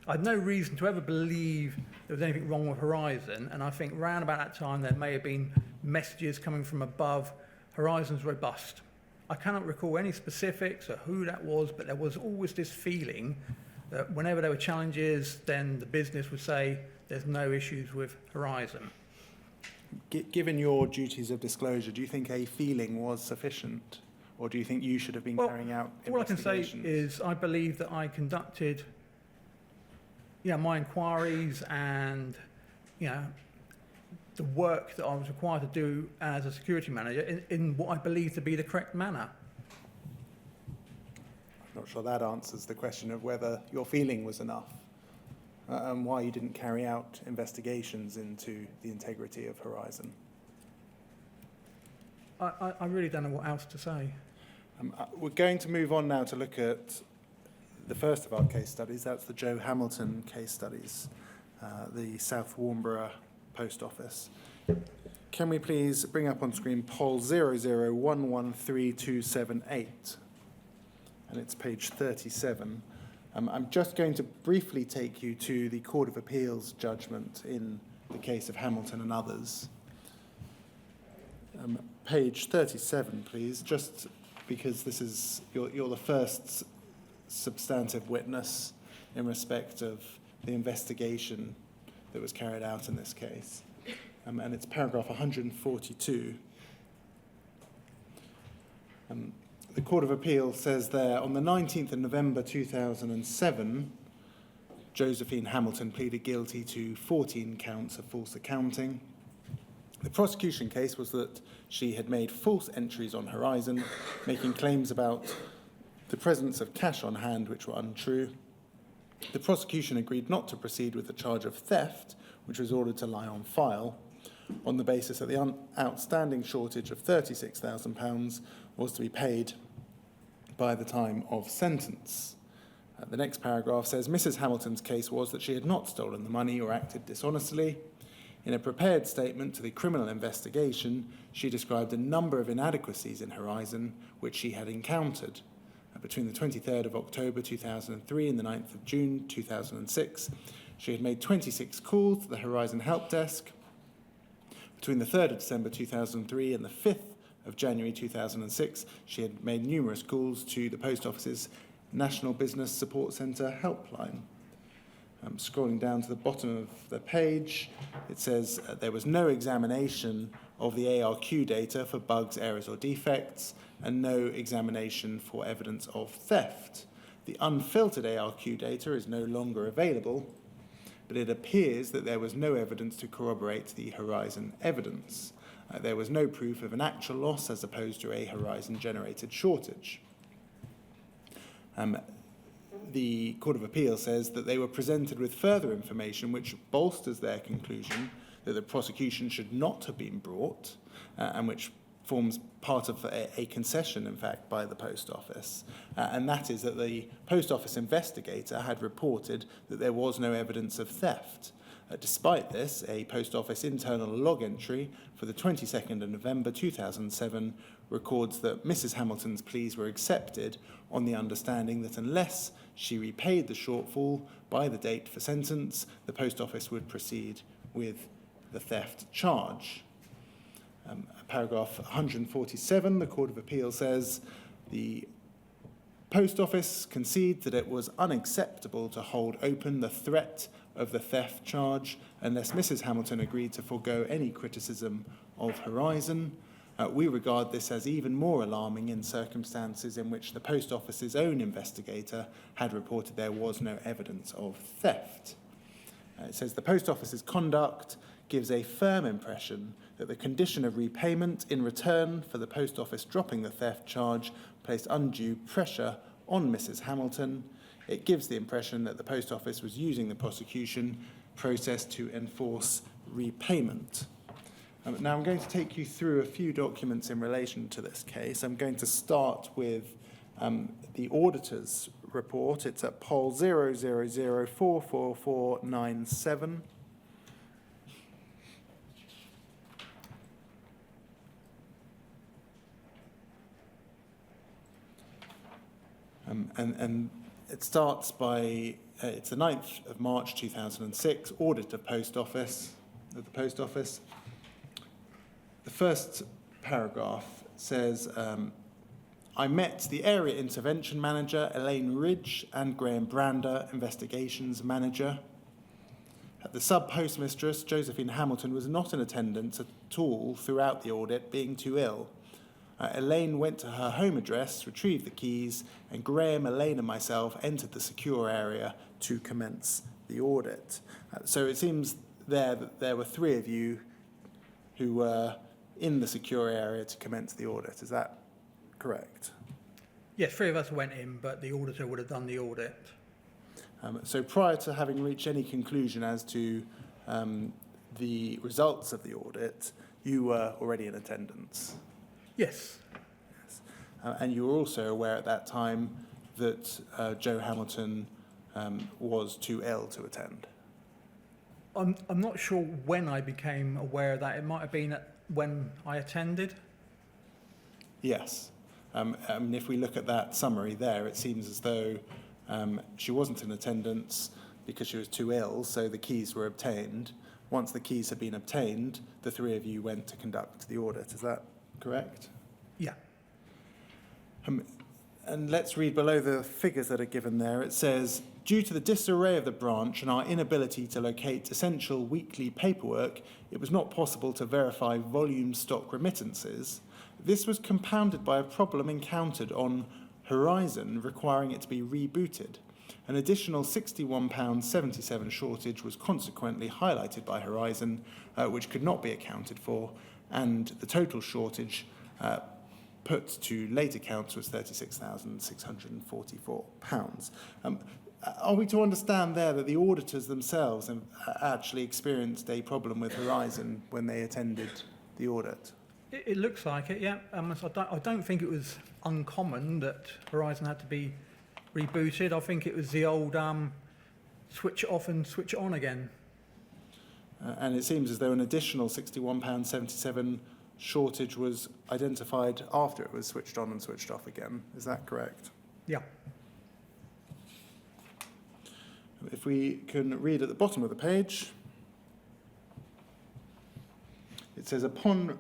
S3: I had no reason to ever believe there was anything wrong with Horizon, and I think round about that time there may have been messages coming from above, Horizon's robust. I cannot recall any specifics or who that was, but there was always this feeling that whenever there were challenges, then the business would say there's no issues with Horizon.
S1: Given your duties of disclosure, do you think a feeling was sufficient? Or do you think you should have been carrying out
S3: all I can say
S1: investigations?
S3: is I believe that I conducted my inquiries and the work that I was required to do as a security manager in what I believe to be the correct manner.
S1: I'm not sure that answers the question of whether your feeling was enough and why you didn't carry out investigations into the integrity of Horizon.
S3: I really don't know what else to say.
S1: We're going to move on now to look at the first of our case studies. That's the Joe Hamilton case studies, the South Warnborough Post Office. Can we please bring up on screen poll 00113278? And it's page 37. I'm just going to briefly take you to the Court of Appeal's judgment in the case of Hamilton and others. Page 37, please, just because this is, you're the first substantive witness in respect of the investigation that was carried out in this case. And it's paragraph 142. The Court of Appeal says there, on the 19th of November 2007, Josephine Hamilton pleaded guilty to 14 counts of false accounting. The prosecution case was that she had made false entries on Horizon, making claims about the presence of cash on hand which were untrue. The prosecution agreed not to proceed with the charge of theft, which was ordered to lie on file, on the basis that the outstanding shortage of £36,000 was to be paid by the time of sentence. The next paragraph says, Mrs. Hamilton's case was that she had not stolen the money or acted dishonestly. In a prepared statement to the criminal investigation, she described a number of inadequacies in Horizon which she had encountered. Between the 23rd of October 2003 and the 9th of June 2006, she had made 26 calls to the Horizon Help Desk. Between the 3rd of December 2003 and the 5th of January 2006, she had made numerous calls to the Post Office's National Business Support Centre helpline. Scrolling down to the bottom of the page, it says there was no examination of the ARQ data for bugs, errors or defects, and no examination for evidence of theft. The unfiltered ARQ data is no longer available, but it appears that there was no evidence to corroborate the Horizon evidence. There was no proof of an actual loss as opposed to a Horizon-generated shortage. The Court of Appeal says that they were presented with further information which bolsters their conclusion that the prosecution should not have been brought, and which forms part of a concession, in fact, by the Post Office. And that is that the Post Office investigator had reported that there was no evidence of theft. Despite this, a Post Office internal log entry for the 22nd of November 2007 records that Mrs. Hamilton's pleas were accepted on the understanding that unless she repaid the shortfall by the date for sentence, the Post Office would proceed with the theft charge. Paragraph 147, the Court of Appeal says the Post Office concedes that it was unacceptable to hold open the threat of the theft charge unless Mrs. Hamilton agreed to forego any criticism of Horizon. We regard this as even more alarming in circumstances in which the Post Office's own investigator had reported there was no evidence of theft. It says the Post Office's conduct gives a firm impression that the condition of repayment in return for the Post Office dropping the theft charge placed undue pressure on Mrs. Hamilton. It gives the impression that the Post Office was using the prosecution process to enforce repayment. Now I'm going to take you through a few documents in relation to this case. I'm going to start with the auditor's report. It's at Pol 0004447. And it starts by, it's the 9th of March 2006, audit of the Post Office. The first paragraph says, I met the Area Intervention Manager, Elaine Ridge, and Graham Brander, Investigations Manager. The sub-postmistress, Josephine Hamilton, was not in attendance at all throughout the audit, being too ill. Elaine went to her home address, retrieved the keys, and Graham, Elaine, and myself entered the secure area to commence the audit. So it seems there that there were 3 of you who were in the secure area to commence the audit. Is that correct?
S3: Yes, 3 of us went in, but the auditor would have done the audit.
S1: So prior to having reached any conclusion as to the results of the audit, you were already in attendance?
S3: Yes.
S1: And you were also aware at that time that Jo Hamilton was too ill to attend?
S3: I'm not sure when I became aware of that. It might have been when I attended.
S1: Yes. If we look at that summary there, it seems as though she wasn't in attendance because she was too ill, so the keys were obtained. Once the keys had been obtained, the 3 of you went to conduct the audit. Is that correct?
S3: Yeah.
S1: And let's read below the figures that are given there. It says, due to the disarray of the branch and our inability to locate essential weekly paperwork, it was not possible to verify volume stock remittances. This was compounded by a problem encountered on Horizon requiring it to be rebooted. An additional £61.77 shortage was consequently highlighted by Horizon, which could not be accounted for, and the total shortage put to late accounts was £36,644. Are we to understand there that the auditors themselves have actually experienced a problem with Horizon when they attended the audit?
S3: It looks like it, yeah. I don't think it was uncommon that Horizon had to be rebooted. I think it was the old switch off and switch on again.
S1: And it seems as though an additional £61.77 shortage was identified after it was switched on and switched off again. Is that correct?
S3: Yeah.
S1: If we can read at the bottom of the page, it says, upon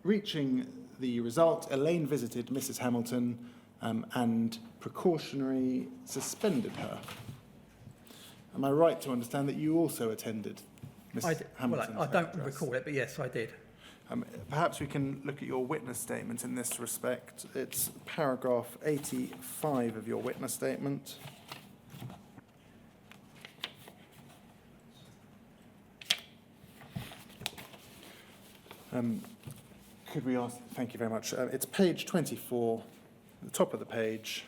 S1: reaching the result, Elaine visited Mrs. Hamilton and precautionary suspended her. Am I right to understand that you also attended Mrs. Hamilton's
S3: Well, I don't
S1: address?
S3: recall it, but yes, I did.
S1: Perhaps we can look at your witness statement in this respect. It's paragraph 85 of your witness statement. Could we ask, thank you very much. It's page 24, the top of the page.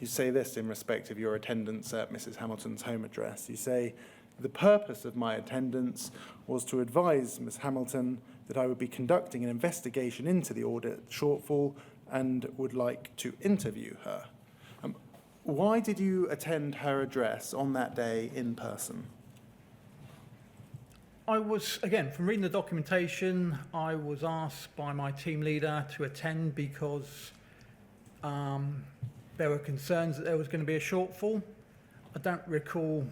S1: You say this in respect of your attendance at Mrs. Hamilton's home address. You say, the purpose of my attendance was to advise Miss Hamilton that I would be conducting an investigation into the audit shortfall and would like to interview her. Why did you attend her address on that day in person?
S3: I was, again, from reading the documentation, I was asked by my team leader to attend because there were concerns that there was going to be a shortfall. I don't recall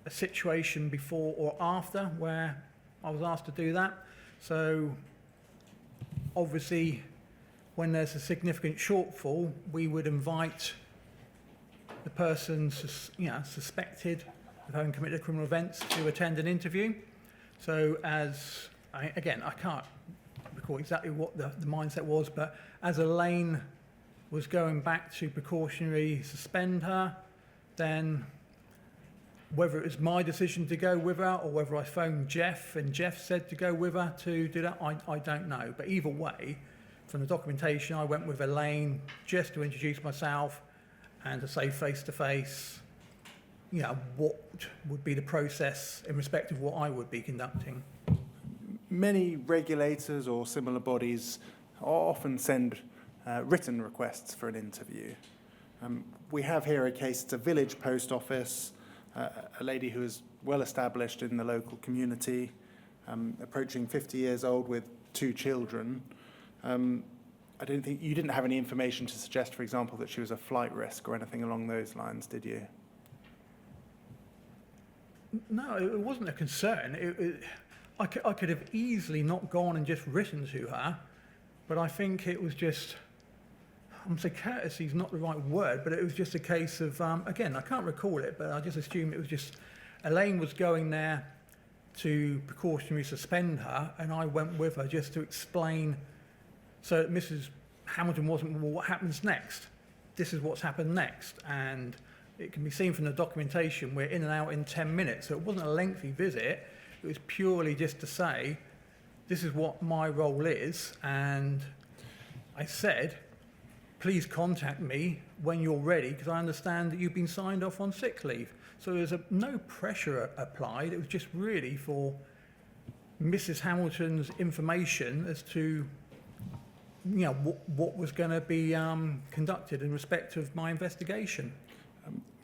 S3: a situation before or after where I was asked to do that. So obviously, when there's a significant shortfall, we would invite the person suspected of having committed criminal events to attend an interview. So I can't recall exactly what the mindset was, but as Elaine was going back to precautionary suspend her, then whether it was my decision to go with her or whether I phoned Jeff and Jeff said to go with her to do that, I don't know. But either way, from the documentation, I went with Elaine just to introduce myself and to say face-to-face, what would be the process in respect of what I would be conducting.
S1: Many regulators or similar bodies often send written requests for an interview. We have here a case, it's a village post office, a lady who is well established in the local community, approaching 50 years old with 2 children. I don't think you didn't have any information to suggest, for example, that she was a flight risk or anything along those lines, did you?
S3: No, it wasn't a concern. I could have easily not gone and just written to her, but I think it was just, I'm going to say courtesy is not the right word, but it was just a case of, again, I can't recall it, but I just assume it was just, Elaine was going there to precautionary suspend her, and I went with her just to explain, so that Mrs. Hamilton wasn't, well, what happens next? This is what's happened next. And it can be seen from the documentation, we're in and out in 10 minutes. So it wasn't a lengthy visit. It was purely just to say, this is what my role is. And I said, please contact me when you're ready, because I understand that you've been signed off on sick leave. So there's no pressure applied. It was just really for Mrs. Hamilton's information as to what was going to be conducted in respect of my investigation.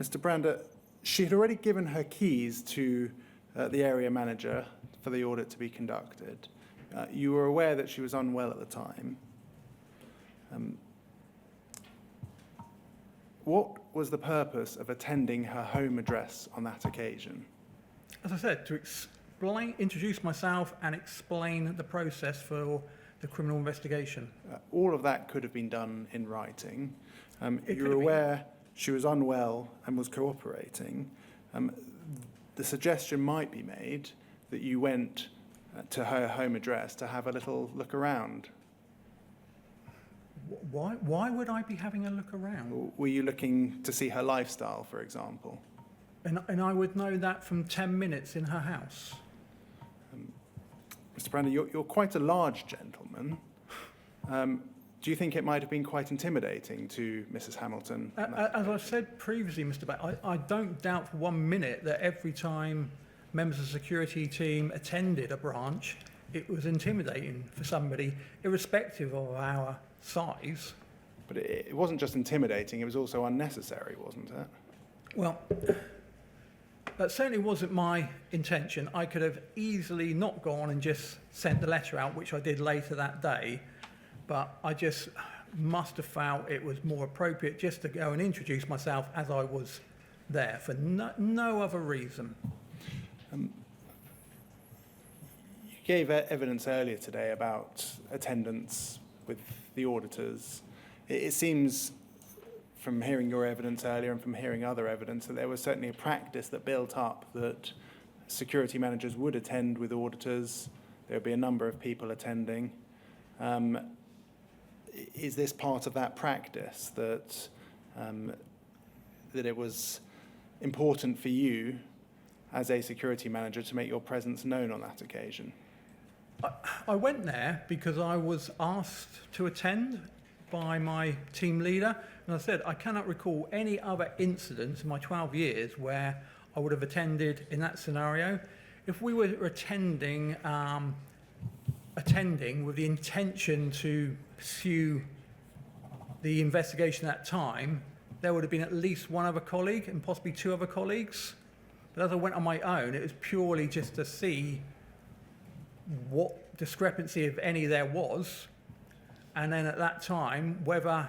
S1: Mr. Brander, she had already given her keys to the area manager for the audit to be conducted. You were aware that she was unwell at the time. What was the purpose of attending her home address on that occasion?
S3: As I said, to introduce myself and explain the process for the criminal investigation.
S1: All of that could have been done in writing.
S3: It
S1: You
S3: could
S1: were
S3: have been.
S1: aware she was unwell and was cooperating. The suggestion might be made that you went to her home address to have a little look around.
S3: Why would I be having a look around?
S1: Were you looking to see her lifestyle, for example?
S3: And I would know that from 10 minutes in her house.
S1: Mr. Brander, you're quite a large gentleman. Do you think it might have been quite intimidating to Mrs. Hamilton?
S3: As I've said previously, Mr. Batt, I don't doubt for 1 minute that every time members of the security team attended a branch, it was intimidating for somebody, irrespective of our size.
S1: But it wasn't just intimidating, it was also unnecessary, wasn't it?
S3: Well, that certainly wasn't my intention. I could have easily not gone and just sent the letter out, which I did later that day, but I just must have felt it was more appropriate just to go and introduce myself as I was there for no other reason.
S1: You gave evidence earlier today about attendance with the auditors. It seems, from hearing your evidence earlier and from hearing other evidence, that there was certainly a practice that built up that security managers would attend with auditors. There would be a number of people attending. Is this part of that practice, that it was important for you as a security manager to make your presence known on that occasion?
S3: I went there because I was asked to attend by my team leader, and I said I cannot recall any other incidents in my 12 years where I would have attended in that scenario. If we were attending with the intention to pursue the investigation at that time, there would have been at least one other colleague and possibly two other colleagues. But as I went on my own, it was purely just to see what discrepancy, if any, there was. And then at that time, whether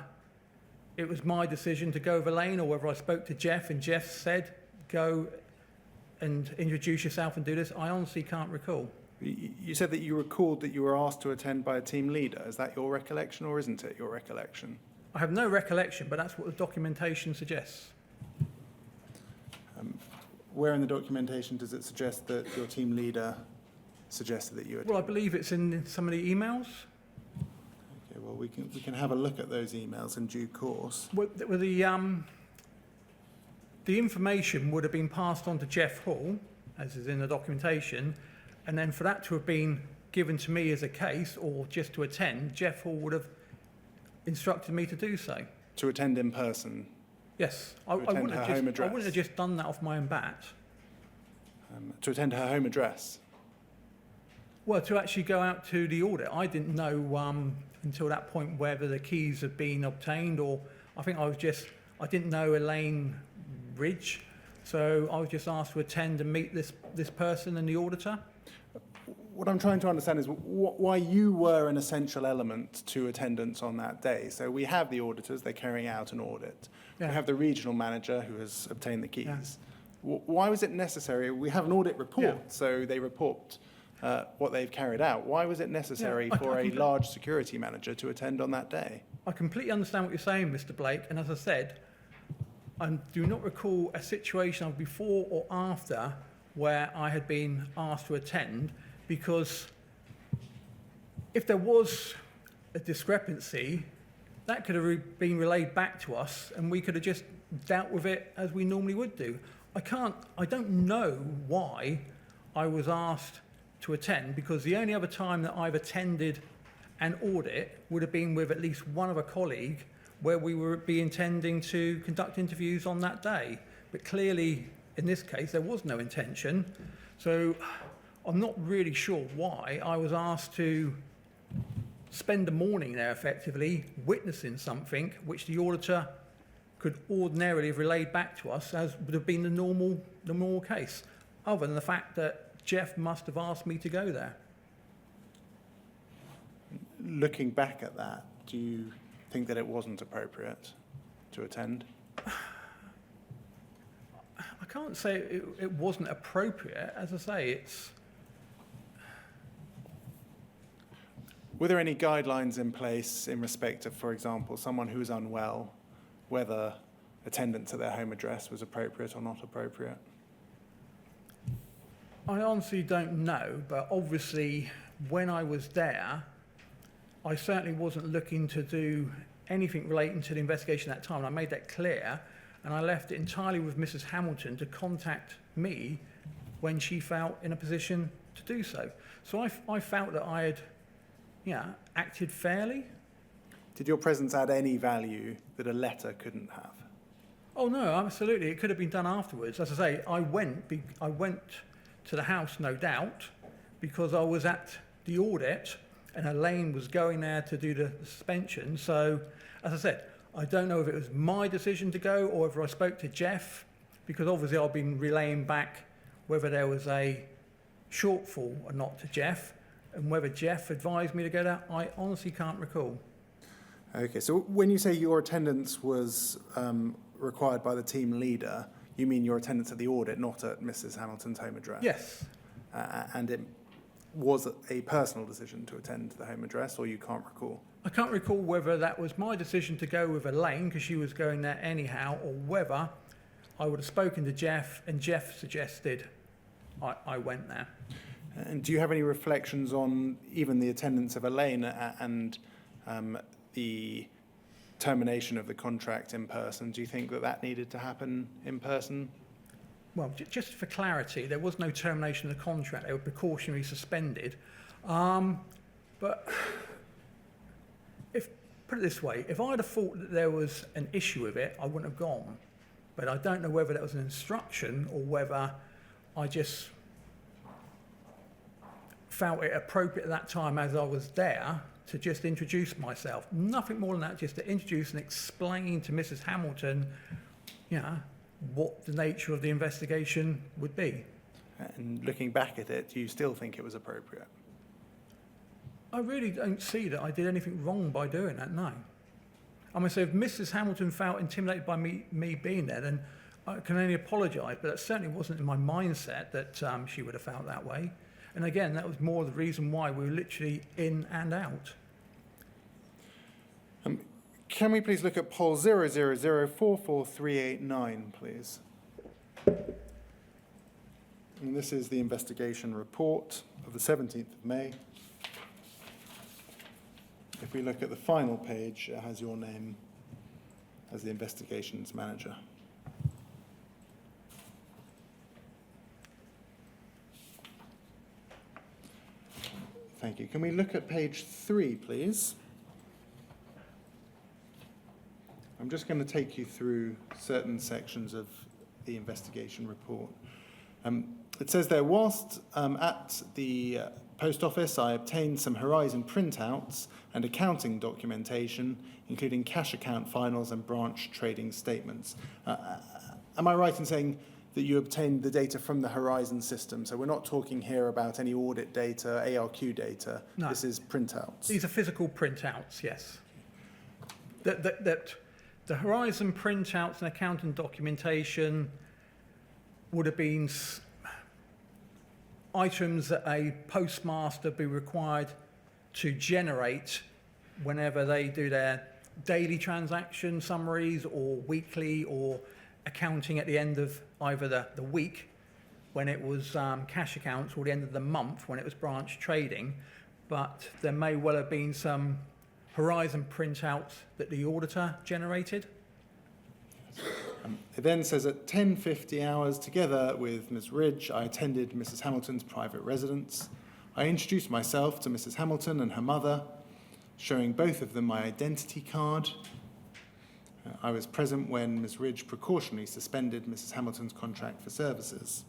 S3: it was my decision to go with Elaine or whether I spoke to Jeff and Jeff said, go and introduce yourself and do this, I honestly can't recall.
S1: You said that you recalled that you were asked to attend by a team leader. Is that your recollection or isn't it your recollection?
S3: I have no recollection, but that's what the documentation suggests.
S1: Where in the documentation does it suggest that your team leader suggested that you attend?
S3: Well, I believe it's in some of the emails.
S1: Okay, well, we can have a look at those emails in due course.
S3: Well, the information would have been passed on to Jeff Hall, as is in the documentation, and then for that to have been given to me as a case or just to attend, Jeff Hall would have instructed me to do so.
S1: To attend in person?
S3: Yes, I
S1: attend
S3: wouldn't
S1: her
S3: have
S1: home
S3: just, I
S1: address.
S3: wouldn't have just done that off my own bat.
S1: To attend her home address?
S3: Well, to actually go out to the audit, I didn't know until that point whether the keys had been obtained, or I think I didn't know Elaine Ridge, so I was just asked to attend and meet this person and the auditor.
S1: What I'm trying to understand is why you were an essential element to attendance on that day. So we have the auditors, they're carrying out an audit.
S3: Yeah.
S1: We have the regional manager who has obtained the keys.
S3: Yeah.
S1: Why was it necessary? We have an audit report,
S3: Yeah.
S1: so they report what they've carried out. Why was it necessary
S3: Yeah,
S1: for a large security manager to attend on that day?
S3: I completely understand what you're saying, Mr. Blake, and as I said, I do not recall a situation of before or after where I had been asked to attend, because if there was a discrepancy, that could have been relayed back to us and we could have just dealt with it as we normally would do. I don't know why I was asked to attend, because the only other time that I've attended an audit would have been with at least one other colleague where we would be intending to conduct interviews on that day. But clearly, in this case, there was no intention. So I'm not really sure why I was asked to spend the morning there effectively witnessing something which the auditor could ordinarily have relayed back to us as would have been the normal case, other than the fact that Jeff must have asked me to go there.
S1: Looking back at that, do you think that it wasn't appropriate to attend?
S3: I can't say it wasn't appropriate. As I say, it's...
S1: Were there any guidelines in place in respect of, for example, someone who was unwell, whether attendance at their home address was appropriate or not appropriate?
S3: I honestly don't know, but obviously when I was there, I certainly wasn't looking to do anything relating to the investigation at that time. I made that clear, and I left it entirely with Mrs. Hamilton to contact me when she felt in a position to do so. So I felt that I had acted fairly.
S1: Did your presence add any value that a letter couldn't have?
S3: Oh no, absolutely. It could have been done afterwards. As I say, I went to the house, no doubt, because I was at the audit, and Elaine was going there to do the suspension. So, as I said, I don't know if it was my decision to go or whether I spoke to Jeff, because obviously I've been relaying back whether there was a shortfall or not to Jeff, and whether Jeff advised me to go there, I honestly can't recall.
S1: Okay, so when you say your attendance was required by the team leader, you mean your attendance at the audit, not at Mrs. Hamilton's home address?
S3: Yes.
S1: And it was a personal decision to attend the home address, or you can't recall?
S3: I can't recall whether that was my decision to go with Elaine, because she was going there anyhow, or whether I would have spoken to Jeff and Jeff suggested I went there.
S1: And do you have any reflections on even the attendance of Elaine and the termination of the contract in person? Do you think that that needed to happen in person?
S3: Well, just for clarity, there was no termination of the contract. They were precautionary suspended. But put it this way, if I'd have thought that there was an issue with it, I wouldn't have gone. But I don't know whether that was an instruction or whether I just felt it appropriate at that time as I was there to just introduce myself. Nothing more than that, just to introduce and explain to Mrs. Hamilton, what the nature of the investigation would be.
S1: And looking back at it, do you still think it was appropriate?
S3: I really don't see that I did anything wrong by doing that, no. I mean, so if Mrs. Hamilton felt intimidated by me being there, then I can only apologise, but that certainly wasn't in my mindset that she would have felt that way. And again, that was more the reason why we were literally in and out.
S1: Can we please look at poll 0004439, please? And this is the investigation report of the 17th of May. If we look at the final page, it has your name as the investigations manager. Thank you. Can we look at page 3, please? I'm just going to take you through certain sections of the investigation report. It says there, whilst at the post office, I obtained some Horizon printouts and accounting documentation, including cash account finals and branch trading statements. Am I right in saying that you obtained the data from the Horizon system? So we're not talking here about any audit data, ARQ data.
S3: No.
S1: This is printouts.
S3: These are physical printouts, yes. The Horizon printouts and accounting documentation would have been items that a postmaster be required to generate whenever they do their daily transaction summaries or weekly or accounting at the end of either the week when it was cash accounts or the end of the month when it was branch trading. But there may well have been some Horizon printouts that the auditor generated.
S1: It then says at 10:50 hours, together with Ms. Ridge, I attended Mrs. Hamilton's private residence. I introduced myself to Mrs. Hamilton and her mother, showing both of them my identity card. I was present when Ms. Ridge precautionally suspended Mrs. Hamilton's contract for services.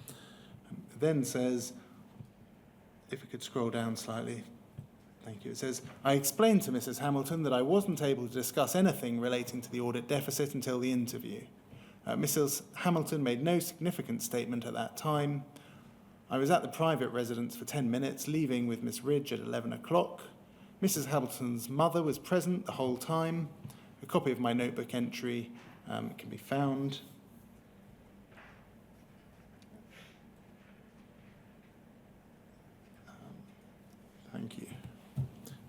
S1: It then says, if we could scroll down slightly, thank you. It says, I explained to Mrs. Hamilton that I wasn't able to discuss anything relating to the audit deficit until the interview. Mrs. Hamilton made no significant statement at that time. I was at the private residence for 10 minutes, leaving with Miss Ridge at 11 o'clock. Mrs. Hamilton's mother was present the whole time. A copy of my notebook entry can be found. Thank you.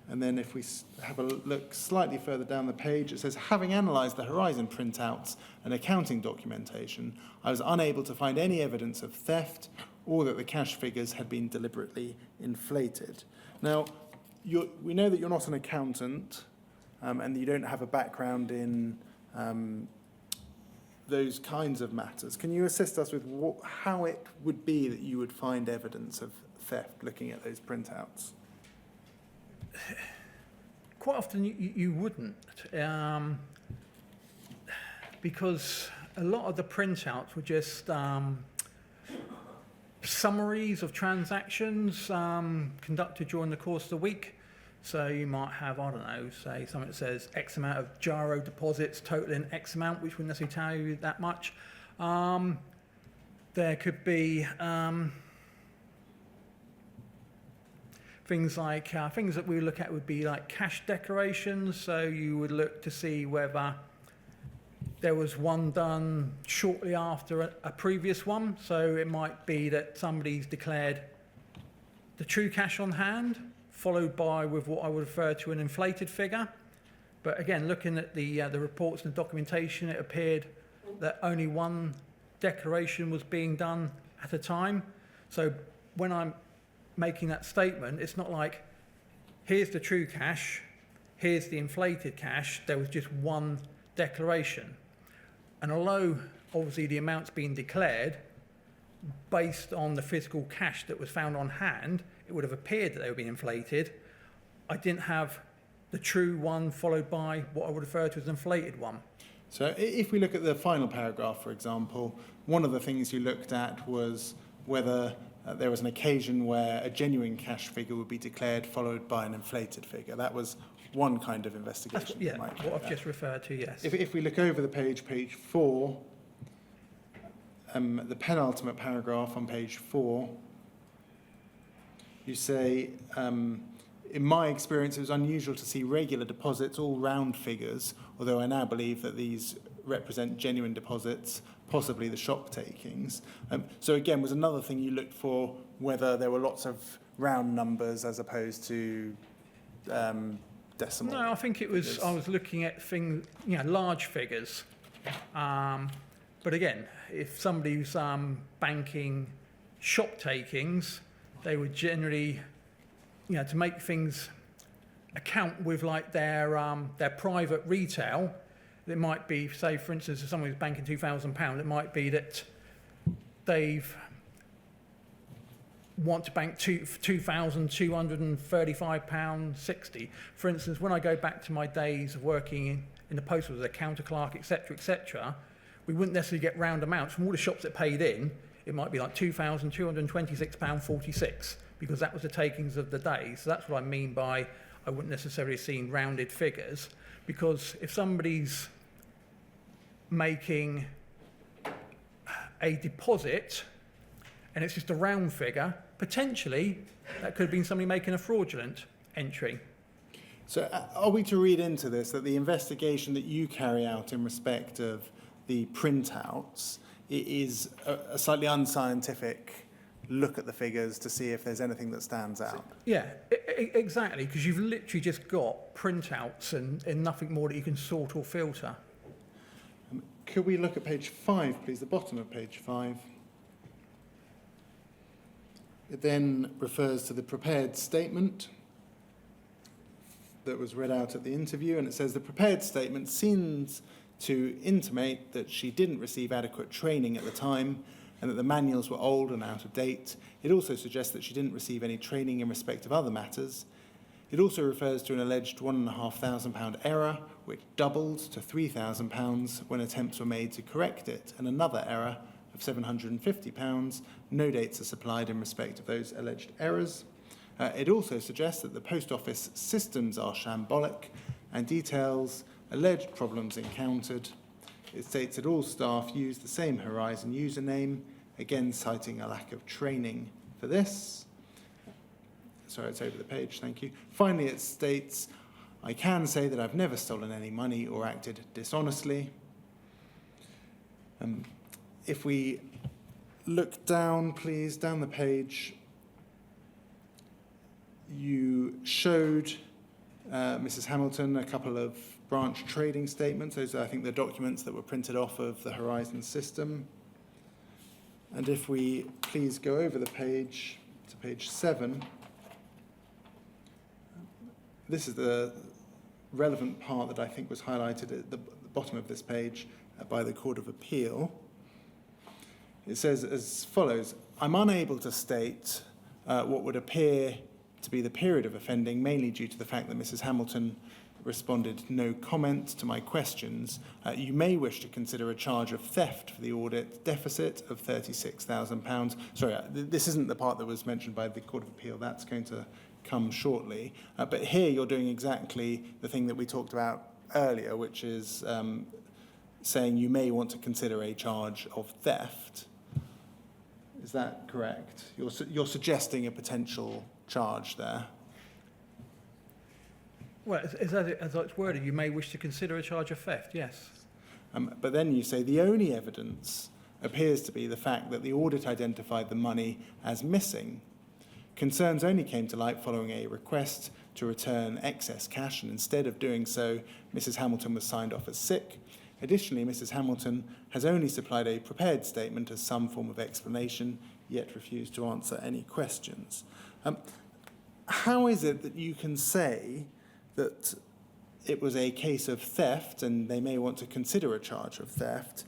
S1: And then if we have a look slightly further down the page, it says, having analysed the Horizon printouts and accounting documentation, I was unable to find any evidence of theft or that the cash figures had been deliberately inflated. Now, we know that you're not an accountant and you don't have a background in those kinds of matters. Can you assist us with how it would be that you would find evidence of theft looking at those printouts?
S3: Quite often you wouldn't, because a lot of the printouts were just summaries of transactions conducted during the course of the week. So you might have, I don't know, say something that says X amount of gyro deposits totaling X amount, which wouldn't necessarily tell you that much. There could be things like, things that we look at would be like cash declarations. So you would look to see whether there was one done shortly after a previous one. So it might be that somebody's declared the true cash on hand, followed by with what I would refer to an inflated figure. But again, looking at the reports and the documentation, it appeared that only one declaration was being done at a time. So when I'm making that statement, it's not like, here's the true cash, here's the inflated cash. There was just one declaration. And although obviously the amount's being declared based on the physical cash that was found on hand, it would have appeared that they were being inflated. I didn't have the true one followed by what I would refer to as an inflated one.
S1: So if we look at the final paragraph, for example, one of the things you looked at was whether there was an occasion where a genuine cash figure would be declared followed by an inflated figure. That was one kind of investigation.
S3: Yeah, what I've just referred to, yes.
S1: If we look over the page 4, the penultimate paragraph on page 4, you say, in my experience, it was unusual to see regular deposits, all round figures, although I now believe that these represent genuine deposits, possibly the shop takings. So again, was another thing you looked for, whether there were lots of round numbers as opposed to decimal?
S3: No, I think it was,
S1: figures.
S3: I was looking at things, large figures. But again, if somebody's banking shop takings, they would generally, to make things account with like their private retail, it might be, say, for instance, if someone who's banking £2,000, it might be that they've want to bank £2,235.60. For instance, when I go back to my days of working in the post as a counter clerk, etc., we wouldn't necessarily get round amounts from all the shops that paid in. It might be like £2,226.46 because that was the takings of the day. So that's what I mean by I wouldn't necessarily have seen rounded figures, because if somebody's making a deposit and it's just a round figure, potentially that could have been somebody making a fraudulent entry.
S1: So are we to read into this that the investigation that you carry out in respect of the printouts is a slightly unscientific look at the figures to see if there's anything that stands out?
S3: Yeah, exactly, because you've literally just got printouts and nothing more that you can sort or filter.
S1: Could we look at page 5, please, the bottom of page 5? It then refers to the prepared statement that was read out at the interview, and it says the prepared statement seems to intimate that she didn't receive adequate training at the time and that the manuals were old and out of date. It also suggests that she didn't receive any training in respect of other matters. It also refers to an alleged £1,500 error, which doubled to £3,000 when attempts were made to correct it, and another error of £750. No dates are supplied in respect of those alleged errors. It also suggests that the post office systems are shambolic and details alleged problems encountered. It states that all staff use the same Horizon username, again citing a lack of training for this. Sorry, it's over the page, thank you. Finally, it states, I can say that I've never stolen any money or acted dishonestly. If we look down, please, down the page, you showed Mrs. Hamilton a couple of branch trading statements. Those are, I think, the documents that were printed off of the Horizon system. And if we please go over the page to page 7, this is the relevant part that I think was highlighted at the bottom of this page by the Court of Appeal. It says as follows, I'm unable to state what would appear to be the period of offending, mainly due to the fact that Mrs. Hamilton responded no comment to my questions, you may wish to consider a charge of theft for the audit deficit of £36,000. Sorry, this isn't the part that was mentioned by the Court of Appeal. That's going to come shortly. But here you're doing exactly the thing that we talked about earlier, which is saying you may want to consider a charge of theft. Is that correct? You're suggesting a potential charge there.
S3: Well, as it's worded, you may wish to consider a charge of theft, yes.
S1: But then you say the only evidence appears to be the fact that the audit identified the money as missing. Concerns only came to light following a request to return excess cash, and instead of doing so, Mrs. Hamilton was signed off as sick. Additionally, Mrs. Hamilton has only supplied a prepared statement as some form of explanation, yet refused to answer any questions. How is it that you can say that it was a case of theft and they may want to consider a charge of theft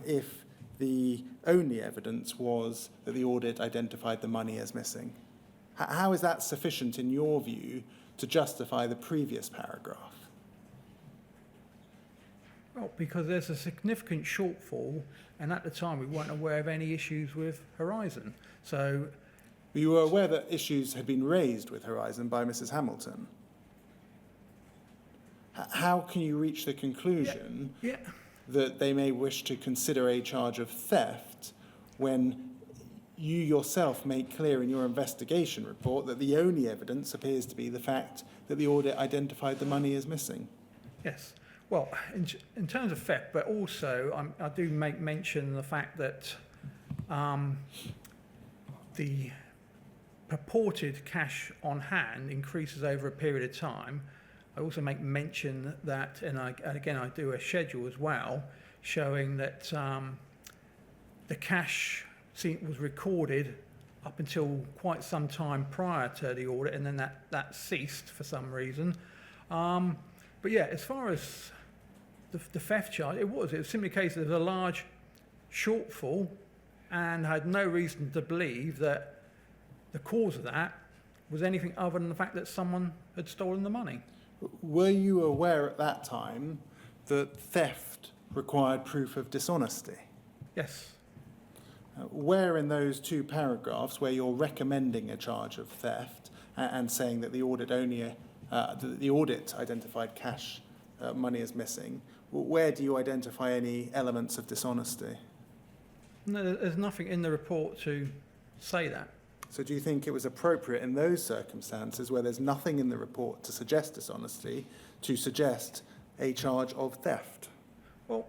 S1: if the only evidence was that the audit identified the money as missing? How is that sufficient in your view to justify the previous paragraph?
S3: Well, because there's a significant shortfall, and at the time we weren't aware of any issues with Horizon. So
S1: you were aware that issues had been raised with Horizon by Mrs. Hamilton. How can you reach the conclusion that they may wish to consider a charge of theft when you yourself made clear in your investigation report that the only evidence appears to be the fact that the audit identified the money as missing?
S3: Yes. Well, in terms of theft, but also I do make mention of the fact that the purported cash on hand increases over a period of time. I also make mention that, and again I do a schedule as well, showing that the cash was recorded up until quite some time prior to the audit, and then that ceased for some reason. But yeah, as far as the theft charge, it was simply a case of there was a large shortfall, and I had no reason to believe that the cause of that was anything other than the fact that someone had stolen the money.
S1: Were you aware at that time that theft required proof of dishonesty?
S3: Yes.
S1: Where in those two paragraphs where you're recommending a charge of theft and saying that the audit only the audit identified cash money as missing, where do you identify any elements of dishonesty?
S3: No, there's nothing in the report to say that.
S1: So do you think it was appropriate in those circumstances where there's nothing in the report to suggest dishonesty to suggest a charge of theft?
S3: Well,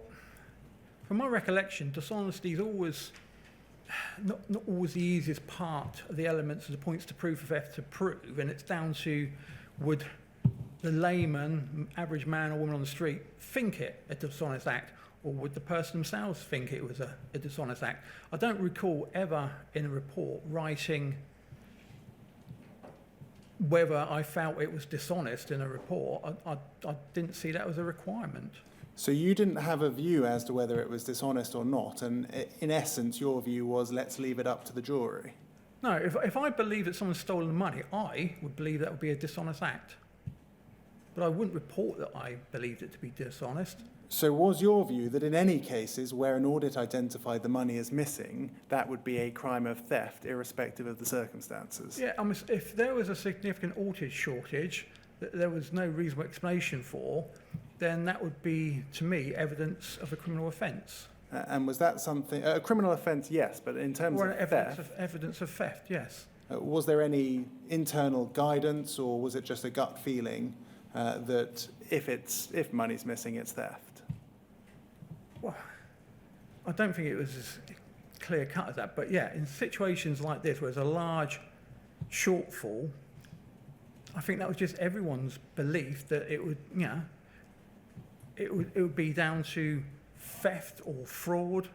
S3: from my recollection, dishonesty is always not always the easiest part of the elements of the points to proof of theft to prove, and it's down to would the layman, average man or woman on the street, think it a dishonest act, or would the person themselves think it was a dishonest act? I don't recall ever in a report writing whether I felt it was dishonest in a report. I didn't see that as a requirement.
S1: So you didn't have a view as to whether it was dishonest or not, and in essence your view was let's leave it up to the jury.
S3: No, if I believe that someone's stolen the money, I would believe that would be a dishonest act. But I wouldn't report that I believed it to be dishonest.
S1: So was your view that in any cases where an audit identified the money as missing, that would be a crime of theft, irrespective of the circumstances?
S3: Yeah, if there was a significant audit shortage that there was no reasonable explanation for, then that would be, to me, evidence of a criminal offence.
S1: And was that something, a criminal offence, yes, but in terms
S3: Or
S1: of theft?
S3: Evidence of theft, yes.
S1: Was there any internal guidance, or was it just a gut feeling that if money's missing, it's theft?
S3: Well, I don't think it was as clear cut as that, but yeah, in situations like this where there's a large shortfall, I think that was just everyone's belief that it would, it would be down to theft or fraud.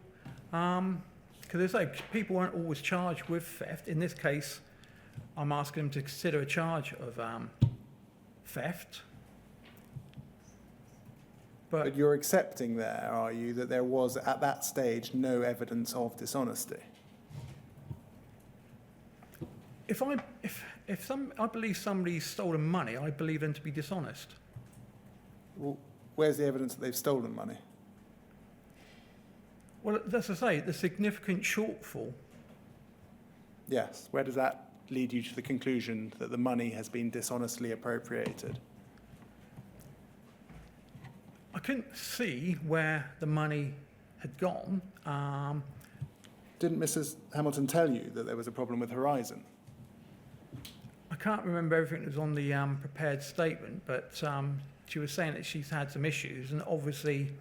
S3: Because as I say, people weren't always charged with theft. In this case, I'm asking them to consider a charge of theft.
S1: But you're accepting there, are you, that there was at that stage no evidence of dishonesty?
S3: I believe somebody's stolen money, I believe them to be dishonest.
S1: Well, where's the evidence that they've stolen money?
S3: Well, as I say, the significant shortfall.
S1: Yes. Where does that lead you to the conclusion that the money has been dishonestly appropriated?
S3: I couldn't see where the money had gone.
S1: Didn't Mrs. Hamilton tell you that there was a problem with Horizon?
S3: I can't remember everything that was on the prepared statement, but she was saying that she's had some issues, and obviously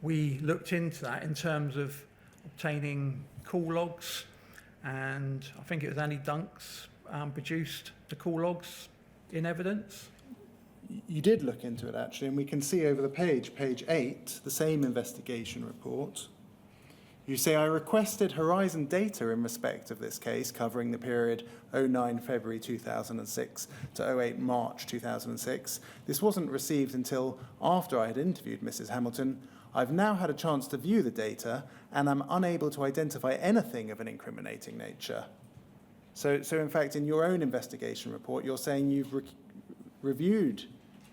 S3: we looked into that in terms of obtaining call logs, and I think it was Annie Dunks produced the call logs in evidence.
S1: You did look into it, actually, and we can see over the page 8, the same investigation report. You say, I requested Horizon data in respect of this case, covering the period 09 February 2006 to 08 March 2006. This wasn't received until after I had interviewed Mrs. Hamilton. I've now had a chance to view the data, and I'm unable to identify anything of an incriminating nature. So in fact, in your own investigation report, you're saying you've reviewed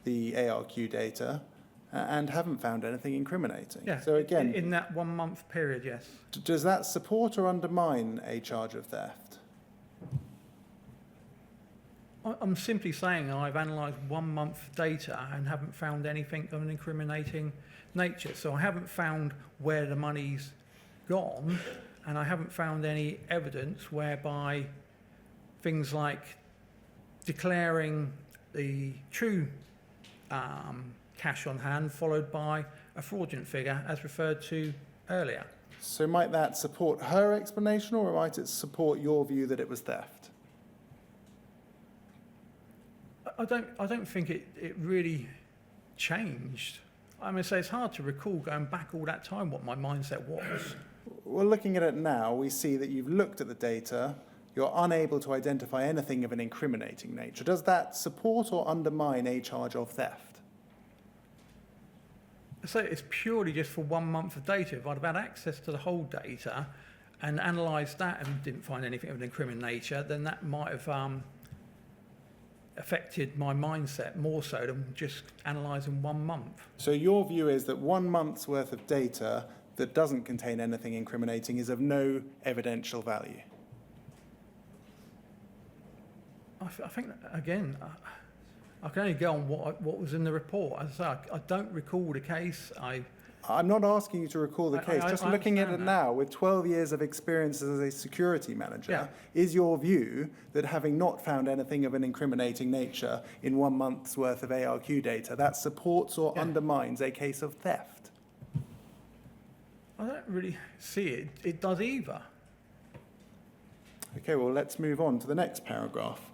S1: the ARQ data and haven't found anything incriminating.
S3: Yeah,
S1: So again,
S3: in that 1 month period, yes.
S1: does that support or undermine a charge of theft?
S3: I'm simply saying I've analysed 1 month data and haven't found anything of an incriminating nature. So I haven't found where the money's gone, and I haven't found any evidence whereby things like declaring the true cash on hand followed by a fraudulent figure as referred to earlier.
S1: So might that support her explanation, or might it support your view that it was theft?
S3: I don't think it really changed. I mean, so it's hard to recall going back all that time what my mindset was.
S1: Well, looking at it now, we see that you've looked at the data, you're unable to identify anything of an incriminating nature. Does that support or undermine a charge of theft?
S3: So it's purely just for 1 month of data. If I'd have had access to the whole data and analysed that and didn't find anything of an incriminating nature, then that might have affected my mindset more so than just analysing 1 month.
S1: So your view is that 1 month's worth of data that doesn't contain anything incriminating is of no evidential value?
S3: I think, again, I can only go on what was in the report. As I say, I don't recall the case.
S1: I'm not asking you to recall the case, just
S3: I
S1: looking at it
S3: understand that.
S1: now, with 12 years of experience as a security manager,
S3: Yeah.
S1: is your view that having not found anything of an incriminating nature in 1 month's worth of ARQ data, that supports or
S3: Yeah.
S1: undermines a case of theft?
S3: I don't really see it does either.
S1: Okay, well, let's move on to the next paragraph.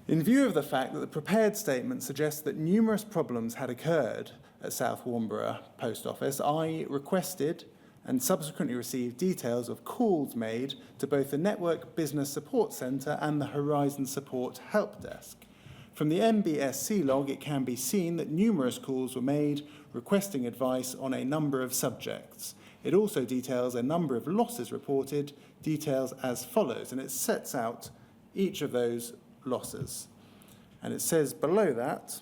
S1: In view of the fact that the prepared statement suggests that numerous problems had occurred at South Warnborough Post Office, I requested and subsequently received details of calls made to both the Network Business Support Centre and the Horizon Support Help Desk. From the MBSC log, it can be seen that numerous calls were made requesting advice on a number of subjects. It also details a number of losses reported, details as follows, and it sets out each of those losses. And it says below that,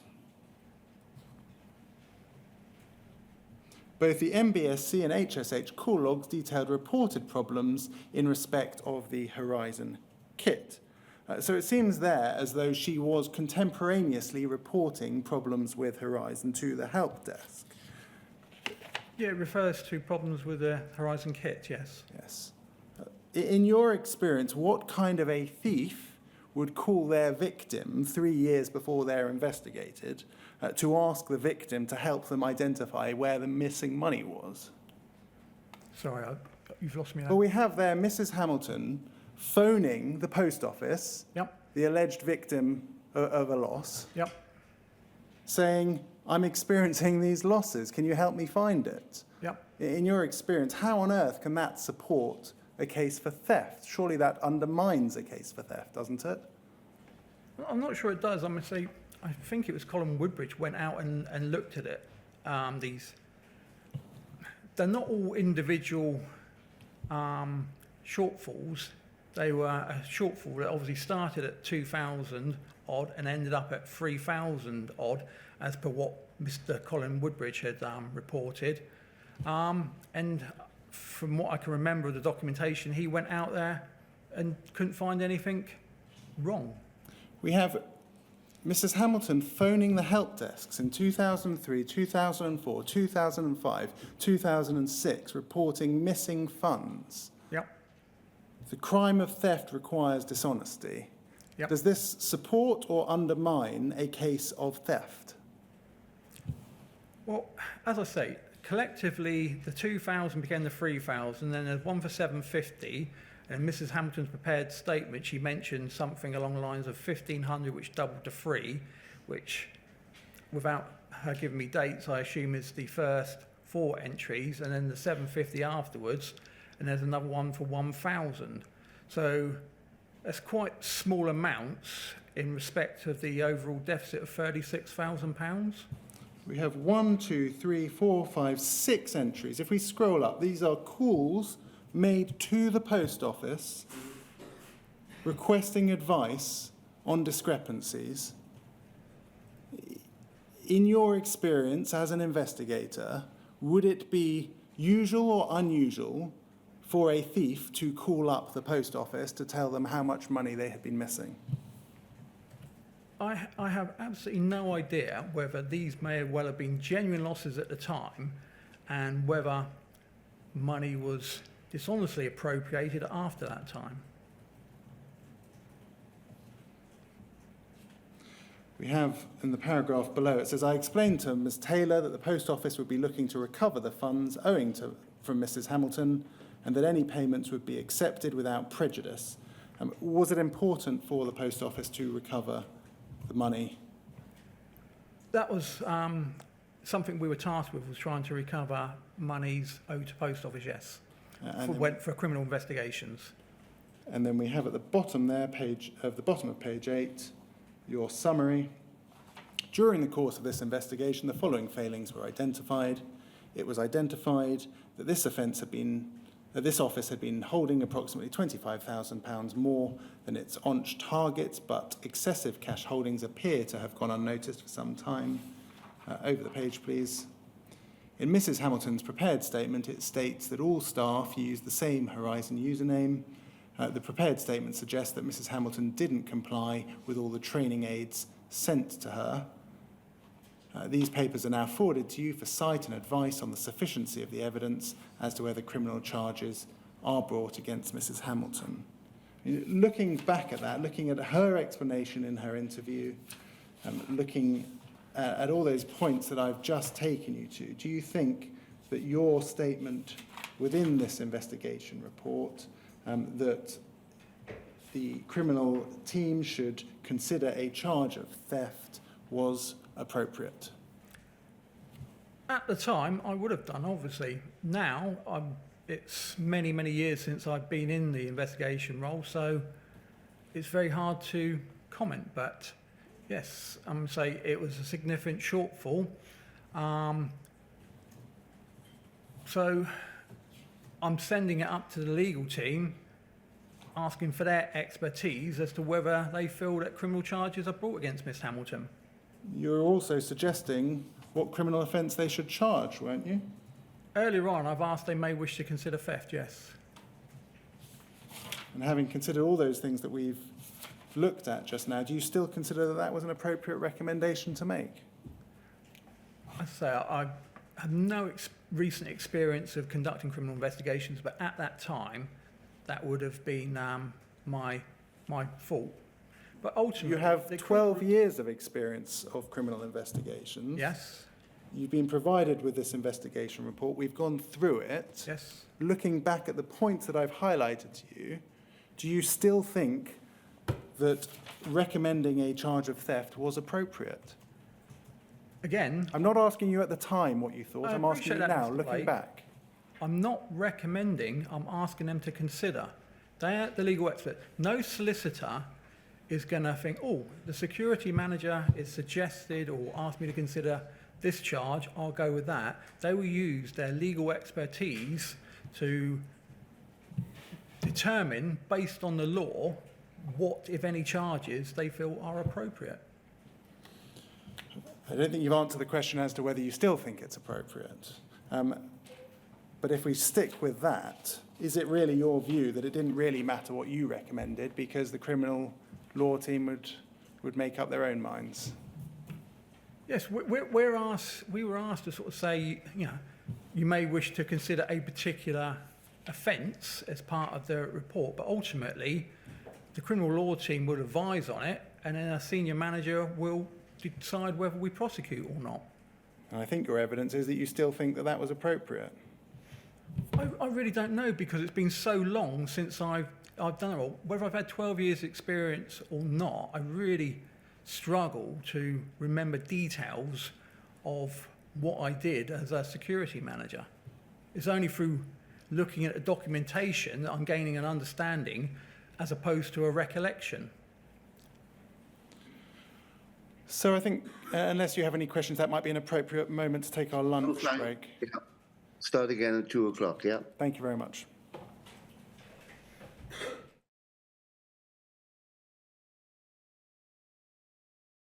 S1: both the MBSC and HSH call logs detailed reported problems in respect of the Horizon kit. So it seems there as though she was contemporaneously reporting problems with Horizon to the help desk.
S3: Yeah, it refers to problems with the Horizon kit, yes.
S1: Yes. In your experience, what kind of a thief would call their victim 3 years before they're investigated to ask the victim to help them identify where the missing money was?
S3: Sorry, you've lost me now.
S1: Well, we have there Mrs. Hamilton phoning the post office,
S3: Yep,
S1: the alleged victim of a loss,
S3: yep.
S1: saying, I'm experiencing these losses, can you help me find it?
S3: Yep.
S1: In your experience, how on earth can that support a case for theft? Surely that undermines a case for theft, doesn't it?
S3: I'm not sure it does. I think it was Colin Woodbridge went out and looked at it. They're not all individual shortfalls. They were a shortfall that obviously started at 2,000 odd and ended up at 3,000 odd, as per what Mr. Colin Woodbridge had reported. And from what I can remember of the documentation, he went out there and couldn't find anything wrong.
S1: We have Mrs. Hamilton phoning the help desks in 2003, 2004, 2005, 2006, reporting missing funds.
S3: Yep.
S1: The crime of theft requires dishonesty.
S3: Yep.
S1: Does this support or undermine a case of theft?
S3: Well, as I say, collectively the 2,000 became the 3,000, then there's one for 750. And Mrs. Hamilton's prepared statement, she mentioned something along the lines of 1,500, which doubled to 3, which, without her giving me dates, I assume is the first 4 entries, and then the 750 afterwards, and there's another one for 1,000. So that's quite small amounts in respect of the overall deficit of £36,000.
S1: We have 1, 2, 3, 4, 5, 6 entries. If we scroll up, these are calls made to the post office requesting advice on discrepancies. In your experience as an investigator, would it be usual or unusual for a thief to call up the post office to tell them how much money they had been missing?
S3: I have absolutely no idea whether these may well have been genuine losses at the time and whether money was dishonestly appropriated after that time.
S1: We have in the paragraph below, it says, I explained to Ms. Taylor that the post office would be looking to recover the funds owing from Mrs. Hamilton and that any payments would be accepted without prejudice. Was it important for the post office to recover the money?
S3: That was something we were tasked with, was trying to recover monies owed to post office, yes, for criminal investigations.
S1: And then we have at the bottom there, the bottom of page 8, your summary. During the course of this investigation, the following failings were identified. It was identified that this office had been holding approximately £25,000 more than its ONCH targets, but excessive cash holdings appear to have gone unnoticed for some time. Over the page, please. In Mrs. Hamilton's prepared statement, it states that all staff use the same Horizon username. The prepared statement suggests that Mrs. Hamilton didn't comply with all the training aids sent to her. These papers are now forwarded to you for sight and advice on the sufficiency of the evidence as to whether criminal charges are brought against Mrs. Hamilton. Looking back at that, looking at her explanation in her interview, looking at all those points that I've just taken you to, do you think that your statement within this investigation report that the criminal team should consider a charge of theft was appropriate?
S3: At the time, I would have done, obviously. Now, it's many, many years since I've been in the investigation role, so it's very hard to comment. But yes, I'm say it was a significant shortfall. So I'm sending it up to the legal team, asking for their expertise as to whether they feel that criminal charges are brought against Miss Hamilton.
S1: You're also suggesting what criminal offence they should charge, weren't you?
S3: Earlier on, I've asked they may wish to consider theft, yes.
S1: And having considered all those things that we've looked at just now, do you still consider that that was an appropriate recommendation to make?
S3: I say I have no recent experience of conducting criminal investigations, but at that time, that would have been my fault. But ultimately,
S1: You have 12 years of experience of criminal investigations.
S3: Yes,
S1: You've been provided with this investigation report. We've gone through it.
S3: yes.
S1: Looking back at the points that I've highlighted to you, do you still think that recommending a charge of theft was appropriate?
S3: Again,
S1: I'm not asking you at the time what you thought.
S3: I
S1: I'm asking
S3: appreciate
S1: you
S3: that,
S1: now,
S3: Mr.
S1: looking
S3: Blake.
S1: back.
S3: I'm not recommending, I'm asking them to consider. They're the legal expert. No solicitor is going to think, oh, the security manager is suggested or asked me to consider this charge, I'll go with that. They will use their legal expertise to determine, based on the law, what, if any, charges they feel are appropriate.
S1: I don't think you've answered the question as to whether you still think it's appropriate. But if we stick with that, is it really your view that it didn't really matter what you recommended because the criminal law team would make up their own minds?
S3: Yes, we were asked to sort of say, you know, you may wish to consider a particular offence as part of the report, but ultimately the criminal law team will advise on it, and then a senior manager will decide whether we prosecute or not.
S1: And I think your evidence is that you still think that that was appropriate.
S3: I really don't know, because it's been so long since I've done it all. Whether I've had 12 years experience or not, I really struggle to remember details of what I did as a security manager. It's only through looking at the documentation that I'm gaining an understanding as opposed to a recollection.
S1: So I think, unless you have any questions, that might be an appropriate moment to take our lunch break.
S2: Yeah. Start again at 2 o'clock, yeah?
S1: Thank you very much.